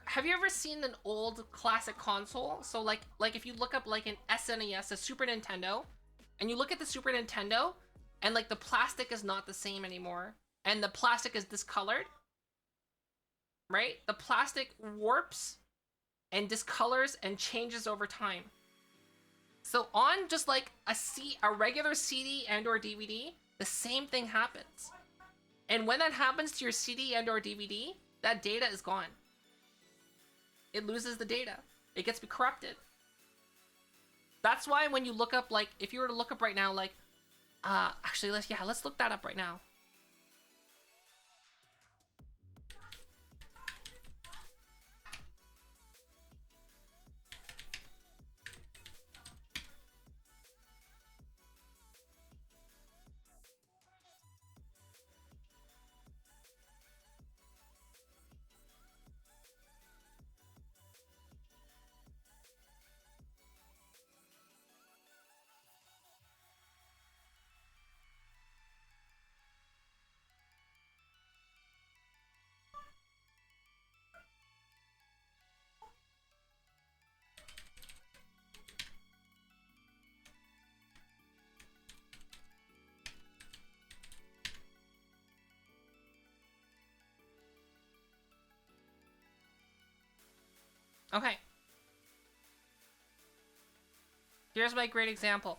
Have you ever seen an old classic console? So like if you look up like an SNES, a Super Nintendo, and you look at the Super Nintendo, and like the plastic is not the same anymore, and the plastic is discolored, right? The plastic warps and discolors and changes over time. So on just like a regular CD and or DVD, the same thing happens. And when that happens to your CD and or DVD, that data is gone. It loses the data. It gets corrupted. That's why when you look up, like, if you were to look up right now, like, actually, let's look that up right now. Okay. Here's my great example.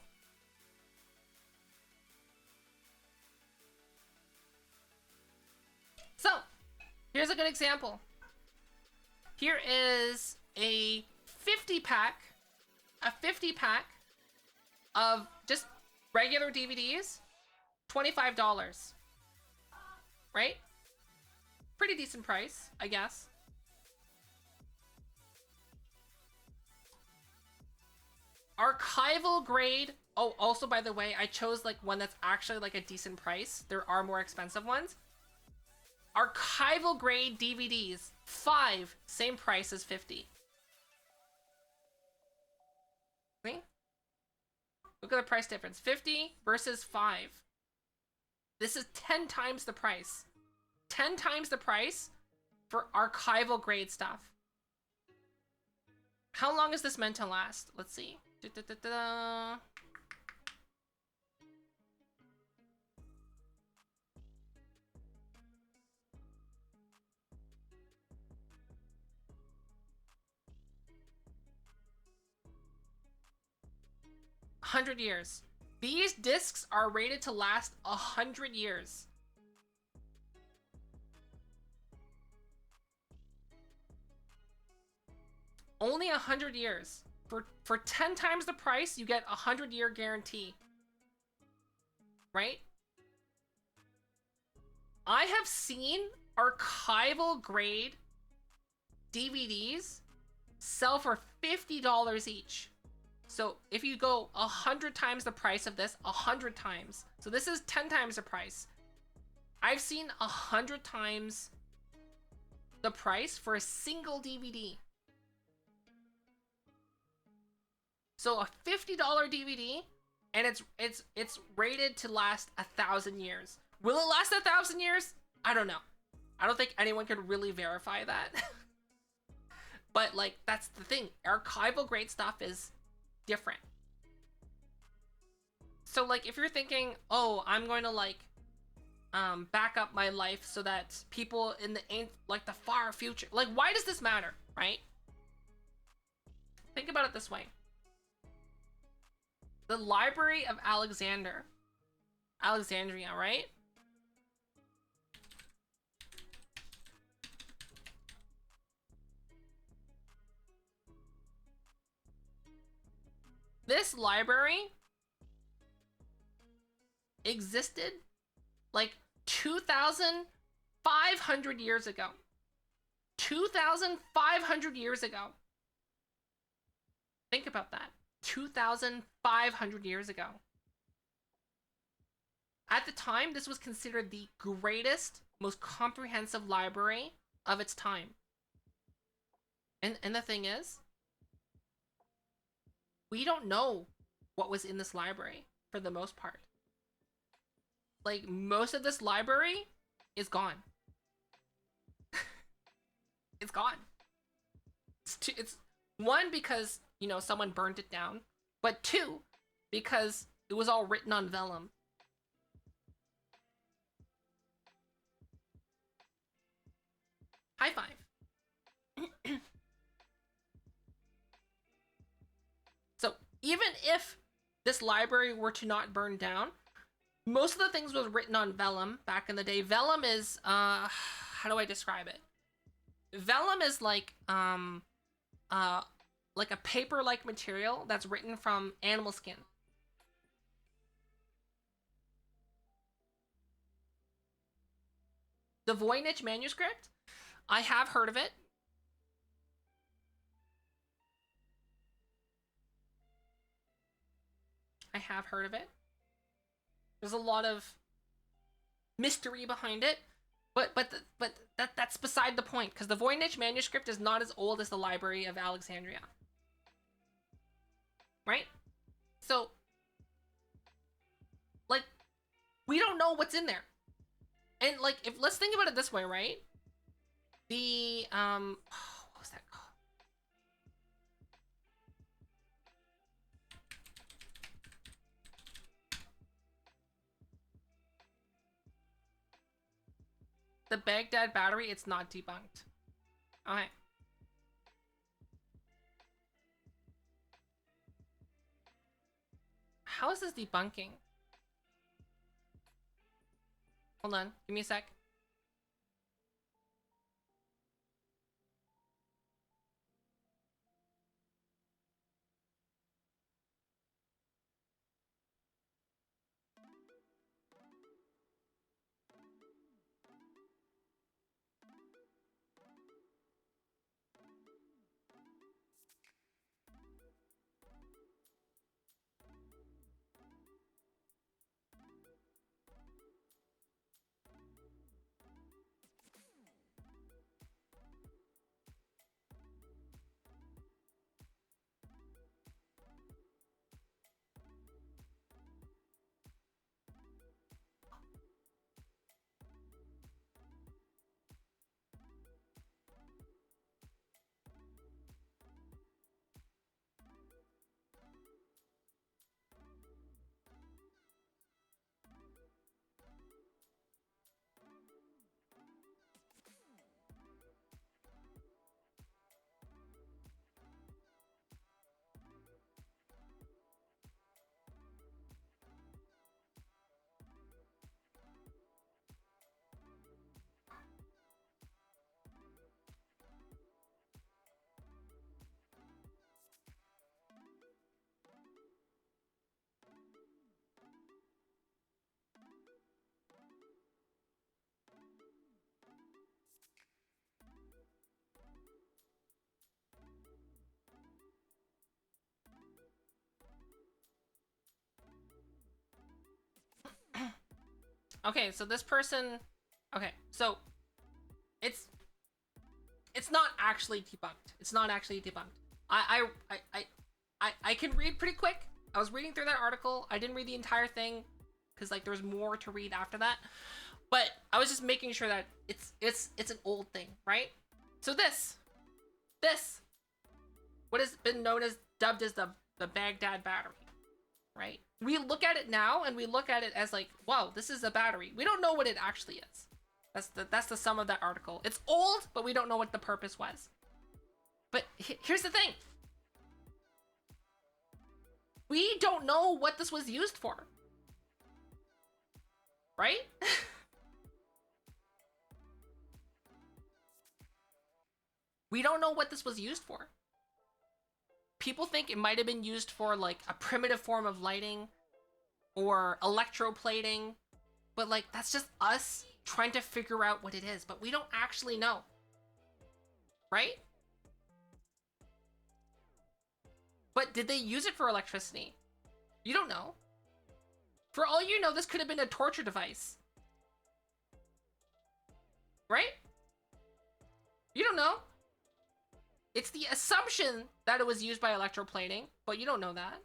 So, here's a good example. Here is a 50 pack of just regular DVDs, $25. Right? Pretty decent price, I guess. Archival grade. Oh, also, by the way, I chose like one that's actually like a decent price. There are more expensive ones. Archival grade DVDs, 5, same price as 50. See? Look at the price difference. 50 versus 5. This is 10 times the price. 10 times the price for archival grade stuff. How long is this meant to last? Let's see. 100 years. These discs are rated to last 100 years. Only 100 years. For 10 times the price, you get a 100-year guarantee. Right? I have seen archival grade DVDs sell for $50 each. So if you go 100 times the price of this, 100 times. So this is 10 times the price. I've seen 100 times the price for a single DVD. So a $50 DVD, and it's rated to last 1,000 years. Will it last 1,000 years? I don't know. I don't think anyone can really verify that. But like, that's the thing. Archival grade stuff is different. So like, if you're thinking, oh, I'm going to like back up my life so that people in the far future, like, why does this matter, right? Think about it this way. The Library of Alexandria, right? This library existed like 2,500 years ago. 2,500 years ago. Think about that. 2,500 years ago. At the time, this was considered the greatest, most comprehensive library of its time. And the thing is, we don't know what was in this library for the most part. Like, most of this library is gone. It's gone. It's one, because, you know, someone burned it down. But two, because it was all written on vellum. High five. So even if this library were to not burn down, most of the things was written on vellum back in the day. Vellum is how do I describe it? Vellum is like a paper-like material that's written from animal skin. The Voynich manuscript, I have heard of it. I have heard of it. There's a lot of mystery behind it, but that's beside the point, because the Voynich manuscript is not as old as the Library of Alexandria, right? So, like, we don't know what's in there, and like, if let's think about it this way, right? The what was that called? The Baghdad battery, it's not debunked. Okay. How is this debunking? Hold on, give me a sec. Okay, so this person, okay, so it's not actually debunked. It's not actually debunked. I can read pretty quick. I was reading through that article. I didn't read the entire thing because like there's more to read after that. But I was just making sure that it's an old thing, right? So this what has been known as dubbed as the Baghdad battery, right? We look at it now and we look at it as like, wow, this is a battery. We don't know what it actually is. That's the sum of that article. It's old, but we don't know what the purpose was. But here's the thing. We don't know what this was used for. Right? We don't know what this was used for. People think it might have been used for like a primitive form of lighting or electroplating, but like that's just us trying to figure out what it is, but we don't actually know. Right? But did they use it for electricity? You don't know. For all you know, this could have been a torture device. Right? You don't know. It's the assumption that it was used by electroplating, but you don't know that.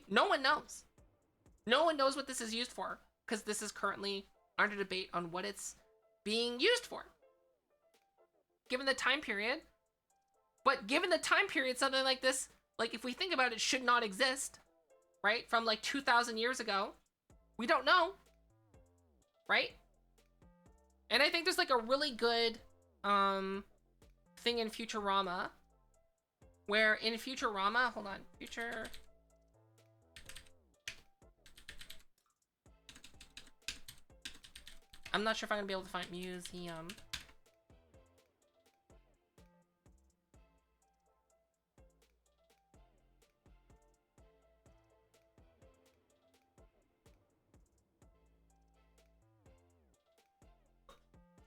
No one knows. No one knows what this is used for, because this is currently under debate on what it's being used for. Given the time period. But given the time period, something like this, like if we think about it, should not exist. Right? From like 2,000 years ago. We don't know. Right? And I think there's like a really good thing in Futurama where in Futurama, hold on, future. I'm not sure if I'm gonna be able to find museum.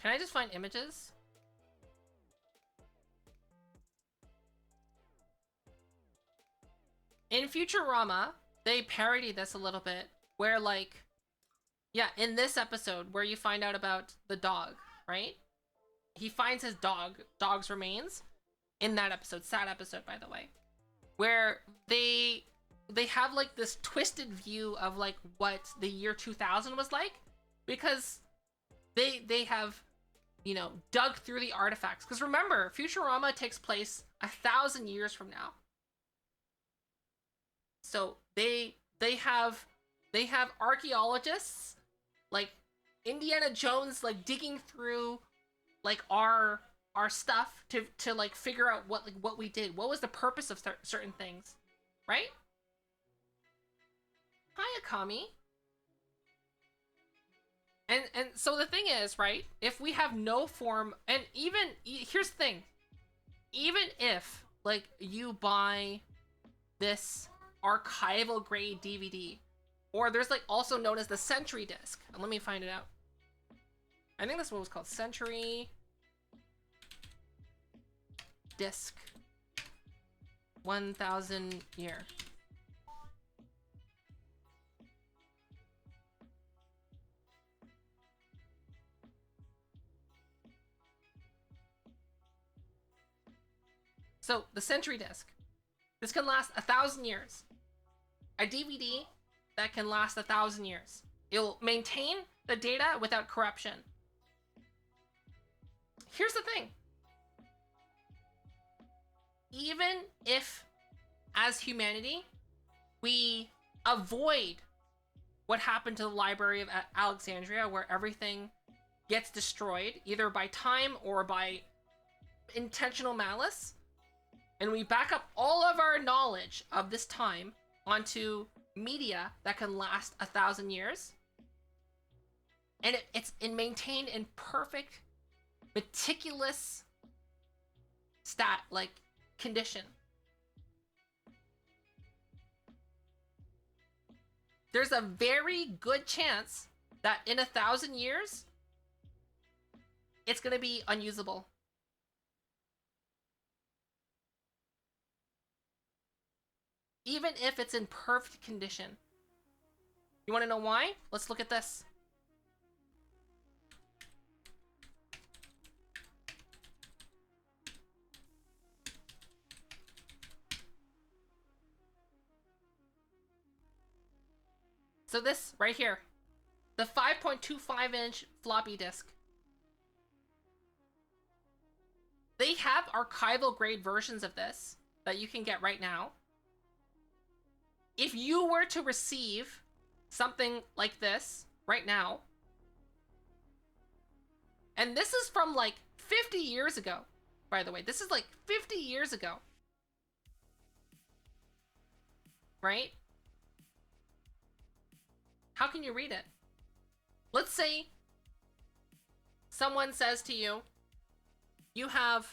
Can I just find images? In Futurama, they parody this a little bit, where like, yeah, in this episode where you find out about the dog, right? He finds his dog's remains in that episode, sad episode by the way, where they have like this twisted view of like what the year 2000 was like, because they have, you know, dug through the artifacts. Because remember, Futurama takes place 1,000 years from now. So they have archaeologists like Indiana Jones like digging through like our stuff to like figure out what we did. What was the purpose of certain things, right? Hi, Akami. And so the thing is, right, if we have no form, and even, here's the thing, even if, like, you buy this archival grade DVD, or there's, like, also known as the Century disc, and let me find it out. I think that's what it was called, Century disc, 1000 year. So, the Century disc. This can last 1,000 years. A DVD that can last 1,000 years. It'll maintain the data without corruption. Here's the thing. Even if, as humanity, we avoid what happened to the Library of Alexandria, where everything gets destroyed, either by time or by intentional malice, and we back up all of our knowledge of this time onto media that can last 1,000 years, and it's maintained in perfect, meticulous condition. There's a very good chance that in 1,000 years, it's gonna be unusable. Even if it's in perfect condition. You want to know why? Let's look at this. So this right here, the 5.25-inch floppy disk. They have archival grade versions of this that you can get right now. If you were to receive something like this right now, and this is from like 50 years ago, by the way, this is like 50 years ago, right? How can you read it? Let's say someone says to you, you have,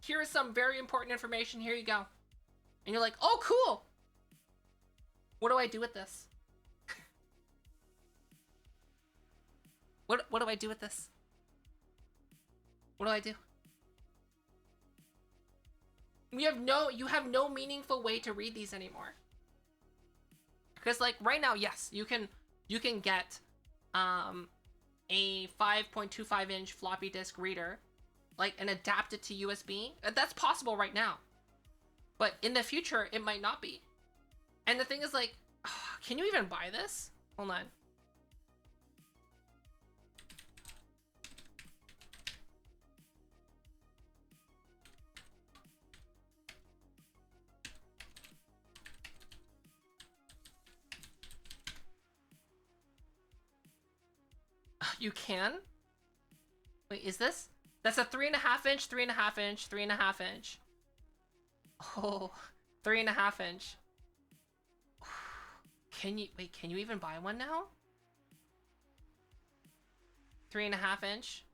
here is some very important information, here you go. And you're like, oh, cool. What do I do with this? What do I do with this? What do I do? You have no meaningful way to read these anymore. Because like right now, yes, you can get a 5.25-inch floppy disk reader, like, and adapt it to USB. That's possible right now. But in the future, it might not be. And the thing is, like, can you even buy this? Hold on. You can? Wait, is this? That's a 3.5-inch, 3.5-inch, 3.5-inch. Oh, 3.5 inch. Can you even buy one now? 3.5 inch?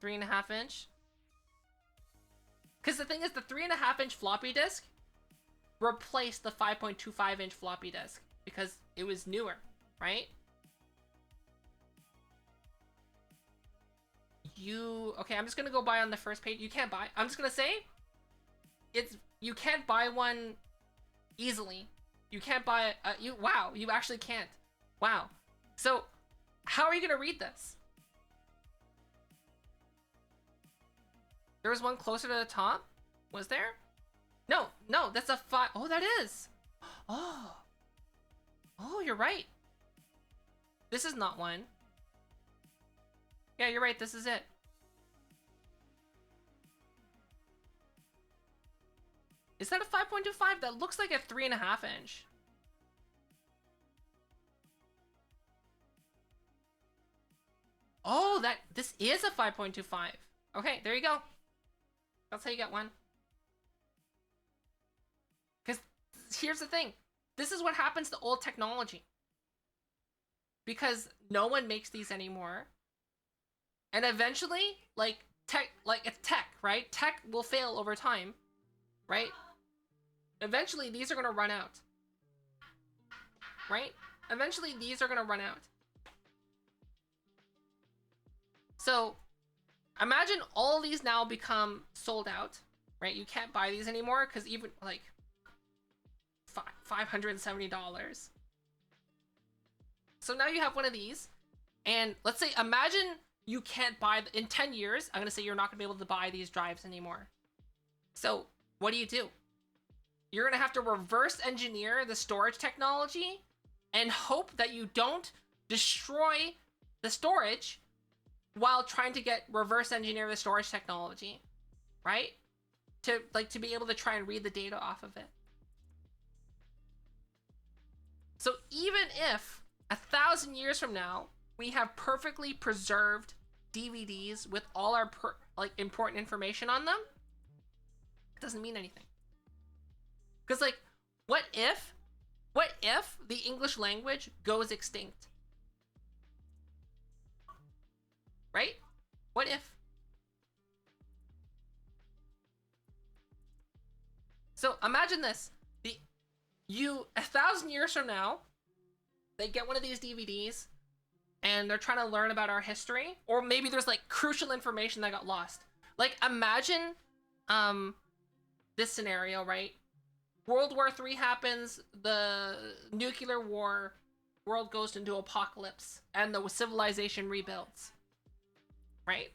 3.5 inch? Because the thing is, the 3.5 inch floppy disk replaced the 5.25 inch floppy disk because it was newer, right? Okay, I'm just gonna go buy on the first page. You can't buy. I'm just gonna say, you can't buy one easily. You can't buy wow, you actually can't. Wow. So, how are you gonna read this? There was one closer to the top? Was there? No, that's a 5. Oh, that is. Oh. Oh, you're right. This is not one. Yeah, you're right, this is it. Is that a 5.25? That looks like a 3.5 inch. Oh, this is a 5.25. Okay, there you go. That's how you get one. Because here's the thing. This is what happens to old technology. Because no one makes these anymore. And eventually, it's tech, right? Tech will fail over time, right? Eventually, these are going to run out. Right? Eventually, these are going to run out. So, imagine all these now become sold out, right? You can't buy these anymore because even, like, $570. So now you have one of these, and let's say, imagine you can't buy, in 10 years, I'm going to say you're not going to be able to buy these drives anymore. So, what do? You're going to have to reverse engineer the storage technology and hope that you don't destroy the storage while trying to reverse engineer the storage technology, right? To be able to try and read the data off of it. So even if 1,000 years from now, we have perfectly preserved DVDs with all our important information on them, it doesn't mean anything. Because what if the English language goes extinct? Right? What if? So imagine this. 1,000 years from now, they get one of these DVDs and they're trying to learn about our history, or maybe there's crucial information that got lost. Imagine this scenario, right? World War III happens, the nuclear war, world goes into apocalypse, and the civilization rebuilds. Right?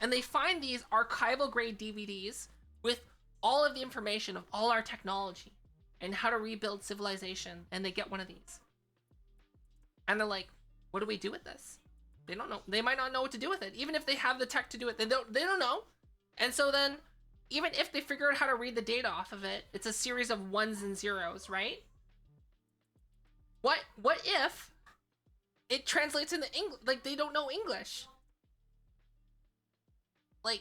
And they find these archival grade DVDs with all of the information of all our technology and how to rebuild civilization, and they get one of these. And they're like, what do we do with this? They don't know. They might not know what to do with it. Even if they have the tech to do it, they don't know. And so then, even if they figure out how to read the data off of it, it's a series of ones and zeros, right? What if it translates into English? They don't know English.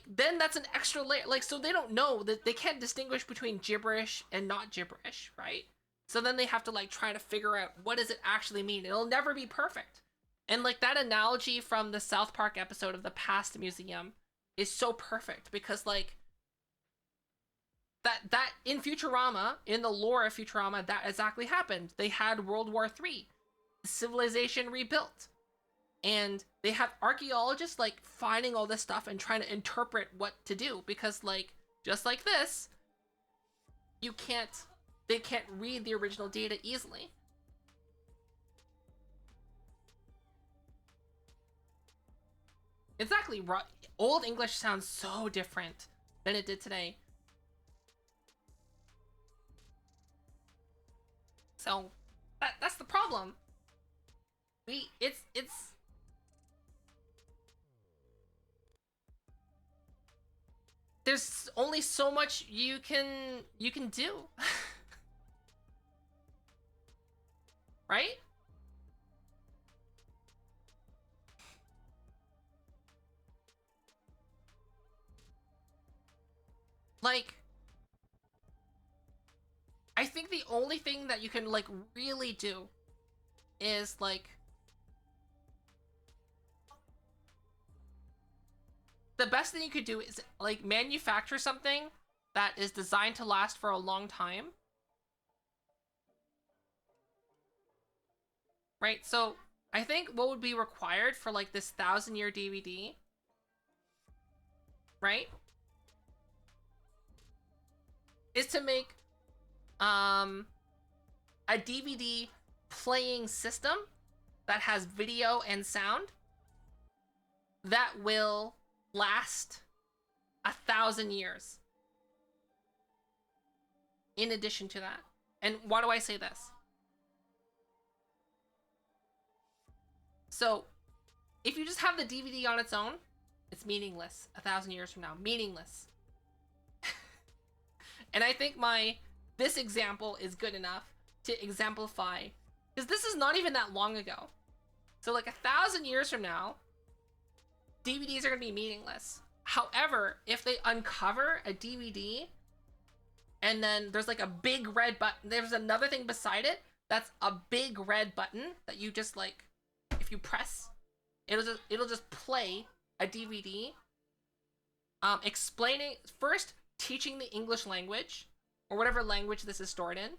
Then that's an extra layer. So they don't know, that they can't distinguish between gibberish and not gibberish, right? So then they have to try to figure out, what does it actually mean? It'll never be perfect. And that analogy from the South Park episode of the Past Museum is so perfect, because that in Futurama, in the lore of Futurama, that exactly happened. They had World War III. The civilization rebuilt. And they have archaeologists finding all this stuff and trying to interpret what to do, because just like this, they can't read the original data easily. Exactly. Old English sounds so different than it did today. So that's the problem. There's only so much you can do. Right? the only thing that you can like really do is like the best thing you could do is like manufacture something that is designed to last for a long time. Right? So I think what would be required for like this 1,000-year DVD, right, is to make a DVD playing system that has video and sound that will last 1,000 years. In addition to that. And why do I say this? So, if you just have the DVD on its own, it's meaningless 1,000 years from now. Meaningless. And I think this example is good enough to exemplify, because this is not even that long ago. So like 1,000 years from now, DVDs are going to be meaningless. However, if they uncover a DVD and then there's like a big red button, there's another thing beside it that's a big red button that you just like, if you press, it'll just play a DVD, explaining, first teaching the English language or whatever language this is stored in.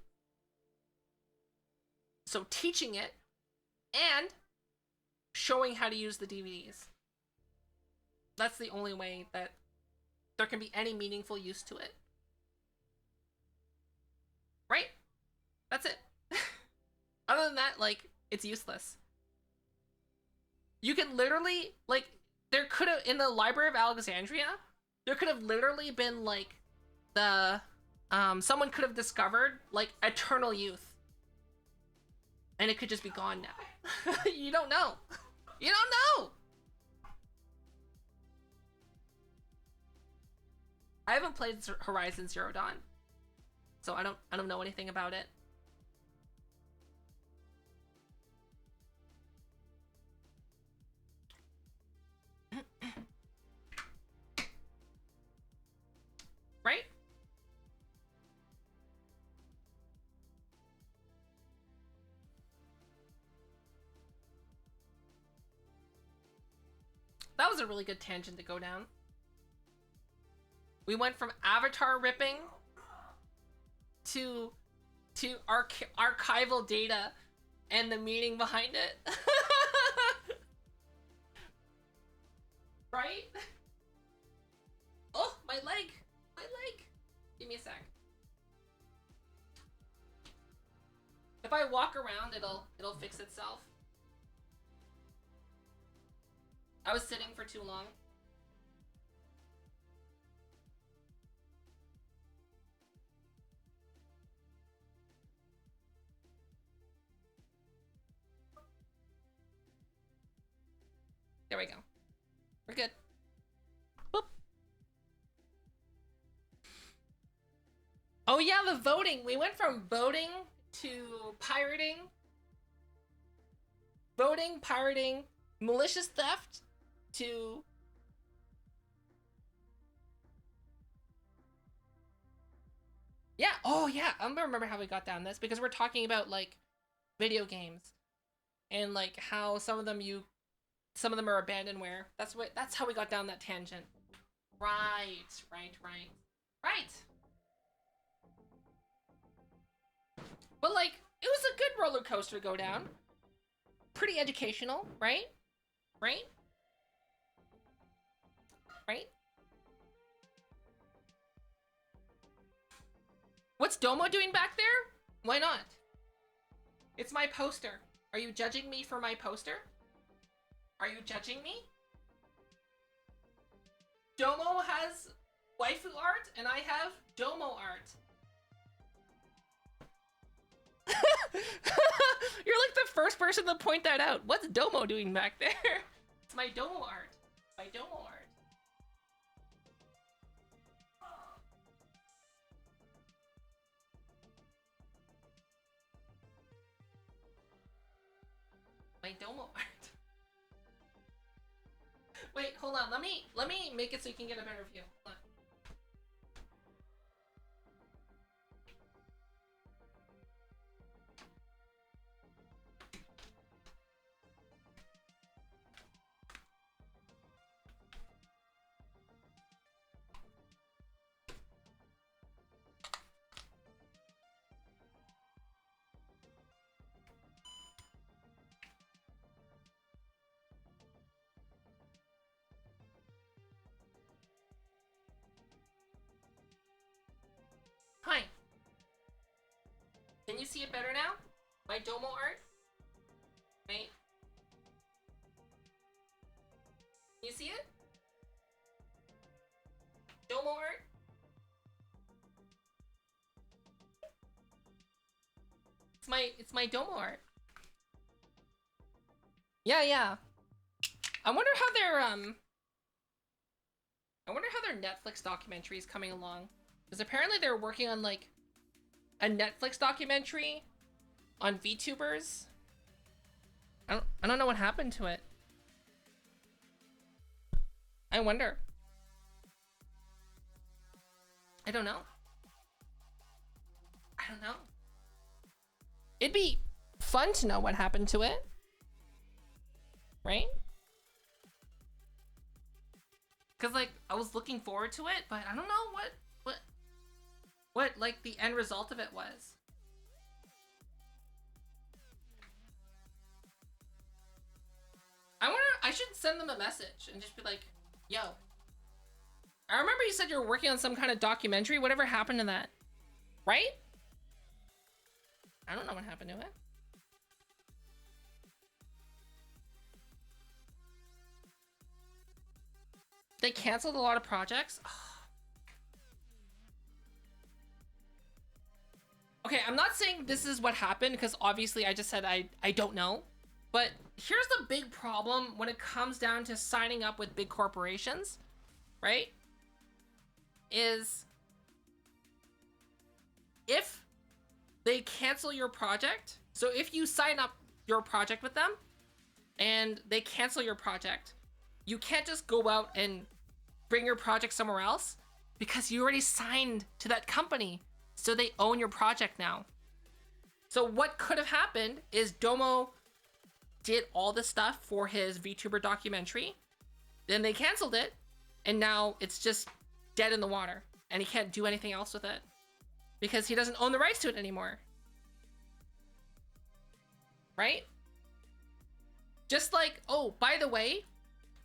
So teaching it and showing how to use the DVDs. That's the only way that there can be any meaningful use to it. Right? That's it. Other than that, like, it's useless. You can literally, like, there could have, in the Library of Alexandria, there could have literally been, like, someone could have discovered, like, eternal youth. And it could just be gone now. You don't know. You don't know! I haven't played Horizon Zero Dawn, so I don't know anything about it. Right? That was a really good tangent to go down. We went from avatar ripping to archival data and the meaning behind it. Right? Oh, my leg. My leg. Give me a sec. If I walk around, it'll fix itself. I was sitting for too long. There we go. We're good. Boop. Oh yeah, the voting. We went from voting to pirating. Voting, pirating, malicious theft to... Yeah, oh yeah, I don't remember how we got down this, because we're talking about, like, video games. And, like, how some of them are abandonware. That's how we got down that tangent. Right. But like, it was a good roller coaster to go down. Pretty educational, right? Right? What's Domo doing back there? Why not? It's my poster. Are you judging me for my poster? Are you judging me? Domo has waifu art, and I have Domo art. You're like the first person to point that out. What's Domo doing back there? It's my Domo art. My Domo art. My Domo art. Wait, hold on. Let me make it so you can get a better view. Hold on. Can you see it better now? My Domo art? Wait. Can you see it? Domo art? It's my Domo art. Yeah. I wonder how their Netflix documentary is coming along. Because apparently they're working on like a Netflix documentary on VTubers. I don't know what happened to it. I wonder. I don't know. It'd be fun to know what happened to it. Right? Cause like I was looking forward to it, but I don't know what like the end result of it was. I should send them a message and just be like, yo. I remember you said you were working on some kind of documentary. Whatever happened to that? Right? I don't know what happened to it. They canceled a lot of projects. Okay, I'm not saying this is what happened because obviously I just said I don't know. But here's the big problem when it comes down to signing up with big corporations, right? Is if they cancel your project, so if you sign up your project with them and they cancel your project, you can't just go out and bring your project somewhere else because you already signed to that company. So they own your project now. So what could have happened is Domo did all the stuff for his VTuber documentary. Then they canceled it. And now it's just dead in the water. And he can't do anything else with it. Because he doesn't own the rights to it anymore. Right? Just like, oh, by the way,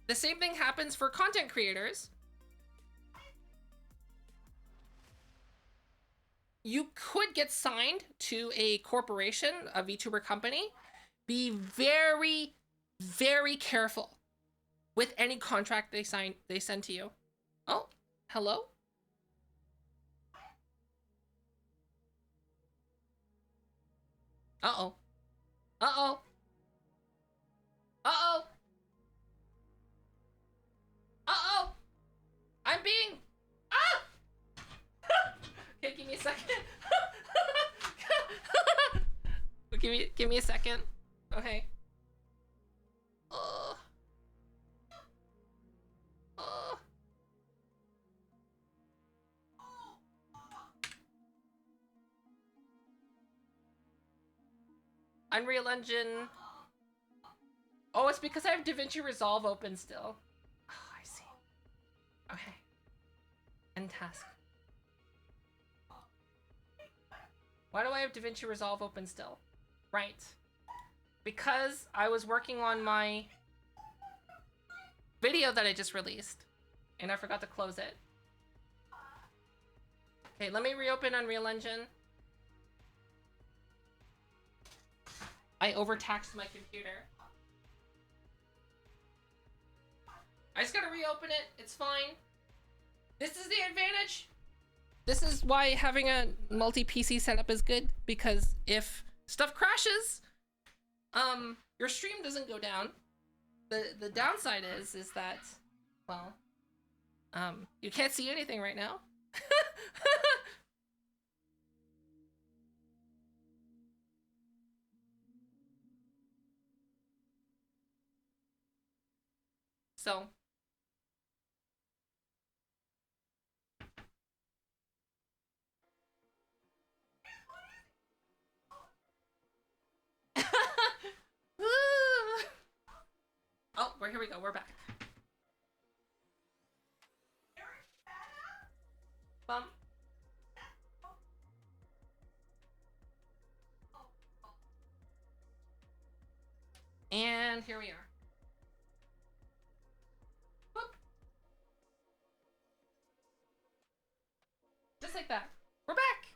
the same thing happens for content creators. You could get signed to a corporation, a VTuber company. Be very, very careful with any contract they send to you. Oh, hello? Uh-oh. Uh-oh. Uh-oh. Uh-oh. I'm being... Ah! Okay, give me a second. give me a second. Okay. Unreal Engine. Oh, it's because I have DaVinci Resolve open still. Oh, I see. Okay. End task. Why do I have DaVinci Resolve open still? Right. Because I was working on my video that I just released. And I forgot to close it. Okay, let me reopen Unreal Engine. I overtaxed my computer. I just gotta reopen it. It's fine. This is the advantage. This is why having a multi-PC setup is good, because if stuff crashes, your stream doesn't go down. The downside is that, well, you can't see anything right now. So oh, here we go. We're back. Bum. And here we are. Boop. Just like that. We're back.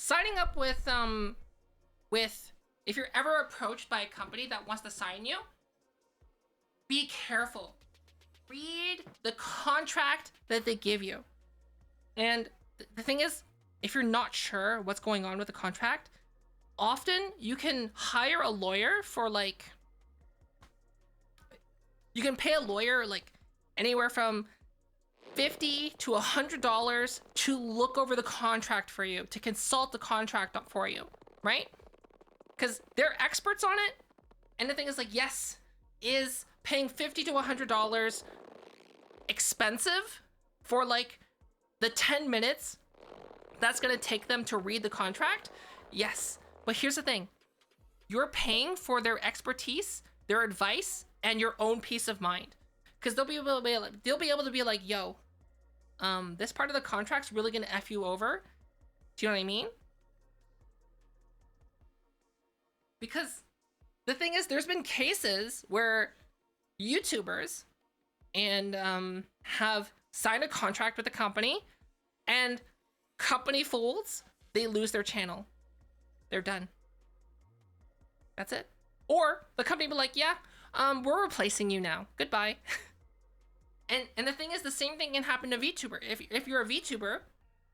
signing up with if you're ever approached by a company that wants to sign you, be careful. Read the contract that they give you. And the thing is, if you're not sure what's going on with the contract, often you can hire a lawyer for like, you can pay a lawyer like anywhere from $50 to $100 to look over the contract for you, to consult the contract for you, right? Because they're experts on it. And the thing is like, yes, is paying $50 to $100 expensive for like the 10 minutes that's gonna take them to read the contract? Yes, but here's the thing. You're paying for their expertise, their advice, and your own peace of mind. Because they'll be able to be like, yo, this part of the contract's really gonna F you over. Do you know what I mean? Because the thing is, there's been cases where YouTubers and have signed a contract with the company, and company folds, they lose their channel. They're done. That's it. Or the company be like, yeah, we're replacing you now. Goodbye. And the thing is, the same thing can happen to VTuber. If you're a VTuber,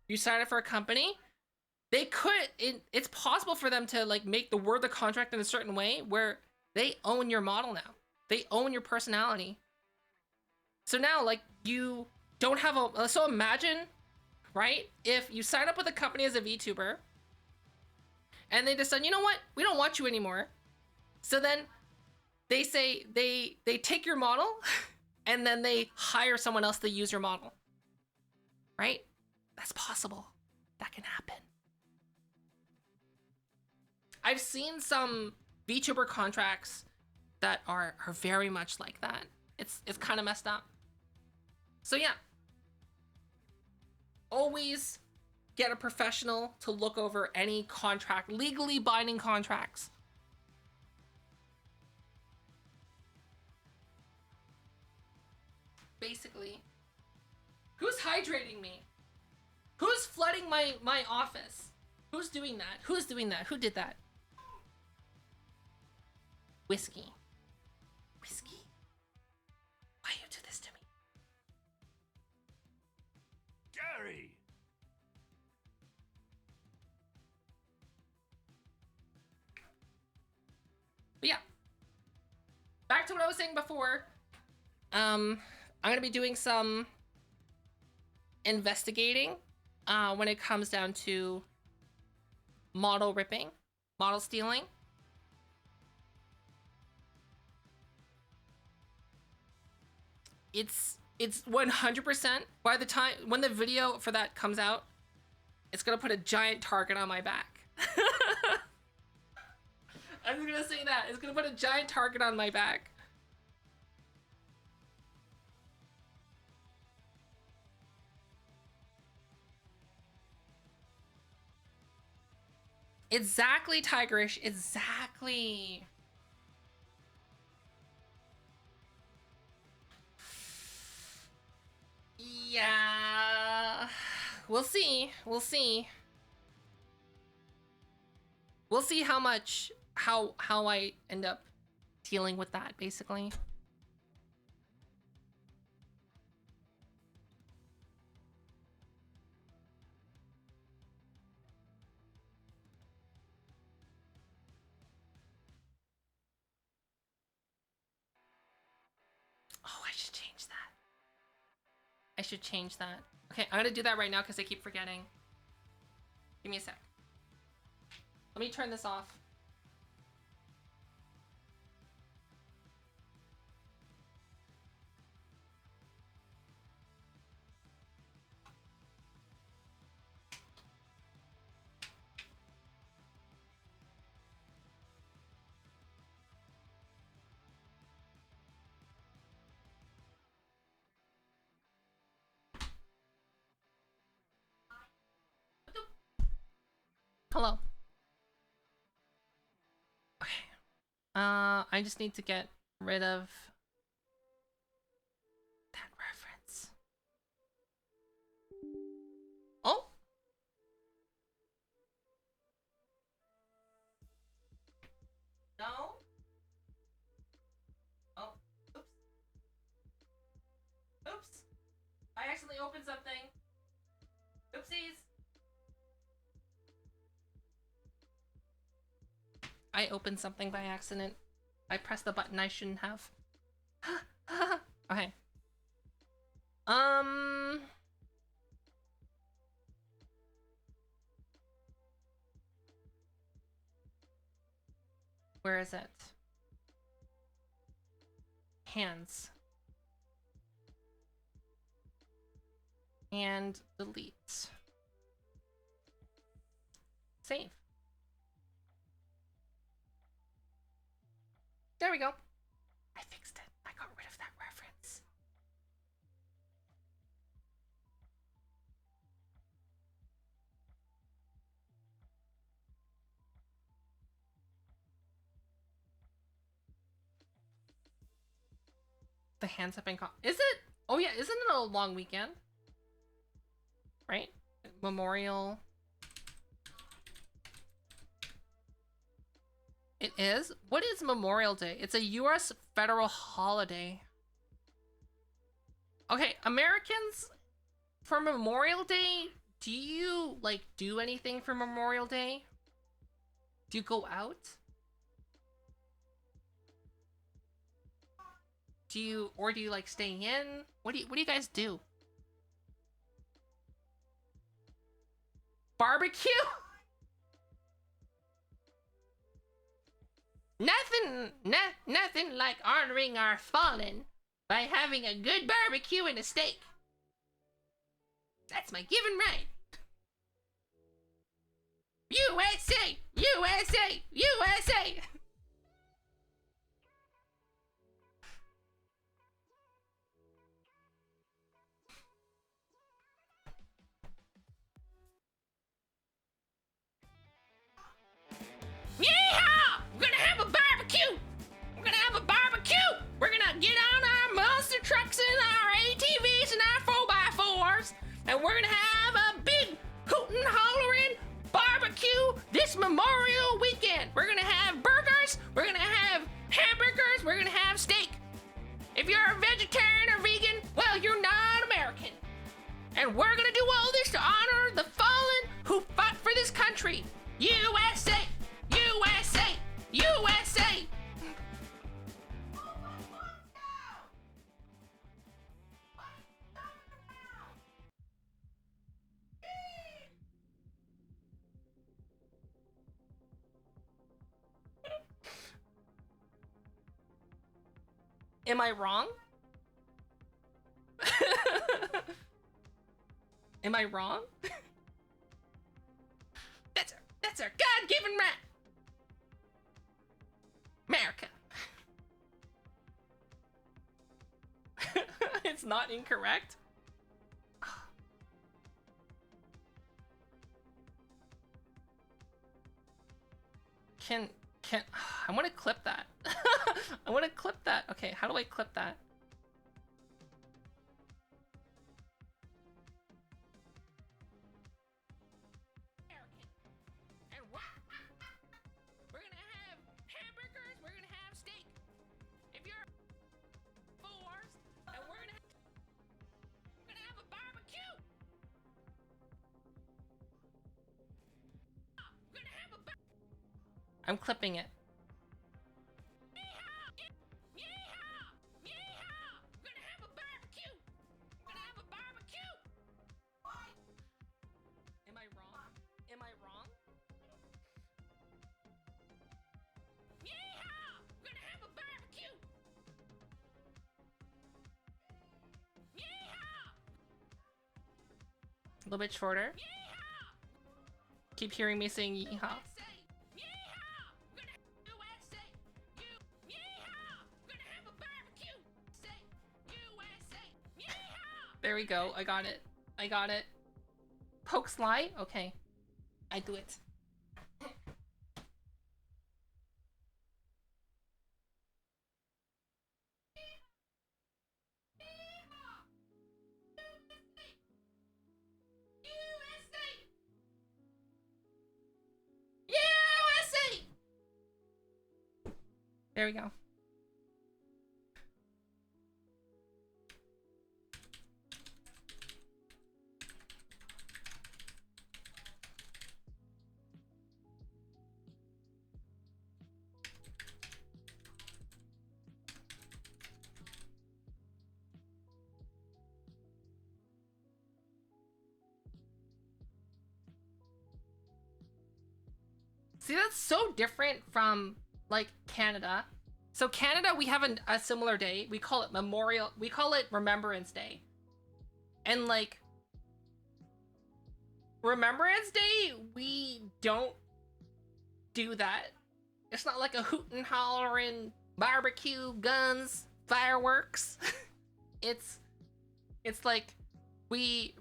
you sign up for a company, they could, it's possible for them to like make the word the contract in a certain way where they own your model now. They own your personality. So now, like, you don't have a, so imagine, right? If you sign up with a company as a VTuber and they decide, you know what? We don't want you anymore. So then they say, they take your model and then they hire someone else to use your model, right? That's possible. That can happen. I've seen some VTuber contracts that are very much like that. It's kind of messed up. So yeah, always get a professional to look over any contract, legally binding contracts. Basically, who's hydrating me? Who's flooding my office? Who's doing that? Who's doing that? Who did that? Whiskey. Whiskey. Why you do this to me? Gary! But yeah. Back to what I was saying before. I'm gonna be doing some investigating when it comes down to model ripping, model stealing. It's 100%, by the time when the video for that comes out, it's gonna put a giant target on my back. I'm just gonna say that. It's gonna put a giant target on my back. Exactly, Tigerish. Exactly. Yeah. We'll see. We'll see. We'll see how much, how I end up dealing with that, basically. Oh, I should change that. I should change that. Okay, I'm gonna do that right now because I keep forgetting. Give me a sec. Let me turn this off. Hello. Okay. I just need to get rid of that reference. Oh. accidentally opened something. Oopsies. I opened something by accident. I pressed the button I shouldn't have. Okay. Where is it? Hands. And delete. Save. There we go. I fixed it. I got rid of that reference. The hands have been caught. Is it? Oh yeah, isn't it a long weekend? Right? Memorial. It is? What is Memorial Day? It's a US federal holiday. Okay, Americans, for Memorial Day, do you, like, do anything for Memorial Day? Do you go out? Do you, or do you, like, stay in? What do you guys do? Barbecue? Nothing like honoring our fallen by having a good barbecue and a steak. That's my given right. USA! USA! USA! Yeehaw! We're gonna have a barbecue! We're gonna have a barbecue! We're gonna get on our monster trucks and our ATVs and our 4x4s, and we're gonna have a big hootin' hollering barbecue this Memorial weekend. We're gonna have burgers, we're gonna have hamburgers, we're gonna have steak. If you're a vegetarian or vegan, well, you're not American. And we're gonna do all this to honor the fallen who fought for this country. USA! USA! USA! Am I wrong? Am I wrong? That's our God-given right. America. It's not incorrect. Can I want to clip that. I want to clip that. Okay, how do I clip that? We're gonna have hamburgers, we're gonna have steak. If you're forced, and we're gonna have a barbecue. We're gonna have a I'm clipping it. Am I wrong? Am I wrong? Yeehaw! We're gonna have a barbecue! Yeehaw! A little bit shorter. Yeehaw! Keep hearing me saying yeehaw. There we go. I got it. I got it. Poke slide? Okay. I do it. USA! There we go. See, that's so different from like Canada. So Canada, we have a similar day. We call it Remembrance Day. And like Remembrance Day, we don't do that. It's not like a hootin' hollering barbecue, guns, fireworks. it's like we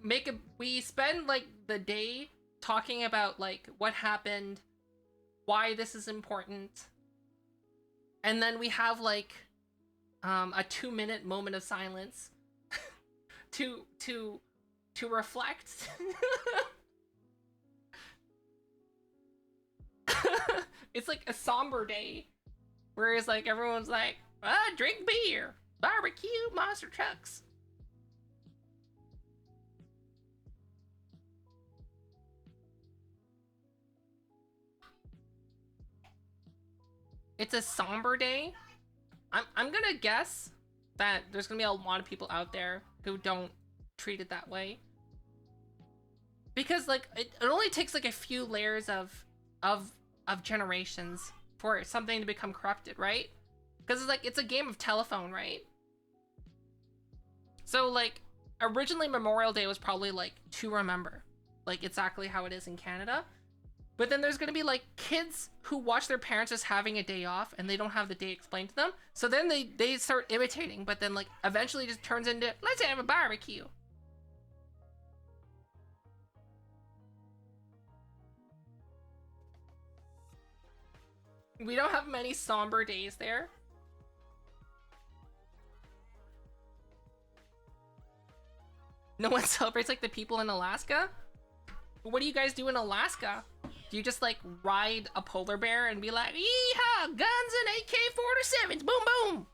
spend like the day talking about like what happened, why this is important, and then we have like a 2-minute moment of silence to reflect. It's like a somber day, whereas like everyone's like, drink beer, barbecue, monster trucks. It's a somber day. I'm gonna guess that there's gonna be a lot of people out there who don't treat it that way, because like it only takes like a few layers of generations for something to become corrupted, right? Because it's like it's a game of telephone, right? So like originally Memorial Day was probably like to remember, like exactly how it is in Canada. But then there's gonna be like kids who watch their parents just having a day off and they don't have the day explained to them. So then they start imitating, but then like eventually just turns into, let's have a barbecue. We don't have many somber days there. No one celebrates like the people in Alaska? What do you guys do in Alaska? Do you just like ride a polar bear and be like, yeehaw, guns and AK-47s, boom boom?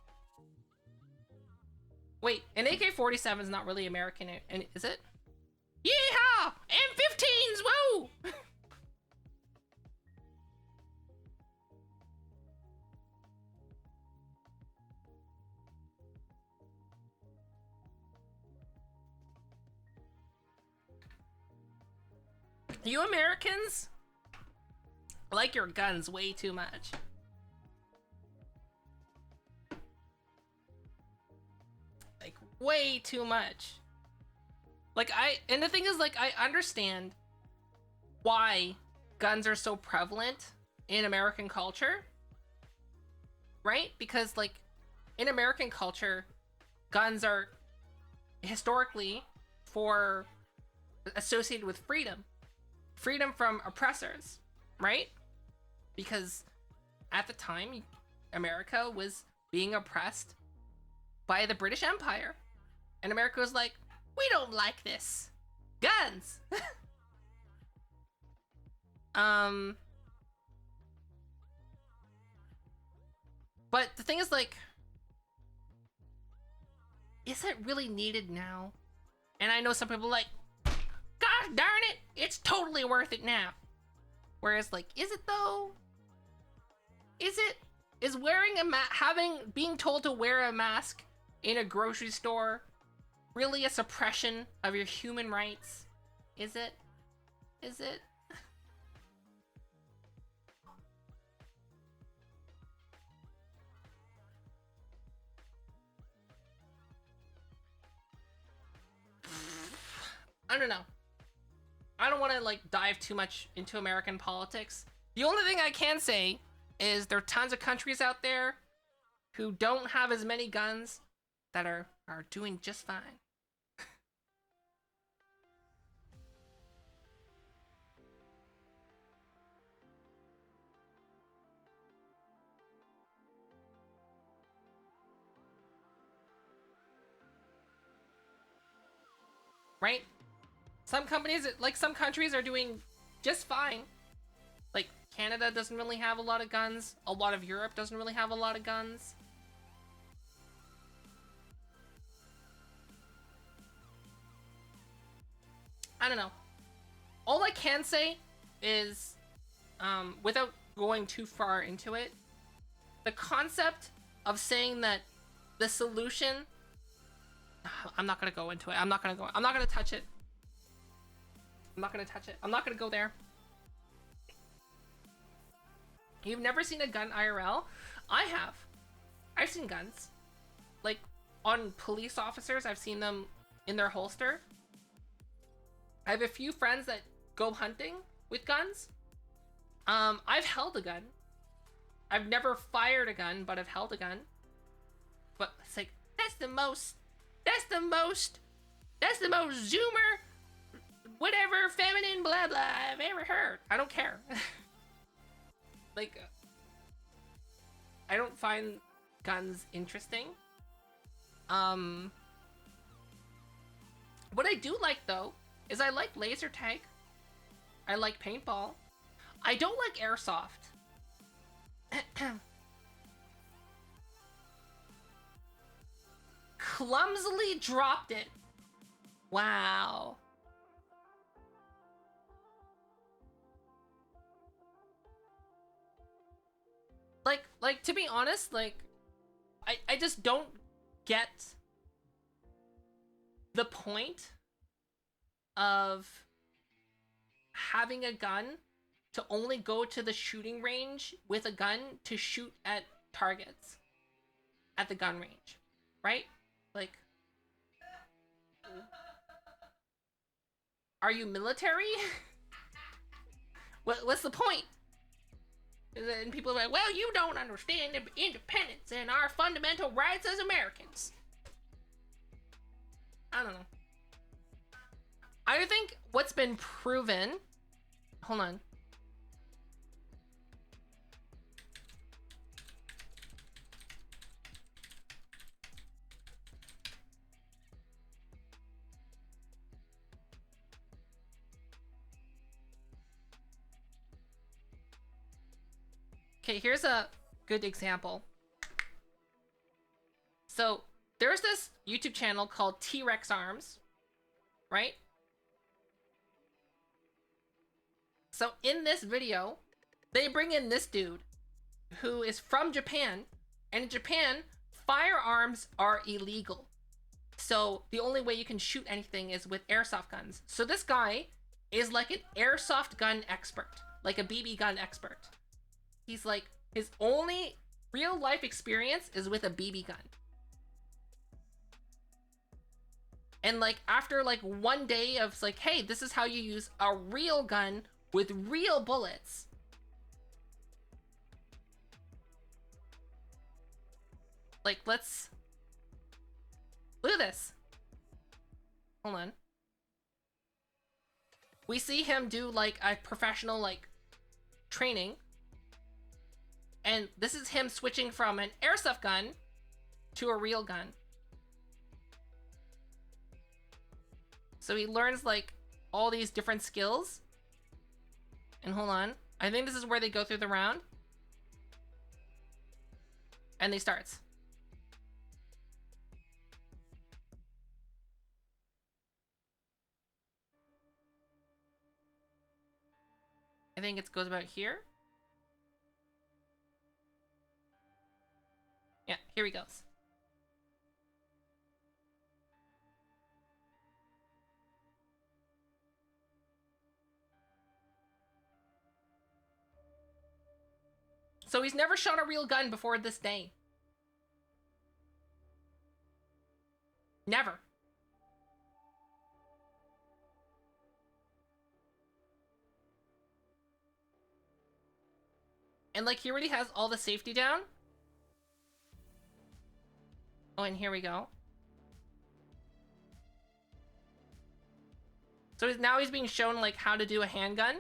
Wait, an AK-47 is not really American, is it? Yeehaw, M15s, whoa! You Americans like your guns way too much. Like, way too much. Like, and the thing is, like, I understand why guns are so prevalent in American culture, right? Because, like, in American culture, guns are historically associated with freedom. Freedom from oppressors, right? Because at the time, America was being oppressed by the British Empire. And America was like, we don't like this. Guns! But the thing is, like, is it really needed now? And I know some people are like, gosh darn it, it's totally worth it now. Whereas, like, is it though? Is wearing being told to wear a mask in a grocery store really a suppression of your human rights? Is it? I don't know. I don't want to like dive too much into American politics. The only thing I can say is there are tons of countries out there who don't have as many guns that are doing just fine. Right? Some countries are doing just fine. Like, Canada doesn't really have a lot of guns. A lot of Europe doesn't really have a lot of guns. I don't know. All I can say is, without going too far into it, the concept of saying that the solution... I'm not gonna go into it. I'm not gonna touch it. I'm not gonna touch it. I'm not gonna go there. You've never seen a gun IRL? I have. I've seen guns. Like, on police officers, I've seen them in their holster. I have a few friends that go hunting with guns. I've held a gun. I've never fired a gun, but I've held a gun. But it's like, that's the most Zoomer, whatever, feminine, blah, blah, I've ever heard. I don't care. Like, I don't find guns interesting. What I do like, though, is I like laser tag. I like paintball. I don't like airsoft. Clumsily dropped it. Wow. Like to be honest, like I just don't get the point of having a gun to only go to the shooting range with a gun to shoot at targets at the gun range, right? Like, are you military? What's the point? And people are like, well, you don't understand independence and our fundamental rights as Americans. I don't know. I think what's been proven... Hold on. Okay, here's a good example. So, there's this YouTube channel called T-Rex Arms, right? So, in this video, they bring in this dude who is from Japan, and in Japan, firearms are illegal. So, the only way you can shoot anything is with airsoft guns. So, this guy is like an airsoft gun expert, like a BB gun expert. He's like, his only real life experience is with a BB gun. And like, after like one day of like, hey, this is how you use a real gun with real bullets. Like, let's... Look at this. Hold on. We see him do like a professional like training. And this is him switching from an airsoft gun to a real gun. So he learns like all these different skills. And hold on. I think this is where they go through the round. And they starts. I think it goes about here. Yeah, here he goes. So he's never shot a real gun before this day. Never. And like, he already has all the safety down. Oh, and here we go. So now he's being shown like how to do a handgun.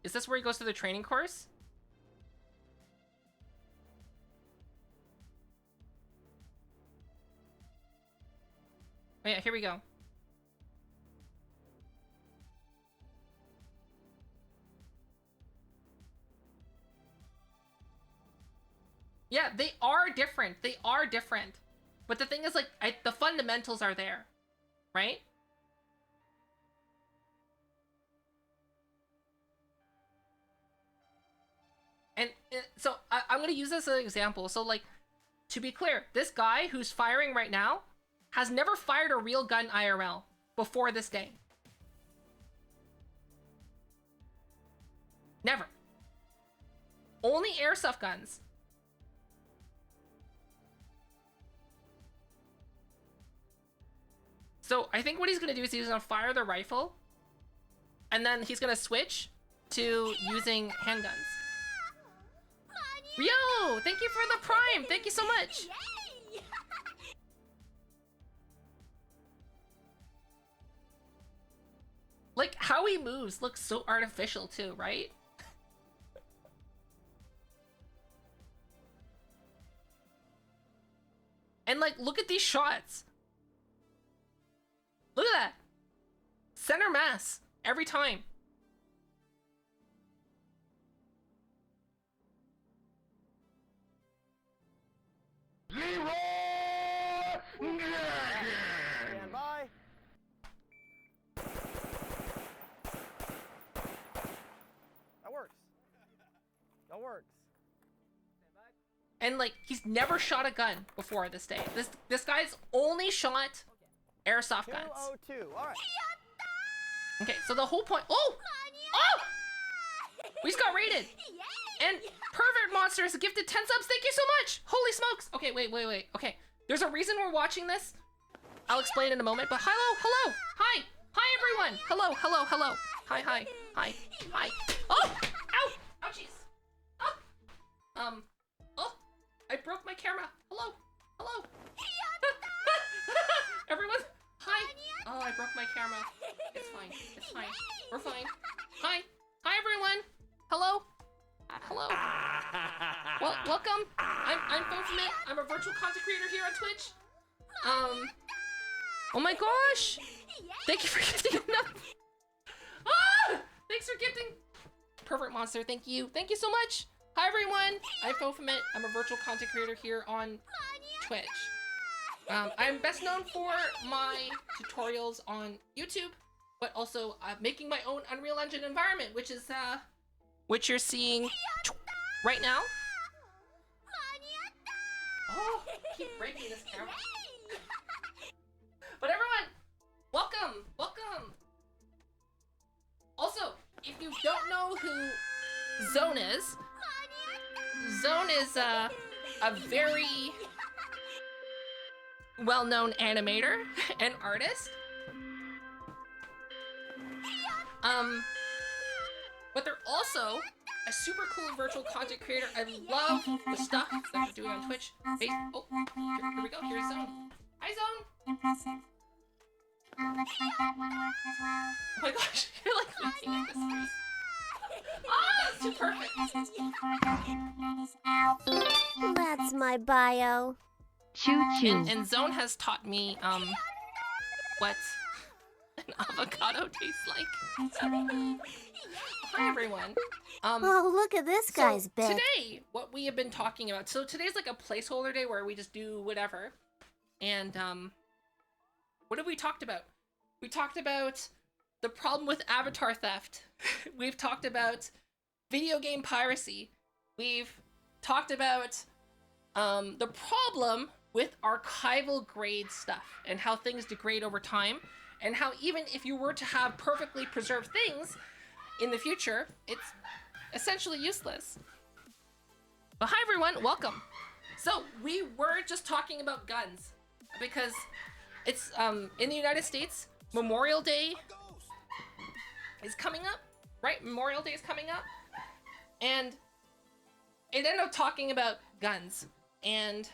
Is this where he goes to the training course? Oh yeah, here we go. Yeah, they are different. They are different. But the thing is, like, the fundamentals are there, right? And so I'm going to use this as an example. So, like, to be clear, this guy who's firing right now has never fired a real gun IRL. before this day. Never. Only airsoft guns. So I think what he's gonna do is he's gonna fire the rifle, and then he's gonna switch to using handguns. Yo, thank you for the prime. Thank you so much. Like, how he moves looks so artificial too, right? And like, look at these shots. Look at that. Center mass every time. Stand by. That works. That works. And like, he's never shot a gun before this day. This guy's only shot airsoft guns. 202. All right. Okay, so the whole point. Oh! Oh! We just got raided. And Pervert Monsters gifted 10 subs. Thank you so much. Holy smokes. Okay, wait. Okay, there's a reason we're watching this. I'll explain in a moment. But hello. Hi everyone. Hello. Hi. Oh! Ow! Ouchies. Oh! Oh! I broke my camera. Hello. Everyone. Hi. Oh, I broke my camera. It's fine. We're fine. Hi everyone. Hello. Well, welcome. I'm Vtubing. I'm a virtual content creator here on Twitch. Oh my gosh. Thank you for gifting enough. Thanks for gifting. Pervert Monster, thank you. Thank you so much. Hi everyone. I'm Vtubing. I'm a virtual content creator here on Twitch. I'm best known for my tutorials on YouTube, but also making my own Unreal Engine environment, which is which you're seeing right now. Oh, keep breaking this camera. But everyone, welcome. Also, if you don't know who Zone is a very well-known animator and artist. But they're also a super cool virtual content creator. I love the stuff that they're doing on Twitch. Oh, here we go. Here's Zone. Hi, Zone. Impressive. Looks like that one worked as well. Oh my gosh, you're like looking at the screen. Oh, it's too perfect. That's my bio. And Zone has taught me what an avocado tastes like. Hi everyone. Oh, look at this guy's so bit. Today, what we have been talking about. So today's like a placeholder day where we just do whatever. And what have we talked about? We talked about the problem with avatar theft. We've talked about video game piracy. We've talked about the problem with archival grade stuff and how things degrade over time, and how even if you were to have perfectly preserved things in the future, it's essentially useless. But hi everyone, welcome. So we were just talking about guns because it's in the United States, Memorial Day is coming up, right? Memorial Day is coming up, and it ended up talking about guns. And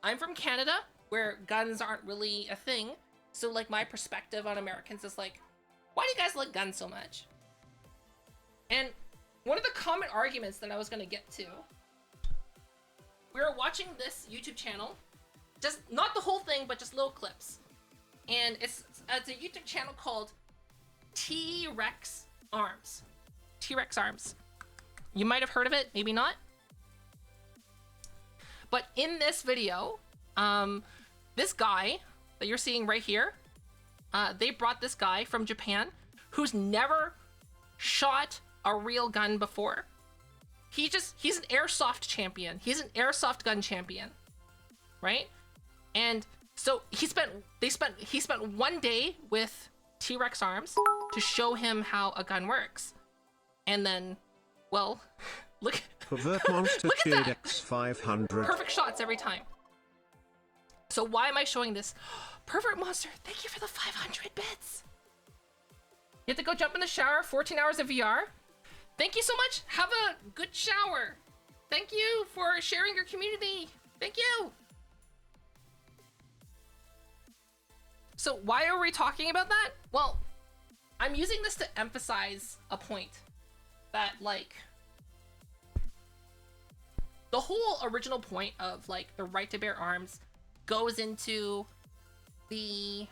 I'm from Canada, where guns aren't really a thing. So like my perspective on Americans is like, why do you guys like guns so much? And one of the common arguments that I was gonna get to, we were watching this YouTube channel, just not the whole thing, but just little clips. And it's a YouTube channel called T-Rex Arms. T-Rex Arms. You might have heard of it, maybe not. But in this video, this guy that you're seeing right here, they brought this guy from Japan who's never shot a real gun before. He's an airsoft champion. He's an airsoft gun champion, right? And So he spent 1 day with T-Rex arms to show him how a gun works. And then, well, look, Pervert Monster look at cheered that. X500. Perfect shots every time. So why am I showing this? Pervert Monster, thank you for the 500 bits. You have to go jump in the shower, 14 hours of VR. Thank you so much. Have a good shower. Thank you for sharing your community. Thank you. So why are we talking about that? Well, I'm using this to emphasize a point that, like, the whole original point of, like, the right to bear arms goes into the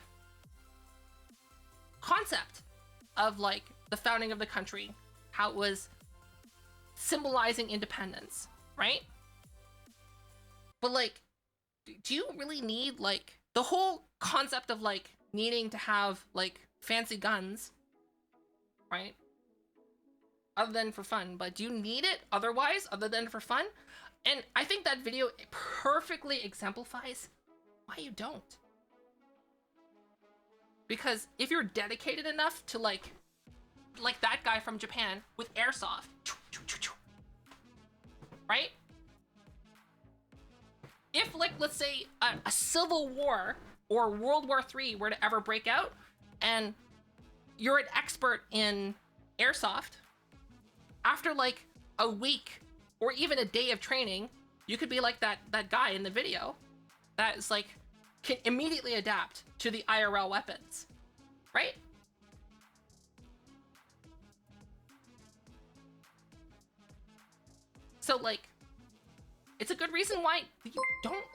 concept of, like, the founding of the country, how it was symbolizing independence, right? But, like, do you really need, like, the whole concept of, like, needing to have, like, fancy guns, right? Other than for fun, but do you need it otherwise, other than for fun? And I think that video perfectly exemplifies why you don't. Because if you're dedicated enough to, like that guy from Japan with airsoft, right? If, like, let's say a civil war or World War III were to ever break out, and you're an expert in airsoft, after, like, a week or even a day of training, you could be like that guy in the video that is, like, can immediately adapt to the IRL weapons, right? So, like, it's a good reason why you don't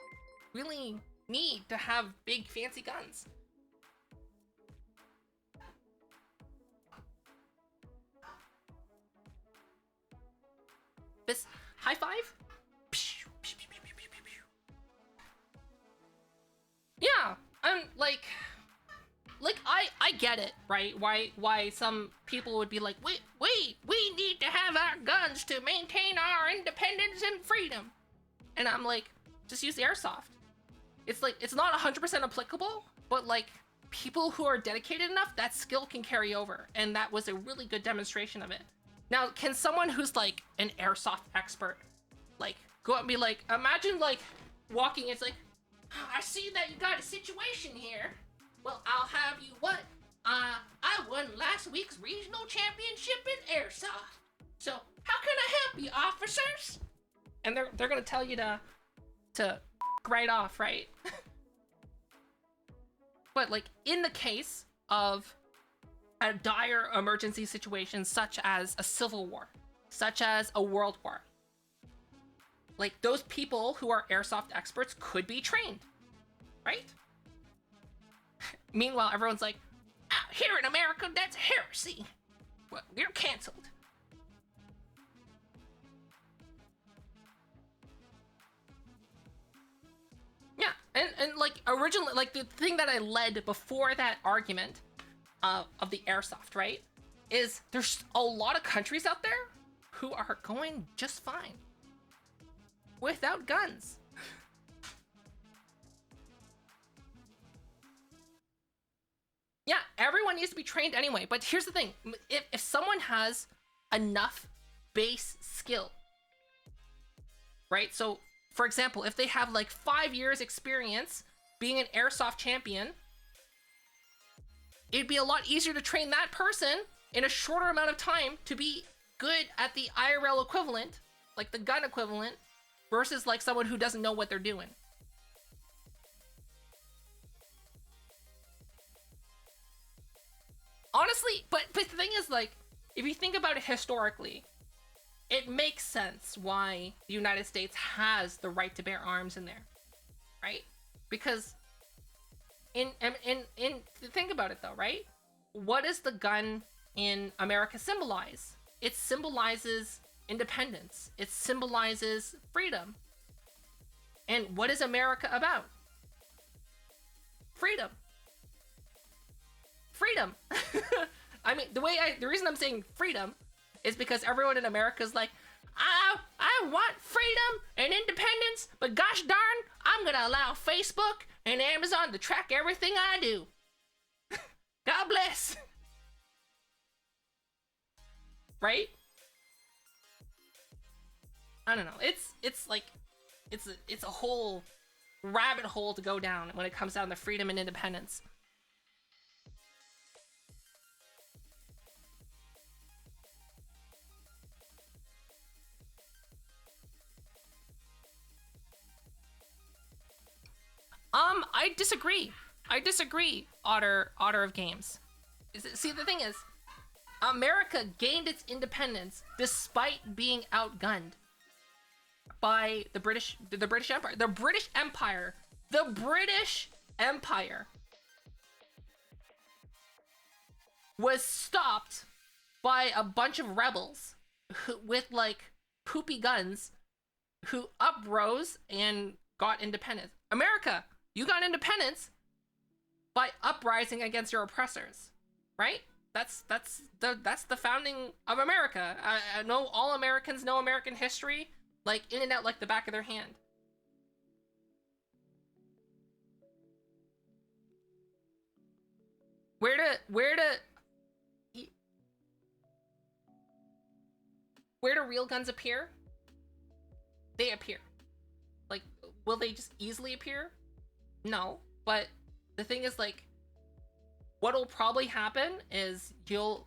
really need to have big fancy guns. This high five? Yeah, I'm like I get it, right? Why some people would be like, we need to have our guns to maintain our independence and freedom. And I'm like, just use the airsoft. It's like, it's not 100% applicable, but, like, people who are dedicated enough, that skill can carry over. And that was a really good demonstration of it. Now, can someone who's, like, an airsoft expert, like, go out and be like, imagine, like, walking, it's like, I see that you got a situation here. Well, I'll have you what? I won last week's regional championship in airsoft. So, how can I help you, officers? And they're gonna tell you to right off, right? But, like, in the case of a dire emergency situation such as a civil war, such as a world war, like, those people who are airsoft experts could be trained, right? Meanwhile, everyone's like, ah, here in America, that's heresy. Well, you're canceled. Yeah, and like, originally, like, the thing that I led before that argument of the airsoft, right, is there's a lot of countries out there who are going just fine without guns. Yeah, everyone needs to be trained anyway, but here's the thing. If someone has enough base skill, right? So, for example, if they have, like, 5 years experience being an airsoft champion, it'd be a lot easier to train that person in a shorter amount of time to be good at the IRL equivalent, like the gun equivalent, versus, like, someone who doesn't know what they're doing. Honestly, but the thing is, like, if you think about it historically, it makes sense why the United States has the right to bear arms in there, right? Because think about it though, right? What does the gun in America symbolize? It symbolizes independence. It symbolizes freedom. And what is America about? Freedom. Freedom. I mean, the reason I'm saying freedom is because everyone in America is like, I want freedom and independence, but gosh darn, I'm gonna allow Facebook and Amazon to track everything I do. God bless. Right? I don't know. It's like it's a whole rabbit hole to go down when it comes down to freedom and independence. I disagree, Otter of Games. See, the thing is, America gained its independence despite being outgunned by the British Empire. The British Empire was stopped by a bunch of rebels with like poopy guns who uprose and got independence. America, you got independence by uprising against your oppressors, right? That's the founding of America. I know all Americans know American history like in and out like the back of their hand. Where do real guns appear? They appear. Like, will they just easily appear? No, but the thing is, like, what will probably happen is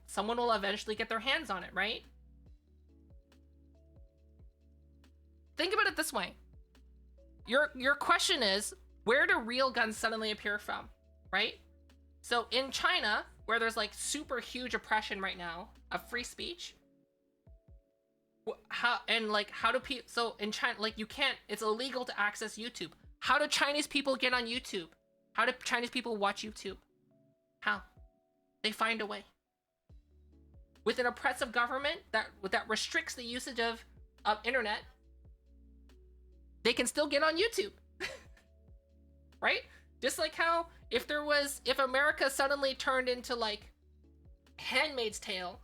someone will eventually get their hands on it, right? Think about it this way. Your question is, where do real guns suddenly appear from, right? So in China, where there's like super huge oppression right now of free speech, how do people, so in China, like it's illegal to access YouTube. How do Chinese people get on YouTube? How do Chinese people watch YouTube? How? They find a way. With an oppressive government that restricts the usage of internet, they can still get on YouTube. Right? Just like how if America suddenly turned into like Handmaid's Tale,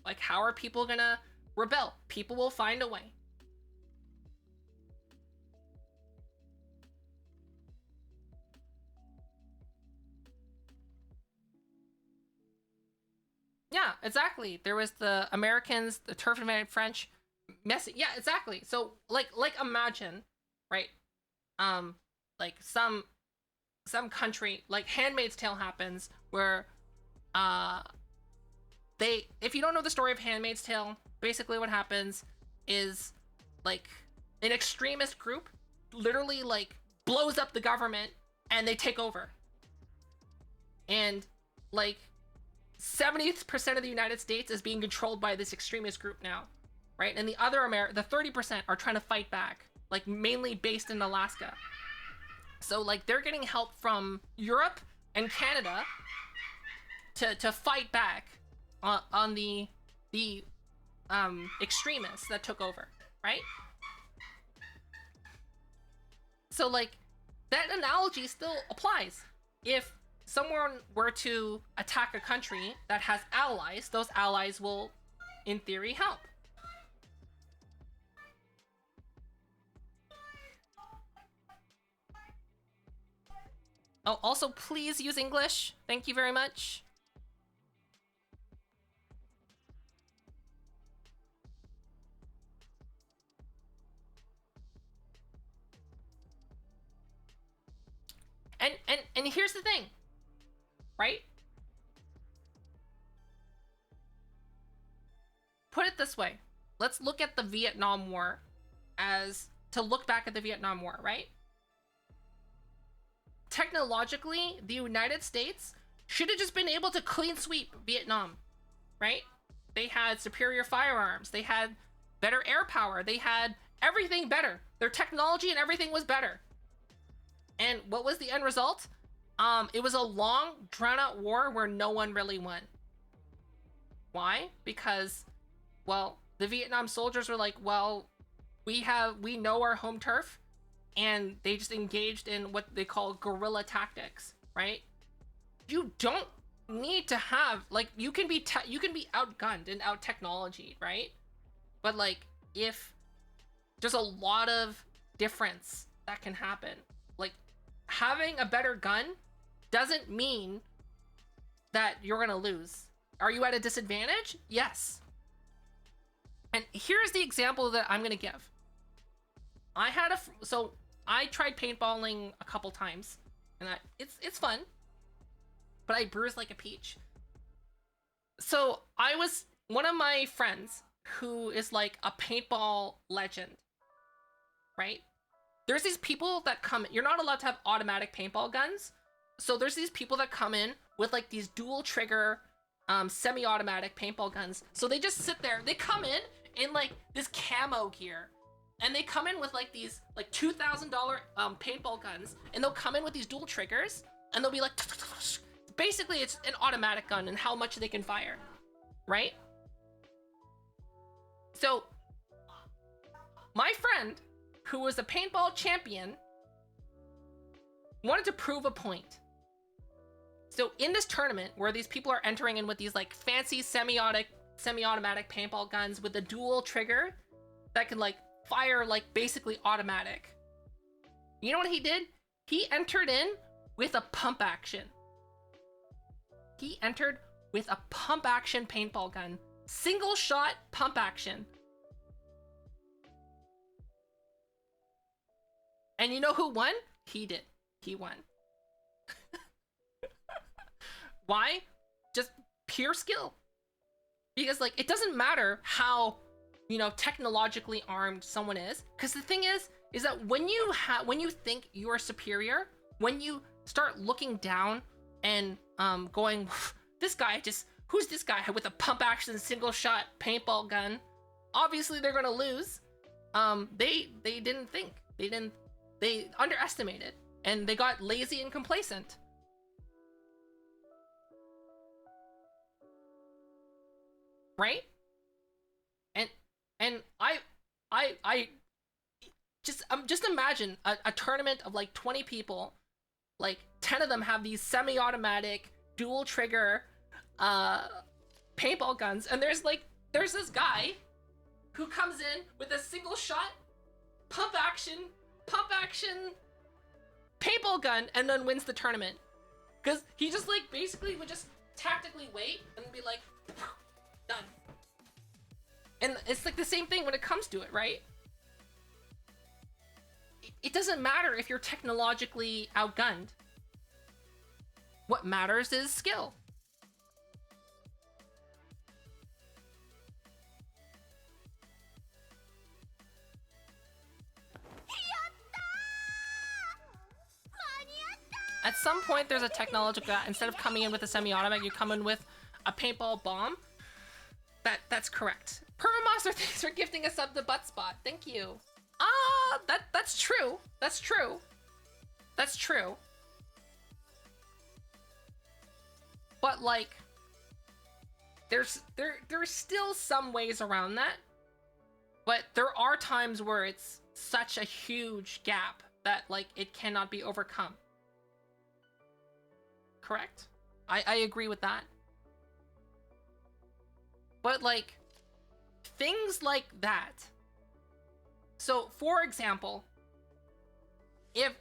like how are people gonna rebel? People will find a way. Yeah, exactly. There was the Americans, the turf invaded French. Yeah, exactly. So like imagine, right? Like some country, like Handmaid's Tale happens where if you don't know the story of Handmaid's Tale, basically what happens is like an extremist group literally like blows up the government and they take over. And like 70% of the United States is being controlled by this extremist group now, right? And the 30% are trying to fight back, like mainly based in Alaska. So like they're getting help from Europe and Canada to fight back on the extremists that took over, right? So like that analogy still applies. If someone were to attack a country that has allies, those allies will, in theory, help. Oh, also, please use English. Thank you very much. And here's the thing, right? Put it this way. Let's look at the Vietnam War look back at the Vietnam War, right? Technologically, the United States should have just been able to clean sweep Vietnam, right? They had superior firearms. They had better air power. They had everything better. Their technology and everything was better. And what was the end result? It was a long, drawn-out war where no one really won. Why? Because, well, the Vietnam soldiers were like, well, we know our home turf, and they just engaged in what they call guerrilla tactics, right? You don't need to have, like, you can be outgunned and out-technologied, right? But, like, if there's a lot of difference that can happen, like, having a better gun doesn't mean that you're gonna lose. Are you at a disadvantage? Yes. And here's the example that I'm gonna give. So I tried paintballing a couple times, and it's fun, but I bruised like a peach. So one of my friends who is like a paintball legend, right? There's these people that come, you're not allowed to have automatic paintball guns. So there's these people that come in with like these dual trigger, semi-automatic paintball guns. So they just sit there, they come in like this camo gear, and they come in with like these like $2,000 paintball guns, and they'll come in with these dual triggers, and they'll be like, basically it's an automatic gun and how much they can fire, right? So my friend, who was a paintball champion, wanted to prove a point. So in this tournament where these people are entering in with these like fancy semi-automatic paintball guns with a dual trigger that can like fire like basically automatic, you know what he did? He entered in with a pump action. He entered with a pump action paintball gun. Single shot pump action. And you know who won? He did. He won. Why? Just pure skill. Because like it doesn't matter how, you know, technologically armed someone is, because the thing is that when you think you are superior, when you start looking down and going, this guy just, who's this guy with a pump action single shot paintball gun? Obviously they're gonna lose. They didn't think. They underestimated, and they got lazy and complacent. Right? And I just imagine a tournament of like 20 people, like 10 of them have these semi-automatic dual trigger paintball guns, and there's this guy who comes in with a single shot pump action paintball gun and then wins the tournament, because he just like basically would just tactically wait and be like, done. And it's like the same thing when it comes to it, right? It doesn't matter if you're technologically outgunned. What matters is skill. At some point, there's a technological, instead of coming in with a semi-automatic, you come in with a paintball bomb. That's correct. Permamonster, thanks for gifting us up the butt spot. Thank you. That's true. That's true. That's true. But like, there's still some ways around that. But there are times where it's such a huge gap that like it cannot be overcome. Correct? I agree with that. But like, things like that. So for example, if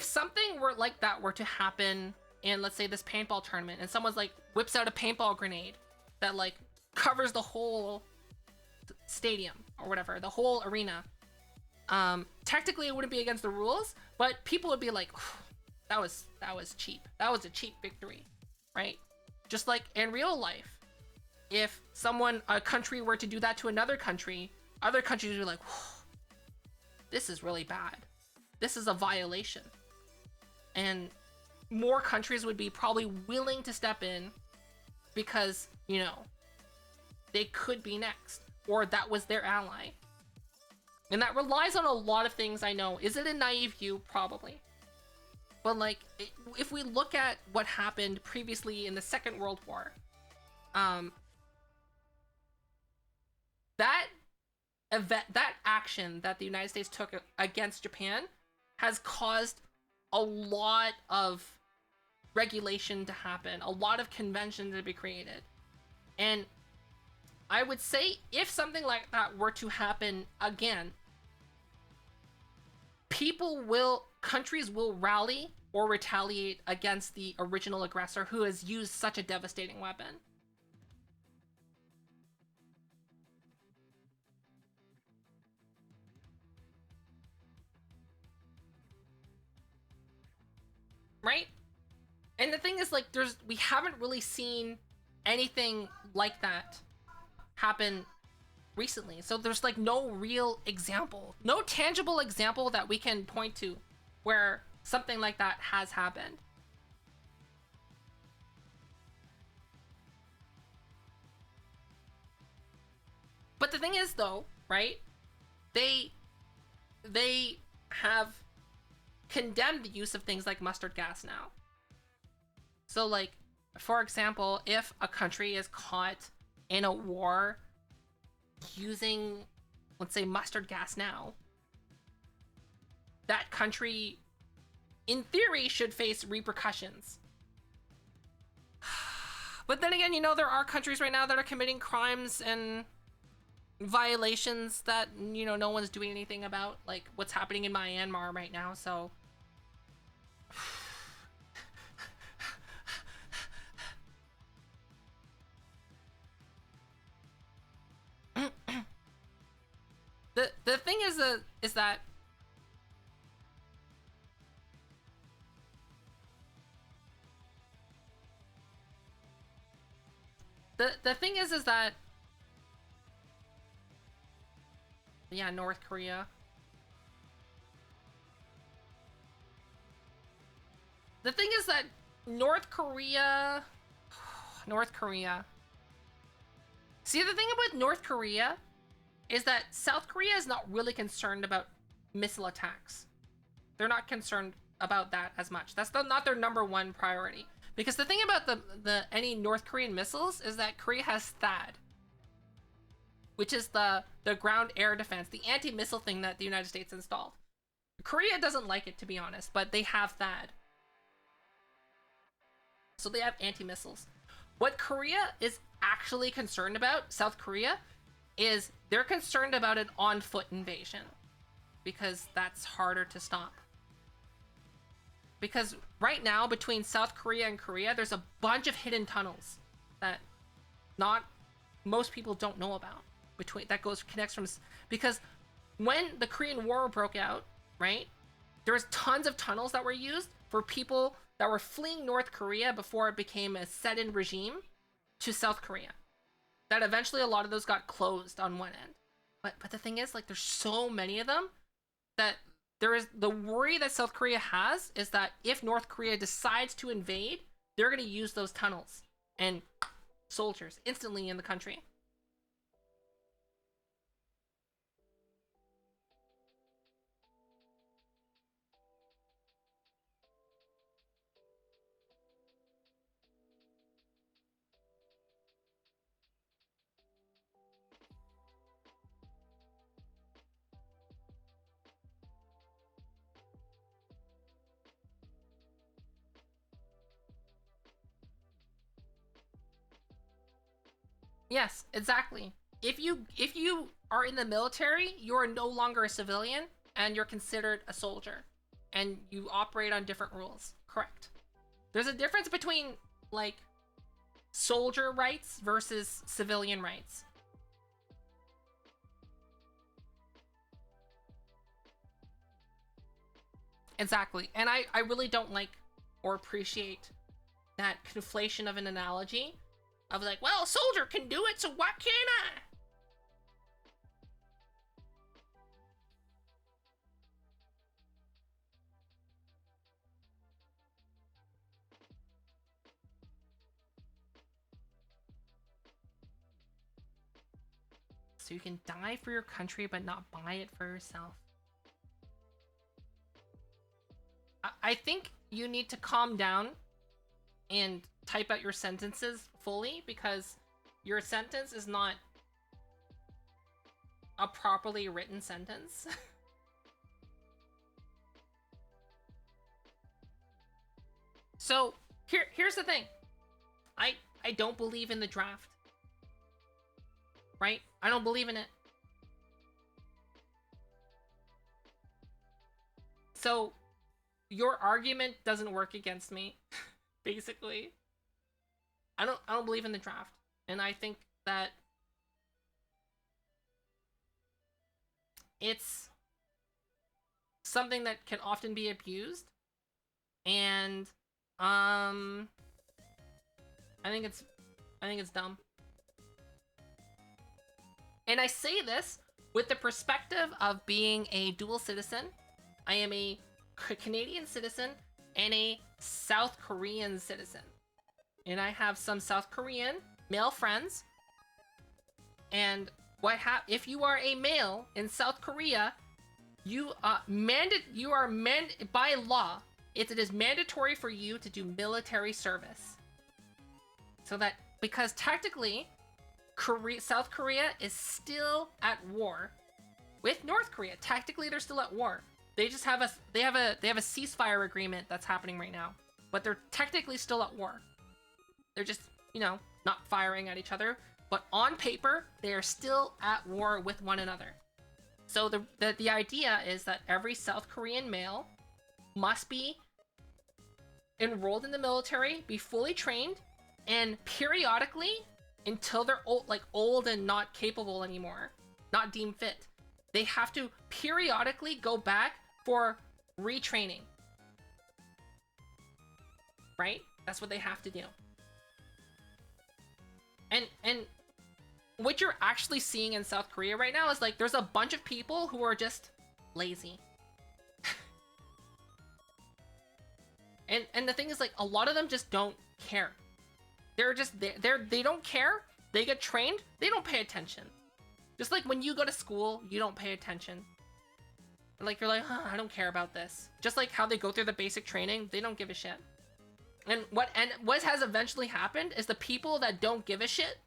something were like that were to happen in, let's say, this paintball tournament, and someone's like whips out a paintball grenade that like covers the whole stadium or whatever, the whole arena, technically it wouldn't be against the rules, but people would be like, that was cheap. That was a cheap victory, right? Just like in real life, if a country were to do that to another country, other countries would be like, this is really bad. This is a violation. And more countries would be probably willing to step in because, you know, they could be next, or that was their ally. And that relies on a lot of things, I know. Is it a naive view? Probably. But like, if we look at what happened previously in the Second World War, that action that the United States took against Japan has caused a lot of regulation to happen, a lot of conventions to be created. And I would say if something like that were to happen again, countries will rally or retaliate against the original aggressor who has used such a devastating weapon. Right? And the thing is, like, we haven't really seen anything like that happen recently. So there's like no real example, no tangible example that we can point to where something like that has happened. But the thing is, though, right? They have condemned the use of things like mustard gas now. So, like, for example, if a country is caught in a war using, let's say, mustard gas now, that country, in theory, should face repercussions. But then again, you know, there are countries right now that are committing crimes and violations that, you know, no one's doing anything about, like what's happening in Myanmar right now, so... The thing is that the thing is that yeah, North Korea. The thing is that North Korea. See, the thing about North Korea is that South Korea is not really concerned about missile attacks. They're not concerned about that as much. That's not their number one priority. Because the thing about the any North Korean missiles is that Korea has THAAD, which is the ground air defense, the anti-missile thing that the United States installed. Korea doesn't like it, to be honest, but they have THAAD. So they have anti-missiles. What Korea is actually concerned about, South Korea, is they're concerned about an on-foot invasion, because that's harder to stop. Because right now, between South Korea and Korea, there's a bunch of hidden tunnels that most people don't know about. Connects from, because when the Korean War broke out, right, there was tons of tunnels that were used for people that were fleeing North Korea before it became a set-in regime to South Korea. That eventually a lot of those got closed on one end. But the thing is, like, there's so many of them that there is the worry that South Korea has is that if North Korea decides to invade, they're going to use those tunnels and soldiers instantly in the country. Yes, exactly. If you are in the military, you are no longer a civilian and you're considered a soldier and you operate on different rules. Correct. There's a difference between, like, soldier rights versus civilian rights. Exactly. And I really don't like or appreciate that conflation of an analogy of, like, well, a soldier can do it, so why can't I? So you can die for your country, but not buy it for yourself. I think you need to calm down and type out your sentences fully, because your sentence is not a properly written sentence. So here's the thing. I don't believe in the draft. Right? I don't believe in it. So your argument doesn't work against me, basically. I don't believe in the draft. And I think that it's something that can often be abused. And I think it's dumb. And I say this with the perspective of being a dual citizen. I am a Canadian citizen and a South Korean citizen. And I have some South Korean male friends. And if you are a male in South Korea, you are by law, it is mandatory for you to do military service. So that, because technically South Korea is still at war with North Korea. Technically they're still at war. They just have a ceasefire agreement that's happening right now, but they're technically still at war. They're just, not firing at each other, but on paper they are still at war with one another. So the idea is that every South Korean male must be enrolled in the military, be fully trained, and periodically, until they're old and not capable anymore, not deemed fit, they have to periodically go back for retraining. Right? That's what they have to do. And what you're actually seeing in South Korea right now is there's a bunch of people who are just lazy. and the thing is, a lot of them just don't care. They're just they don't care. They get trained. They don't pay attention. Just like when you go to school, you don't pay attention. You're like, I don't care about this. Just like how they go through the basic training, they don't give a shit. And what has eventually happened is the people that don't give a shit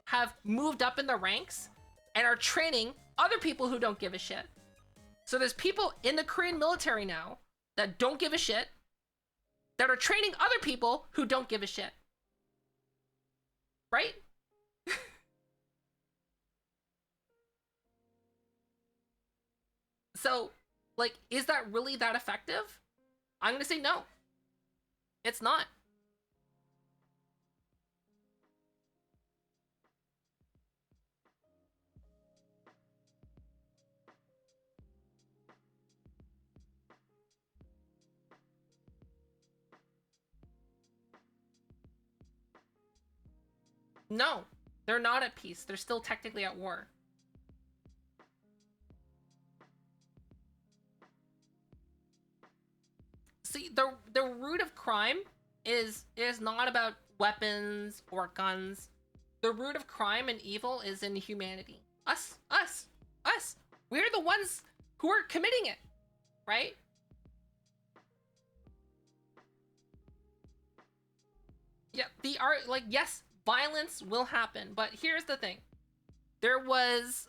have moved up in the ranks and are training other people who don't give a shit. So there's people in the Korean military now that don't give a shit that are training other people who don't give a shit. Right? So, is that really that effective? I'm gonna say no. It's not. No, they're not at peace. They're still technically at war. See, the root of crime is not about weapons or guns. The root of crime and evil is in humanity. Us. We're the ones who are committing it, right? Yeah, yes, violence will happen, but here's the thing. There was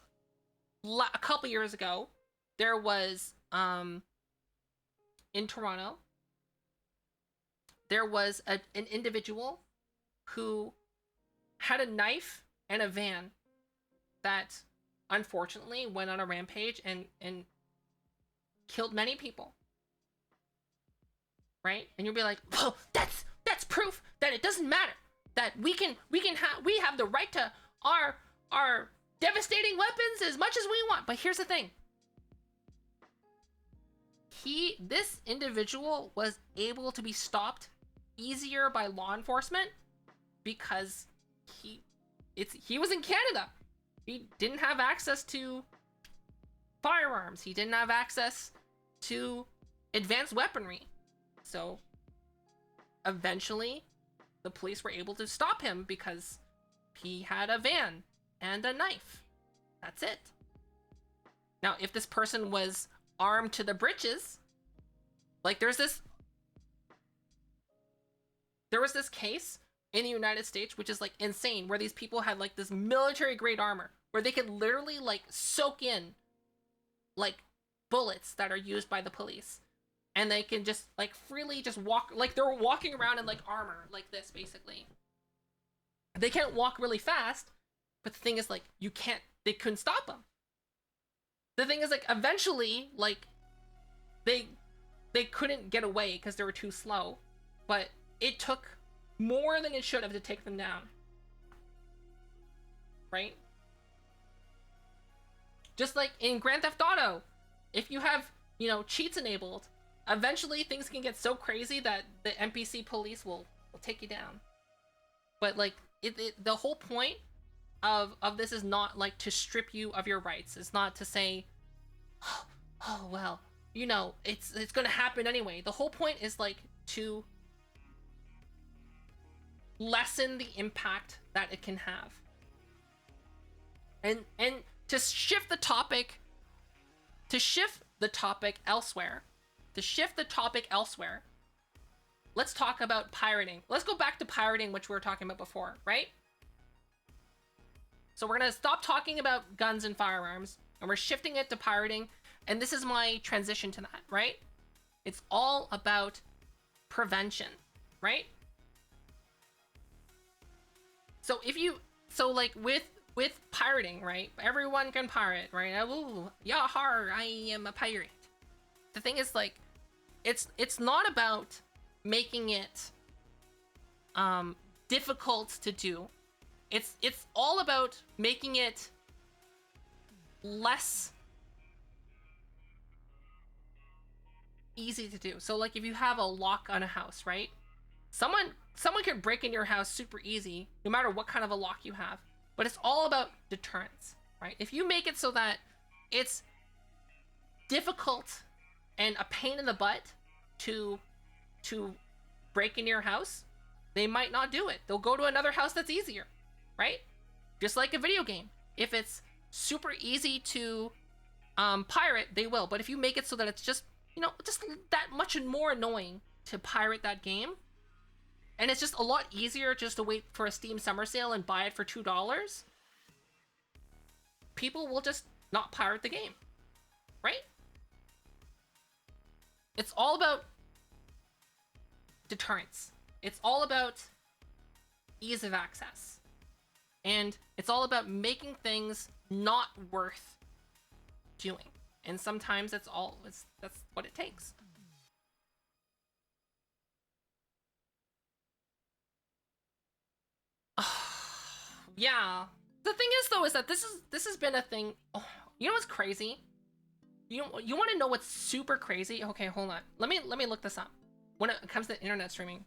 a couple years ago, there was in Toronto, there was an individual who had a knife and a van that unfortunately went on a rampage and killed many people. Right? And you'll be like, well, that's proof that it doesn't matter, that we have the right to our devastating weapons as much as we want. But here's the thing. This individual was able to be stopped easier by law enforcement because he was in Canada. He didn't have access to firearms. He didn't have access to advanced weaponry. So eventually the police were able to stop him because he had a van and a knife. That's it. Now, if this person was armed to the britches, there was this case in the United States, which is insane, where these people had this military grade armor where they could literally soak in bullets that are used by the police, and they can just freely just walk, they're walking around in armor like this. Basically, they can't walk really fast, but the thing is they couldn't stop them. The thing is eventually they couldn't get away because they were too slow, but it took more than it should have to take them down. Right? Just like in Grand Theft Auto, if you have, you know, cheats enabled, eventually things can get so crazy that the NPC police will take you down. But like the whole point of this is not like to strip you of your rights. It's not to say, oh well, you know, it's gonna happen anyway. The whole point is like to lessen the impact that it can have. And to shift the topic elsewhere, let's talk about pirating. Let's go back to pirating, which we were talking about before, right? So we're gonna stop talking about guns and firearms, and we're shifting it to pirating, and this is my transition to that, right? It's all about prevention, right? So like with pirating, right? Everyone can pirate, right? Ooh, yeah, har, I am a pirate. The thing is, like, it's not about making it difficult to do. It's all about making it less easy to do. So like if you have a lock on a house, right? Someone could break in your house super easy, no matter what kind of a lock you have. But it's all about deterrence, right? If you make it so that it's difficult and a pain in the butt to break into your house, they might not do it. They'll go to another house that's easier, right? Just like a video game. If it's super easy to pirate, they will. But if you make it so that it's just, you know, just that much more annoying to pirate that game, and it's just a lot easier just to wait for a Steam summer sale and buy it for $2, people will just not pirate the game, right? It's all about deterrence. It's all about ease of access. And it's all about making things not worth doing. And sometimes that's what it takes. Yeah. The thing is, though, is that this has been a thing. Oh, you know what's crazy? You want to know what's super crazy? Okay, hold on. Let me look this up. When it comes to internet streaming.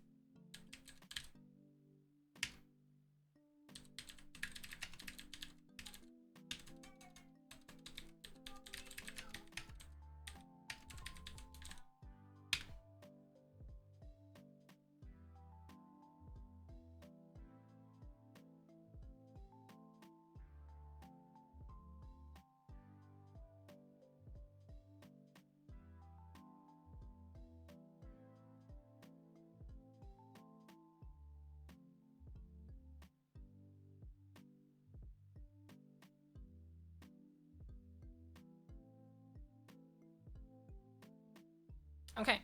Okay.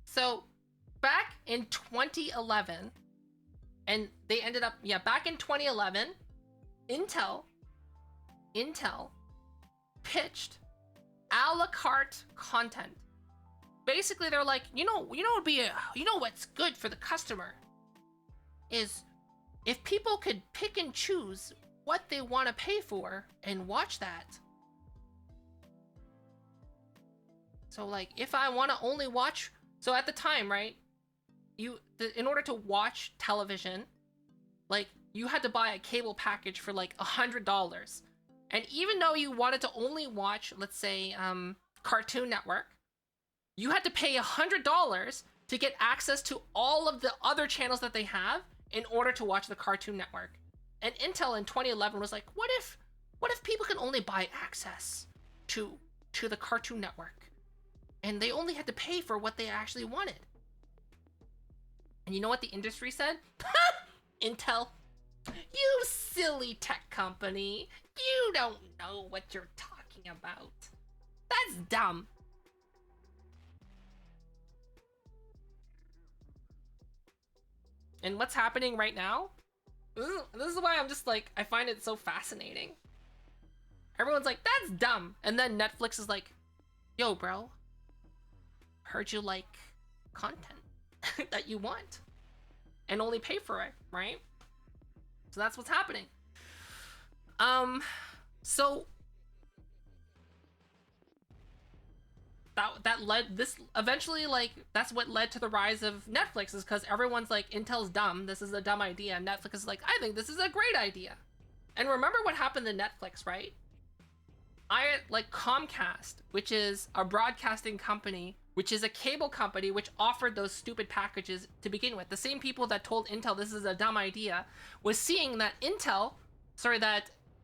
So, back in 2011, and they ended up, yeah, back in 2011, Intel pitched a la carte content. Basically, they're like, you know what's good for the customer is if people could pick and choose what they want to pay for and watch that. So like if I want to only watch, so at the time, right, in order to watch television, like you had to buy a cable package for like $100. And even though you wanted to only watch, let's say, Cartoon Network, you had to pay $100 to get access to all of the other channels that they have in order to watch the Cartoon Network. And Intel in 2011 was like, what if people can only buy access to the Cartoon Network? And they only had to pay for what they actually wanted. And you know what the industry said? Intel, you silly tech company. You don't know what you're talking about. That's dumb. And what's happening right now? This is why I'm just like, I find it so fascinating. Everyone's like, that's dumb. And then Netflix is like, yo, bro, heard you like content that you want and only pay for it, right? So that's what's happening. So that led this eventually, like, that's what led to the rise of Netflix, is because everyone's like, Intel's dumb, this is a dumb idea. Netflix is like, I think this is a great idea. And remember what happened to Netflix, right? Like Comcast, which is a broadcasting company, which is a cable company, which offered those stupid packages to begin with. The same people that told Intel this is a dumb idea was seeing that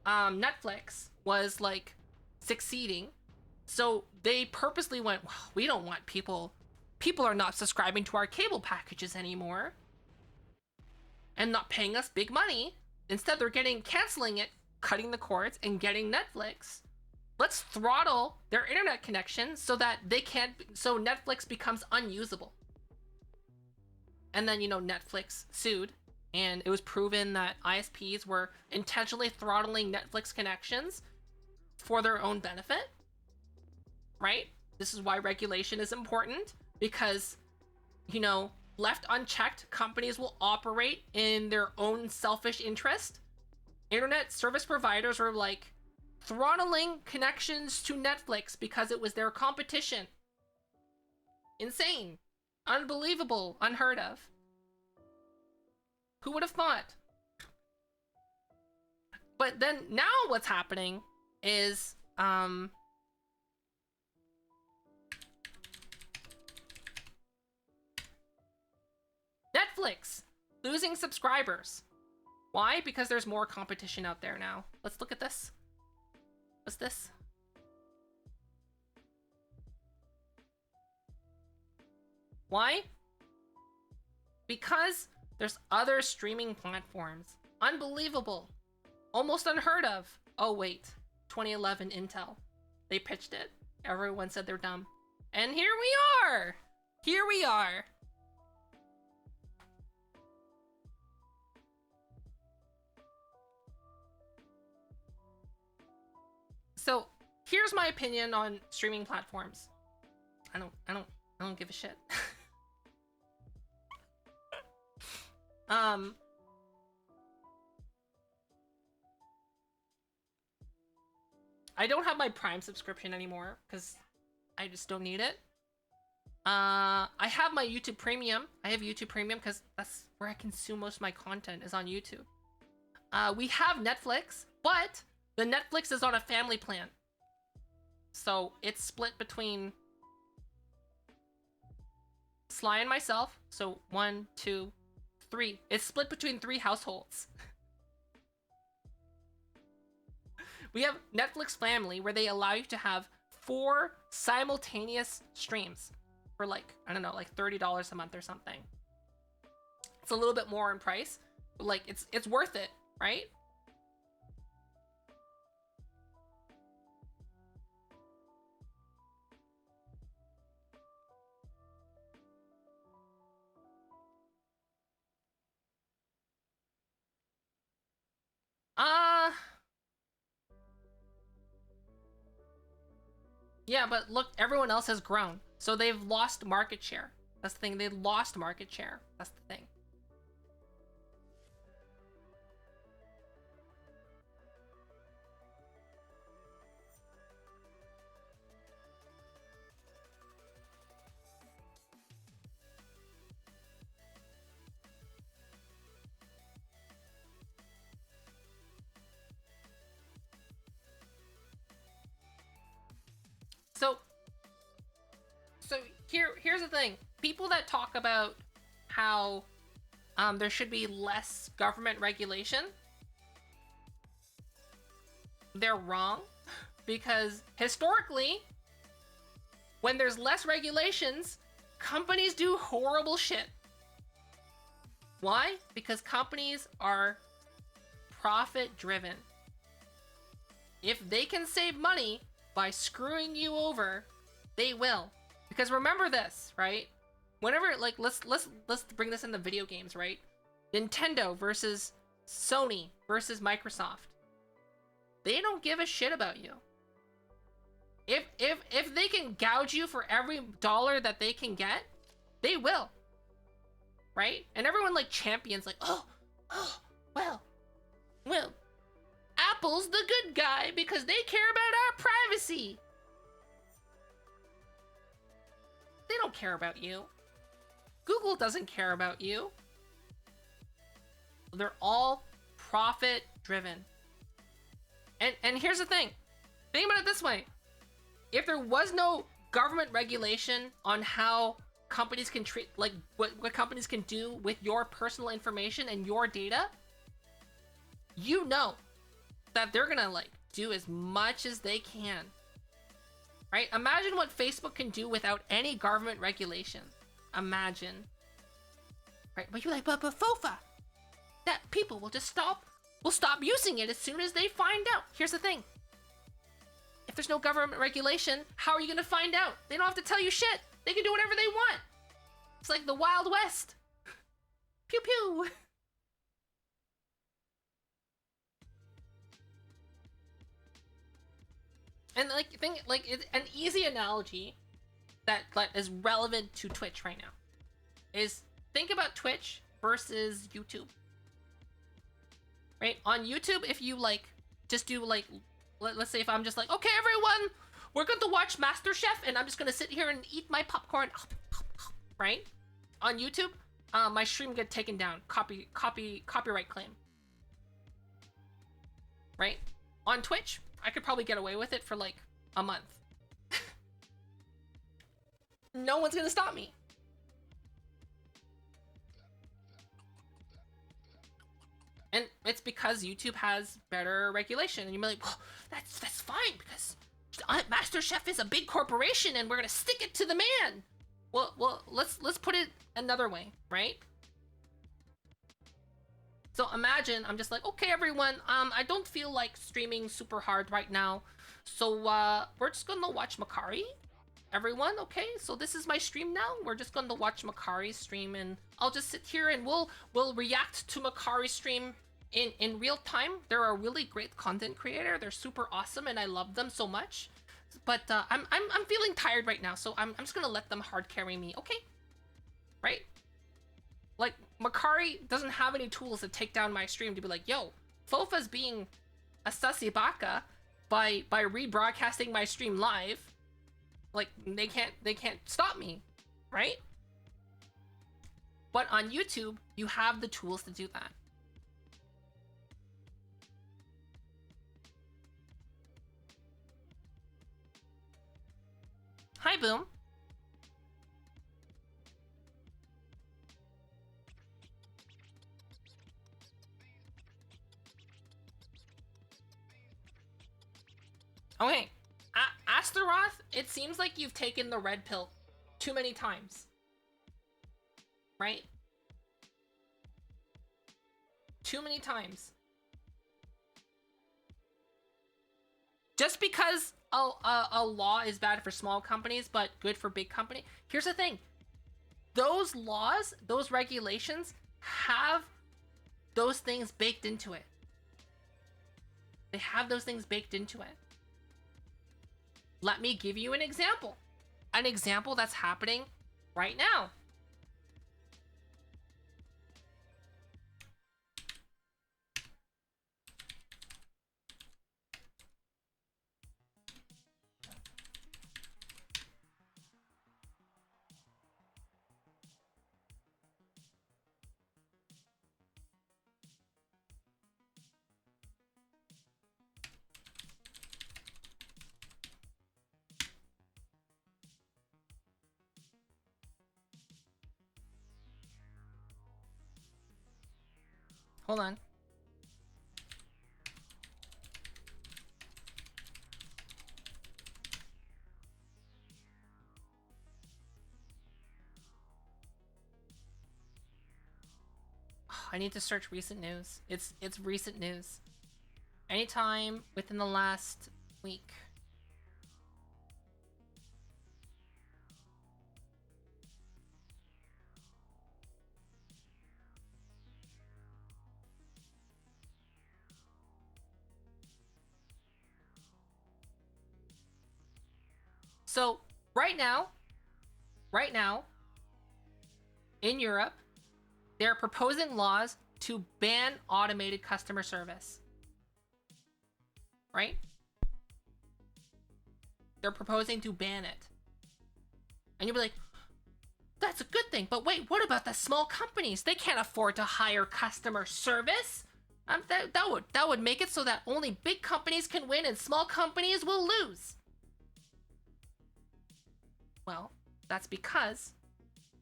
Netflix was like succeeding. So they purposely went, well, we don't want people are not subscribing to our cable packages anymore and not paying us big money. Instead, they're canceling it, cutting the cords, and getting Netflix. Let's throttle their internet connection so that so Netflix becomes unusable. And then, Netflix sued, and it was proven that ISPs were intentionally throttling Netflix connections for their own benefit, right? This is why regulation is important, because, left unchecked, companies will operate in their own selfish interest. Internet service providers were like throttling connections to Netflix because it was their competition. Insane. Unbelievable. Unheard of. Who would have thought? But then now what's happening is Netflix losing subscribers. Why? Because there's more competition out there now. Let's look at this. What's this? Why? Because there's other streaming platforms. Unbelievable. Almost unheard of. Oh wait, 2011 Intel. They pitched it. Everyone said they're dumb. And here we are! Here we are! So here's my opinion on streaming platforms. I don't give a shit. I don't have my Prime subscription anymore because I just don't need it. I have my YouTube Premium. I have YouTube Premium because that's where I consume most of my content, is on YouTube. We have Netflix, but the Netflix is on a family plan. So it's split between Sly and myself. So 1, 2, 3. It's split between 3 households. We have Netflix Family, where they allow you to have 4 simultaneous streams for like, I don't know, like $30 a month or something. It's a little bit more in price, but like it's worth it, right? Yeah, but look, everyone else has grown. So they've lost market share. That's the thing, they lost market share. That's the thing. So here's the thing. People that talk about how there should be less government regulation, they're wrong, because historically, when there's less regulations, companies do horrible shit. Why? Because companies are profit driven. If they can save money by screwing you over, they will. Because remember this, right? Whenever, like, let's bring this into video games, right? Nintendo versus Sony versus Microsoft. They don't give a shit about you. If they can gouge you for every dollar that they can get, they will. Right? And everyone like champions like, oh, well, Apple's the good guy because they care about our privacy. They don't care about you. Google doesn't care about you. They're all profit driven. And here's the thing. Think about it this way. If there was no government regulation on how companies can treat, like what companies can do with your personal information and your data, you know that they're gonna like do as much as they can. Right? Imagine what Facebook can do without any government regulation. Imagine. Right? But you're like, but FOFA, that people will just stop using it as soon as they find out. Here's the thing. If there's no government regulation, how are you gonna find out? They don't have to tell you shit. They can do whatever they want. It's like the Wild West. Pew pew. And like think like an easy analogy that is relevant to Twitch right now is think about Twitch versus YouTube. Right? On YouTube, if you like just do like let's say if I'm just like, okay everyone, we're going to watch MasterChef and I'm just gonna sit here and eat my popcorn. Right? On YouTube, my stream get taken down. Copyright claim. Right? On Twitch, I could probably get away with it for like a month. No one's gonna stop me. And it's because YouTube has better regulation. And you're like, well, that's fine because MasterChef is a big corporation and we're gonna stick it to the man. Well, let's put it another way, right? So imagine I'm just like, okay, everyone, I don't feel like streaming super hard right now. So we're just gonna watch Makari. Everyone, okay? So this is my stream now. We're just gonna watch Makari's stream and I'll just sit here and we'll react to Makari's stream in real time. They're a really great content creator. They're super awesome and I love them so much. But I'm feeling tired right now, so I'm just gonna let them hard carry me, okay? Right? Like, Makari doesn't have any tools to take down my stream to be like, yo, Fofa's being a sussy baka by rebroadcasting my stream live. Like, they can't stop me, right? But on YouTube, you have the tools to do that. Hi, Boom. Okay, Astaroth, it seems like you've taken the red pill too many times. Right? Too many times. Just because a law is bad for small companies but good for big company. Here's the thing. Those laws, those regulations have those things baked into it. They have those things baked into it. Let me give you an example. An example that's happening right now. Hold on. I need to search recent news. It's recent news. Anytime within the last week. So right now, in Europe, they're proposing laws to ban automated customer service. Right? They're proposing to ban it. And you'll be like, that's a good thing. But wait, what about the small companies? They can't afford to hire customer service. That would make it so that only big companies can win and small companies will lose. Well, that's because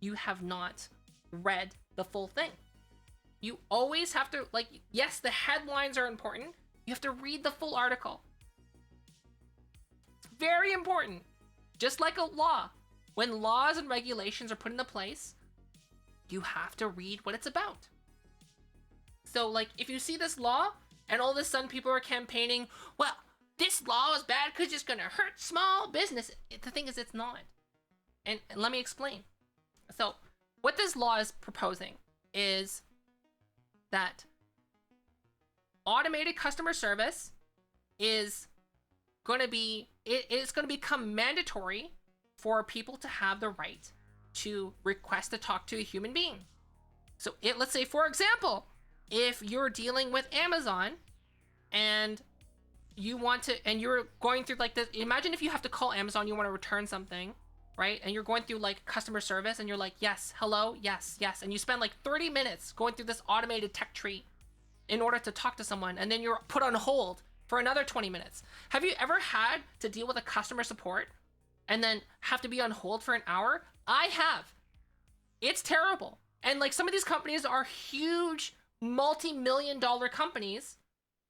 you have not read the full thing. You always have to, like, yes, the headlines are important. You have to read the full article. It's very important. Just like a law. When laws and regulations are put into place, you have to read what it's about. So, like, if you see this law, and all of a sudden people are campaigning, well, this law is bad because it's going to hurt small business. The thing is, it's not. And let me explain. So, what this law is proposing is that automated customer service is going to be, it's going to become mandatory for people to have the right to request to talk to a human being. So let's say, for example, if you're dealing with Amazon and you want to, and you're going through like this, imagine if you have to call Amazon, you want to return something, right? And you're going through like customer service and you're like, yes, hello, yes, yes. And you spend like 30 minutes going through this automated tech tree in order to talk to someone. And then you're put on hold for another 20 minutes. Have you ever had to deal with a customer support and then have to be on hold for an hour? I have. It's terrible. And like some of these companies are huge multi-million-dollar companies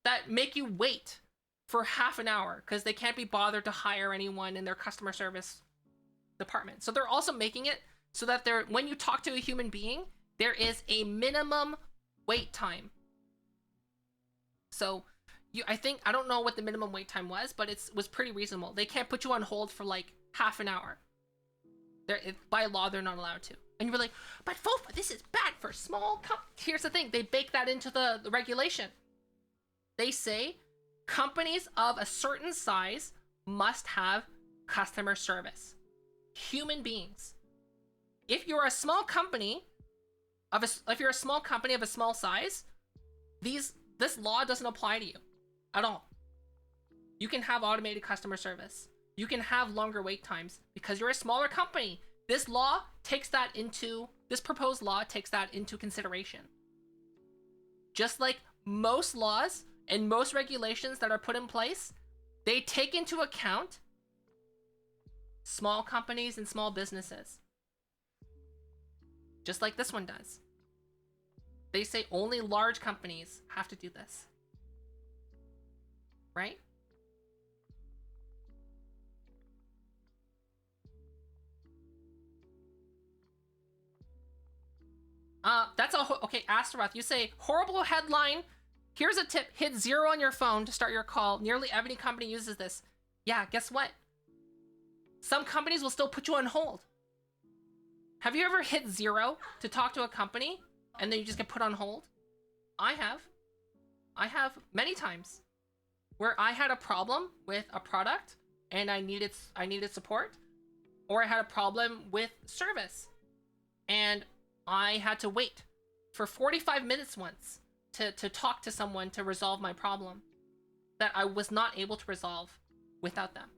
that make you wait for half an hour because they can't be bothered to hire anyone in their customer service department. So they're also making it so that when you talk to a human being, there is a minimum wait time. So I don't know what the minimum wait time was, but it was pretty reasonable. They can't put you on hold for like half an hour. By law, they're not allowed to. And you were like, but FOFA, this is bad for small companies. Here's the thing, they bake that into the regulation. They say companies of a certain size must have customer service. Human beings. If you're a small company of a small size, this law doesn't apply to you at all. You can have automated customer service. You can have longer wait times because you're a smaller company. This proposed law takes that into consideration. Just like most laws and most regulations that are put in place, they take into account small companies and small businesses. Just like this one does. They say only large companies have to do this. Right? Okay, Astaroth, you say, horrible headline. Here's a tip, hit 0 on your phone to start your call. Nearly every company uses this. Yeah, guess what? Some companies will still put you on hold. Have you ever hit 0 to talk to a company and then you just get put on hold? I have many times where I had a problem with a product and I needed support, or I had a problem with service and I had to wait for 45 minutes once to talk to someone to resolve my problem that I was not able to resolve without them.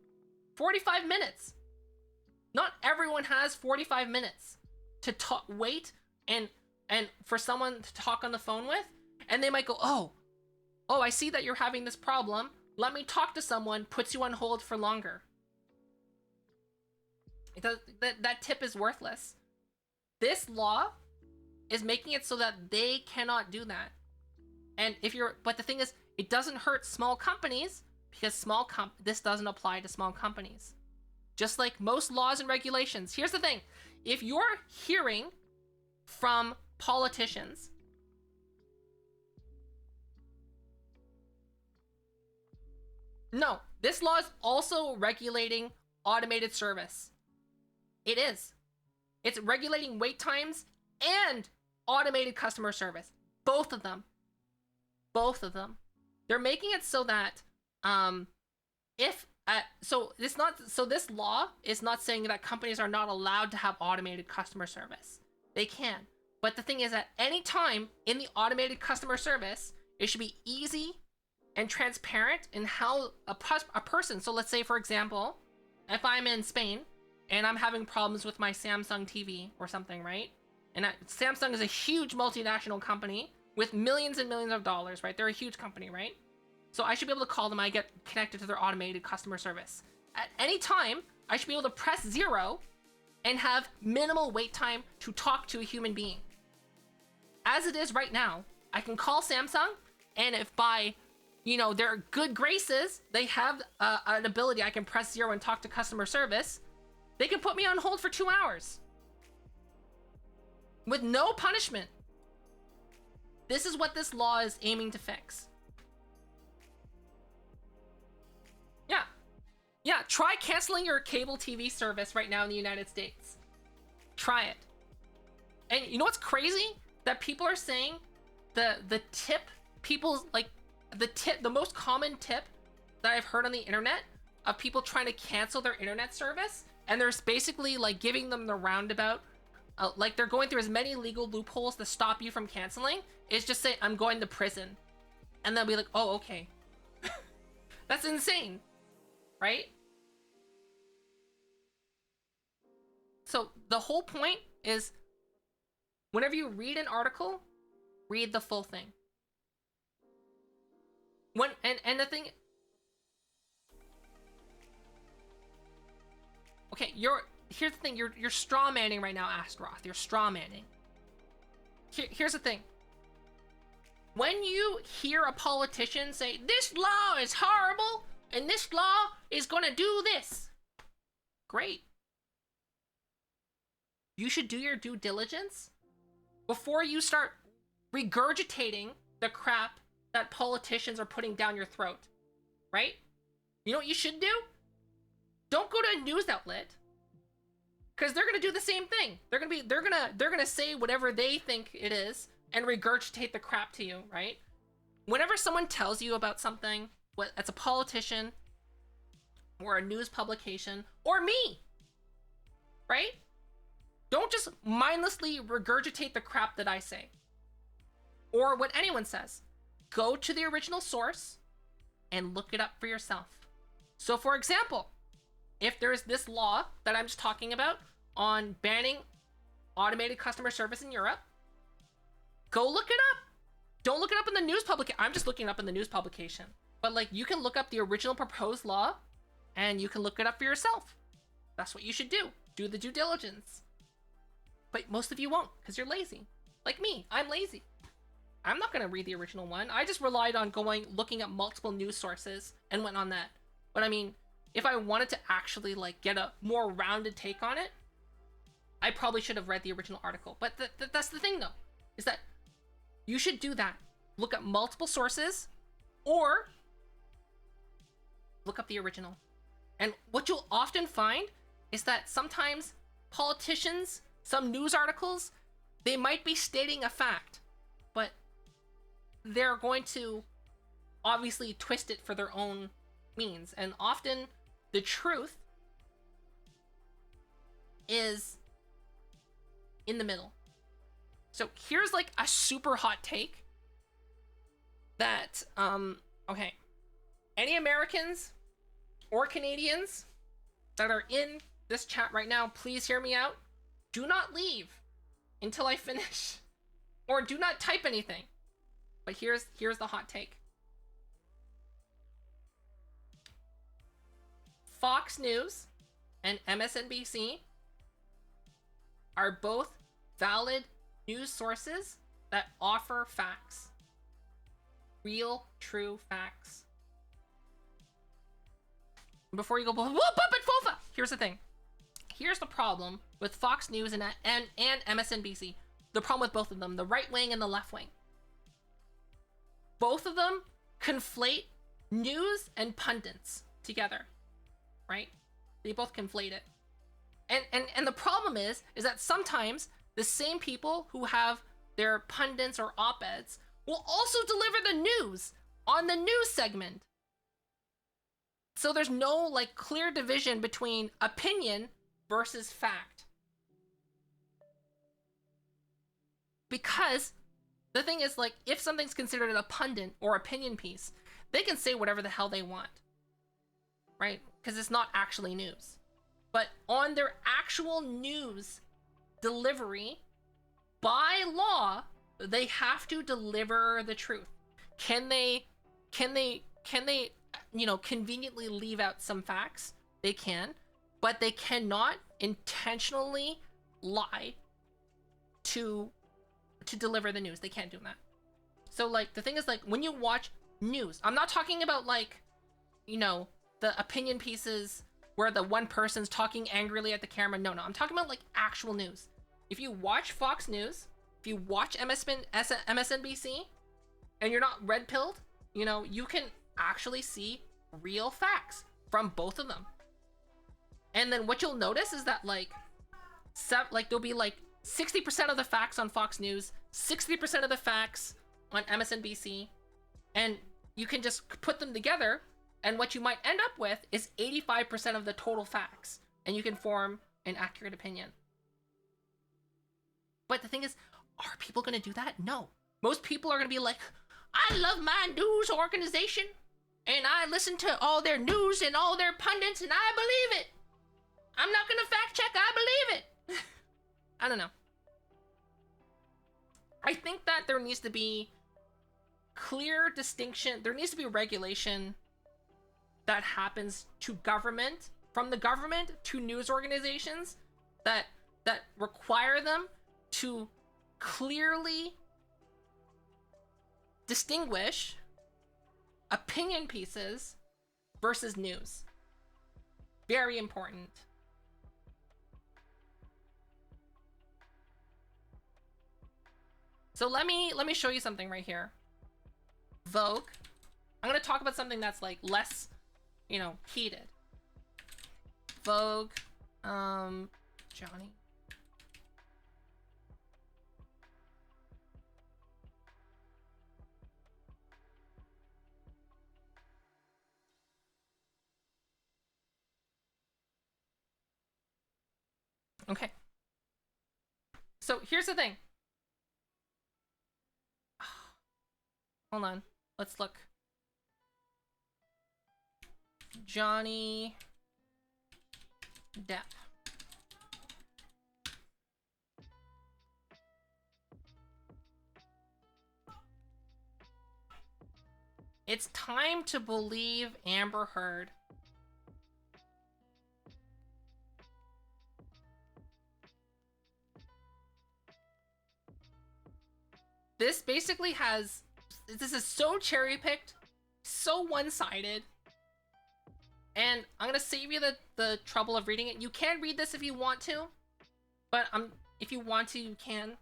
45 minutes. Not everyone has 45 minutes to wait and for someone to talk on the phone with, and they might go, oh, I see that you're having this problem. Let me talk to someone, puts you on hold for longer. That tip is worthless. This law is making it so that they cannot do that. And but the thing is, it doesn't hurt small companies because this doesn't apply to small companies. Just like most laws and regulations. Here's the thing. If you're hearing from politicians, no, this law is also regulating automated service. It is. It's regulating wait times and automated customer service. Both of them. They're making it so that if So it's not. So this law is not saying that companies are not allowed to have automated customer service. They can, but the thing is, at any time in the automated customer service, it should be easy and transparent in how a person. So let's say, for example, if I'm in Spain and I'm having problems with my Samsung TV or something, right? And Samsung is a huge multinational company with millions and millions of dollars, right? They're a huge company, right? So I should be able to call them. I get connected to their automated customer service. At any time, I should be able to press 0 and have minimal wait time to talk to a human being. As it is right now, I can call Samsung, and if by, their good graces, they have an ability I can press 0 and talk to customer service, they can put me on hold for 2 hours. With no punishment. This is what this law is aiming to fix. Yeah, try canceling your cable TV service right now in the United States. Try it. And you know what's crazy? That people are saying the tip, people's, like, the most common tip that I've heard on the internet of people trying to cancel their internet service, and there's basically, like, giving them the roundabout, like, they're going through as many legal loopholes to stop you from canceling, is just say, I'm going to prison. And they'll be like, oh, okay. That's insane. Right? So the whole point is, whenever you read an article, read the full thing. And the thing, okay, here's the thing, you're straw manning right now, Astroth. You're straw manning. Here's the thing. When you hear a politician say, this law is horrible, and this law is gonna do this. Great. You should do your due diligence before you start regurgitating the crap that politicians are putting down your throat. Right? You know what you should do? Don't go to a news outlet, because they're gonna do the same thing. They're gonna say whatever they think it is and regurgitate the crap to you, right? Whenever someone tells you about something, what it's a politician or a news publication or me, right? Don't just mindlessly regurgitate the crap that I say or what anyone says. Go to the original source and look it up for yourself. So for example, if there's this law that I'm just talking about on banning automated customer service in Europe, go look it up. Don't look it up in the news publication. I'm just looking it up in the news publication. But, like, you can look up the original proposed law and you can look it up for yourself. That's what you should do. Do the due diligence. But most of you won't, because you're lazy. Like me, I'm lazy. I'm not going to read the original one. I just relied on looking at multiple news sources and went on that. But I mean, if I wanted to actually, like, get a more rounded take on it, I probably should have read the original article. But that's the thing, though, is that you should do that. Look at multiple sources, or look up the original. And what you'll often find is that sometimes politicians, some news articles, they might be stating a fact, but they're going to obviously twist it for their own means. And often the truth is in the middle. So here's like a super hot take that, okay, any Americans or Canadians that are in this chat right now, please hear me out. Do not leave until I finish, or do not type anything. But here's the hot take. Fox News and MSNBC are both valid news sources that offer facts. Real, true facts. Before you go, but Fofa! Here's the thing. Here's the problem with Fox News and MSNBC. The problem with both of them, the right wing and the left wing. Both of them conflate news and pundits together, right? They both conflate it. And the problem is that sometimes the same people who have their pundits or op-eds will also deliver the news on the news segment. So there's no like clear division between opinion versus fact. Because the thing is, like, if something's considered a pundit or opinion piece, they can say whatever the hell they want, right? Because it's not actually news. But on their actual news delivery, by law, they have to deliver the truth. Can they, you know, conveniently leave out some facts? They can, but they cannot intentionally lie to deliver the news. They can't do that. So like the thing is, like, when you watch news, I'm not talking about like, you know, the opinion pieces where the one person's talking angrily at the camera. No, I'm talking about like actual news. If you watch Fox News, if you watch MSNBC, and you're not red pilled, you know, you can actually see real facts from both of them. And then what you'll notice is that like there'll be like 60% of the facts on Fox News, 60% of the facts on MSNBC, and you can just put them together, and what you might end up with is 85% of the total facts, and you can form an accurate opinion. But the thing is, are people going to do that? No. Most people are going to be like, I love my news organization, and I listen to all their news and all their pundits, and I believe it. I'm not going to fact check, I believe it. I don't know. I think that there needs to be clear distinction. There needs to be regulation that happens to government, from the government to news organizations, that require them to clearly distinguish opinion pieces versus news. Very important. So let me show you something right here. Vogue. I'm gonna talk about something that's like less, you know, heated. Vogue. Johnny. Okay. So here's the thing. Hold on. Let's look. Johnny Depp. It's time to believe Amber Heard. This basically has... This is so cherry-picked, so one-sided, and I'm gonna save you the trouble of reading it. You can read this if you want to, but if you want to, you can.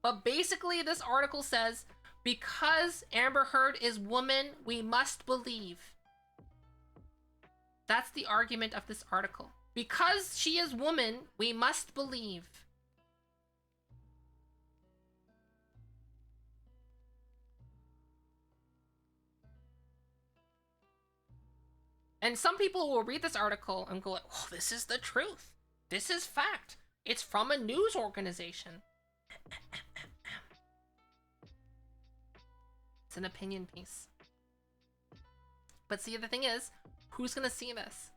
But basically, this article says, because Amber Heard is woman, we must believe. That's the argument of this article. Because she is woman, we must believe. And some people will read this article and go like, oh, this is the truth. This is fact. It's from a news organization. It's an opinion piece. But see, the thing is, who's gonna see this?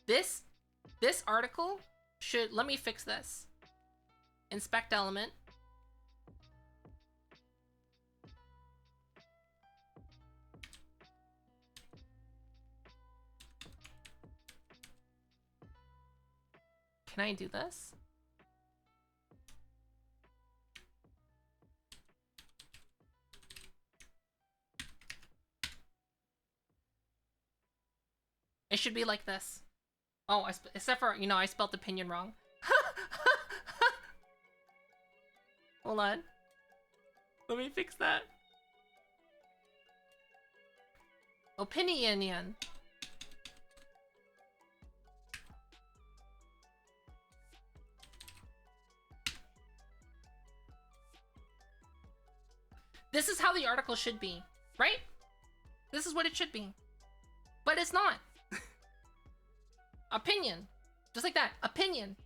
This article should... Let me fix this. Inspect element. Can I do this? It should be like this. Oh, except for, you know, I spelled opinion wrong. Hold on. Let me fix that. Opinion. This is how the article should be, right? This is what it should be. But it's not. Opinion. Just like that. Opinion.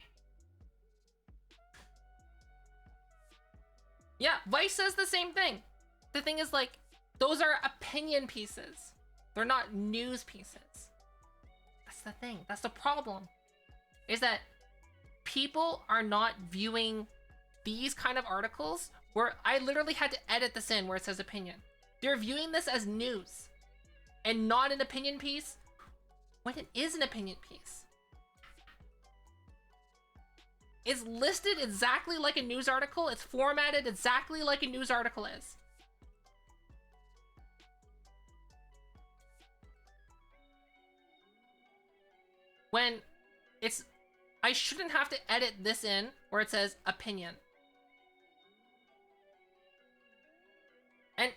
Yeah, Vice says the same thing. The thing is, like, those are opinion pieces. They're not news pieces. That's the thing. That's the problem. Is that people are not viewing these kind of articles where I literally had to edit this in where it says opinion. They're viewing this as news and not an opinion piece when it is an opinion piece. It's listed exactly like a news article. It's formatted exactly like a news article is. When it's, I shouldn't have to edit this in where it says opinion.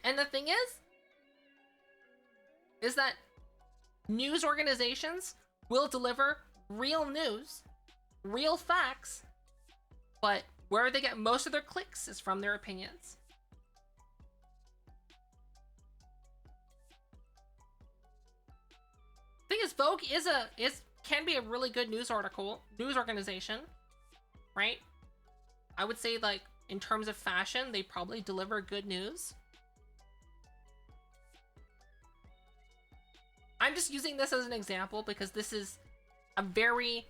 And the thing is that news organizations will deliver real news, real facts, but where they get most of their clicks is from their opinions. Thing is, Vogue can be a really good news organization, right? I would say, like, in terms of fashion, they probably deliver good news. I'm just using this as an example because this is a very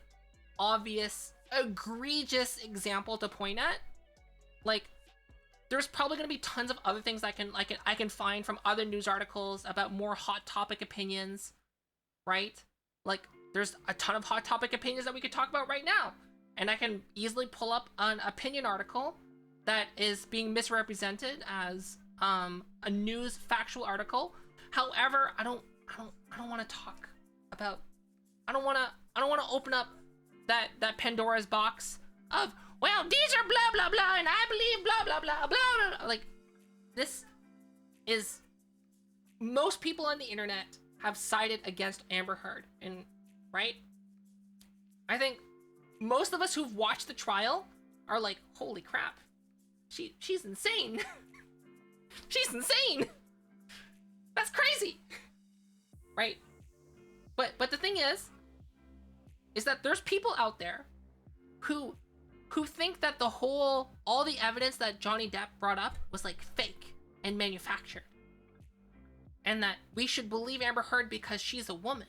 obvious, egregious example to point at. Like, there's probably going to be tons of other things I can find from other news articles about more hot topic opinions, right? Like, there's a ton of hot topic opinions that we could talk about right now, and I can easily pull up an opinion article that is being misrepresented as a news factual article. However, I don't want to talk about. I don't want to open up that Pandora's box of, well, these are blah blah blah, and I believe blah blah blah blah blah, blah. Like, this is, most people on the internet have sided against Amber Heard, and right? I think most of us who've watched the trial are like, holy crap, she's insane. She's insane. That's crazy. Right? But the thing is that there's people out there who think that all the evidence that Johnny Depp brought up was like fake and manufactured. And that we should believe Amber Heard because she's a woman.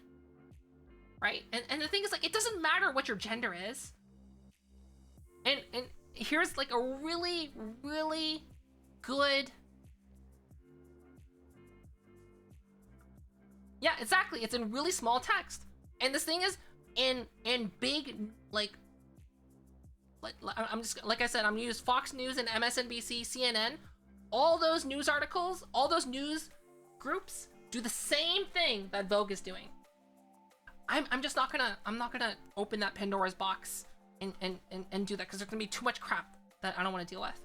Right? And the thing is, like, it doesn't matter what your gender is. And here's like a really, really good. Yeah, exactly. It's in really small text. And this thing is in big, like I'm just, like I said, I'm gonna use Fox News and MSNBC, CNN. All those news articles, all those news groups do the same thing that Vogue is doing. I'm not gonna open that Pandora's box and do that because there's gonna be too much crap that I don't want to deal with.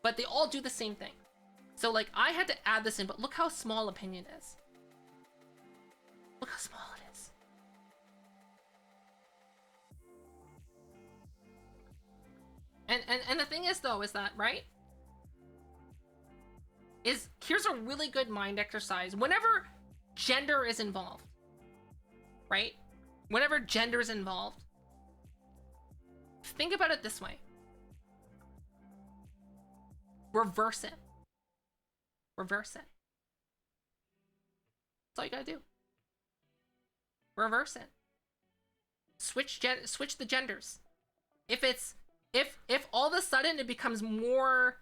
But they all do the same thing. So, like, I had to add this in, but look how small opinion is. Look how small it is. And the thing is, though, is that, right? Here's a really good mind exercise. Whenever gender is involved, right? Whenever gender is involved, think about it this way. Reverse it. Reverse it. That's all you gotta do. Reverse it. Switch the genders. If all of a sudden it becomes more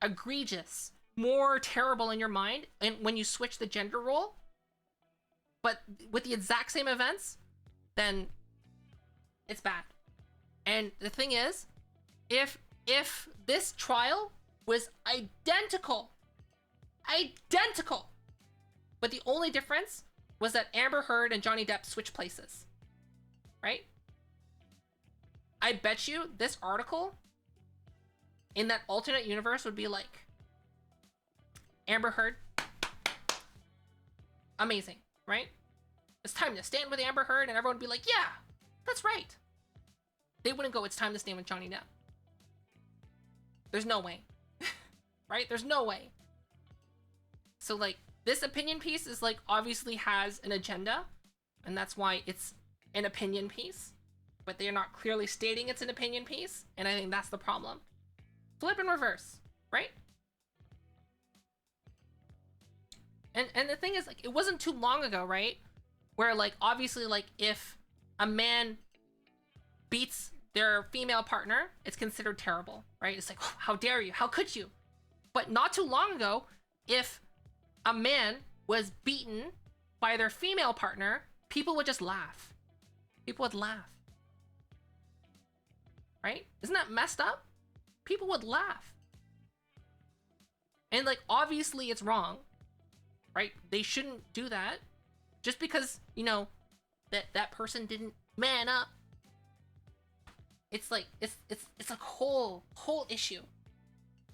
egregious, more terrible in your mind, and when you switch the gender role, but with the exact same events, then it's bad. And the thing is, if this trial was identical, but the only difference was that Amber Heard and Johnny Depp switched places, right? I bet you this article in that alternate universe would be like, Amber Heard, amazing, right? It's time to stand with Amber Heard, and everyone would be like, yeah, that's right. They wouldn't go, it's time to stand with Johnny Depp. There's no way. Right? There's no way. So, like, this opinion piece is like obviously has an agenda, and that's why it's an opinion piece, but they're not clearly stating it's an opinion piece, and I think that's the problem. Flip and reverse, right? And the thing is, like, it wasn't too long ago, right, where like obviously like if a man beats their female partner, it's considered terrible, right? It's like, oh, how dare you? How could you? But not too long ago, if a man was beaten by their female partner, people would just laugh. People would laugh. Right? Isn't that messed up? People would laugh. And like, obviously it's wrong, right? They shouldn't do that. Just because, you know, that person didn't man up. It's like, it's a whole issue.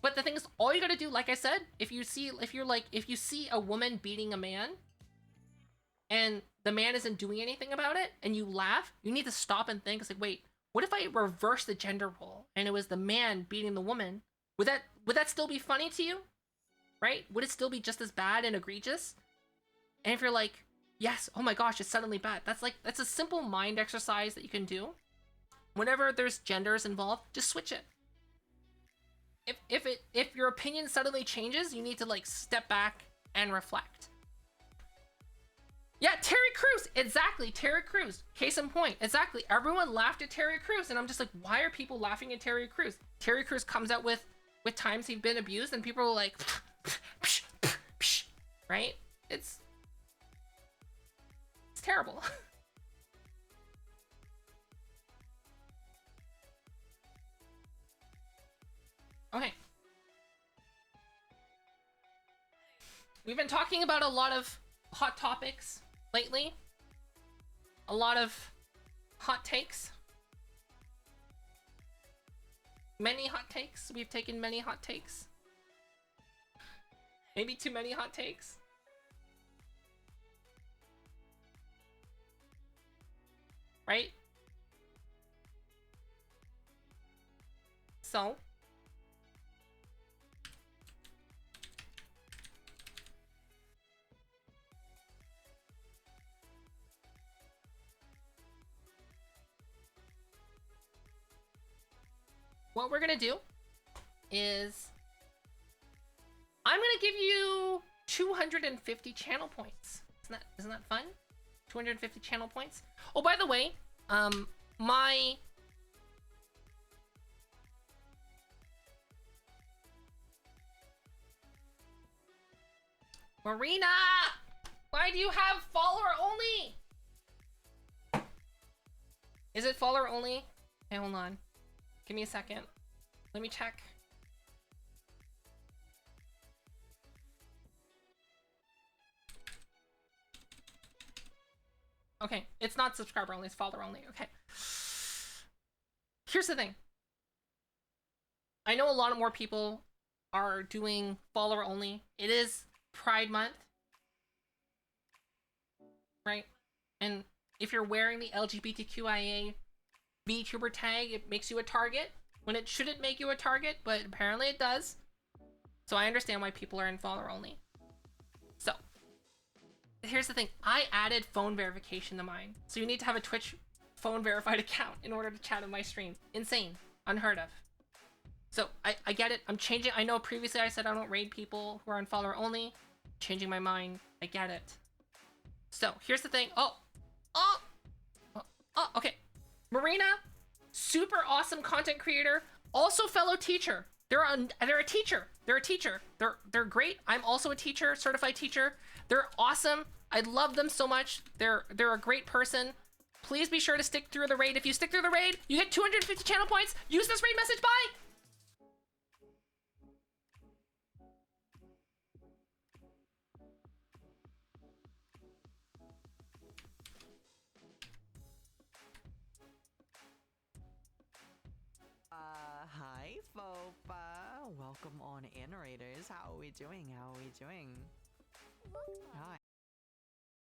But the thing is, all you gotta do, like I said, if you see a woman beating a man and the man isn't doing anything about it and you laugh, you need to stop and think. It's like, wait, what if I reverse the gender role and it was the man beating the woman? Would that still be funny to you? Right? Would it still be just as bad and egregious? And if you're like, yes, oh my gosh, it's suddenly bad. That's a simple mind exercise that you can do. Whenever there's genders involved, just switch it. If your opinion suddenly changes, you need to like step back and reflect. Yeah, Terry Crews, exactly, Terry Crews. Case in point, exactly. Everyone laughed at Terry Crews, and I'm just like, why are people laughing at Terry Crews? Terry Crews comes out with times he's been abused, and people are like, right? It's terrible. Okay. We've been talking about a lot of hot topics lately. A lot of hot takes. Many hot takes. We've taken many hot takes. Maybe too many hot takes. Right? So, what we're gonna do is I'm gonna give you 250 channel points. Isn't that fun? 250 channel points. Oh, by the way, my Marina, why do you have follower only? Is it follower only? Okay, hold on. Give me a second. Let me check. Okay, it's not subscriber only, it's follower only. Okay. Here's the thing. I know a lot more people are doing follower only. It is Pride Month. Right? And if you're wearing the LGBTQIA VTuber tag, it makes you a target when it shouldn't make you a target, but apparently it does. So I understand why people are in follower only. So here's the thing. I added phone verification to mine. So you need to have a Twitch phone verified account in order to chat on my stream. Insane. Unheard of. So I get it. I'm changing. I know previously I said I don't raid people who are on follower only. Changing my mind. I get it. So here's the thing. Oh, okay. Marina, super awesome content creator, also fellow teacher. They're a teacher. They're a teacher. They're great. I'm also a teacher, certified teacher. They're awesome. I love them so much. They're a great person. Please be sure to stick through the raid. If you stick through the raid, you get 250 channel points. Use this raid message. Bye. Hi, Fopa. Welcome on, Narrators. How are we doing? Hi.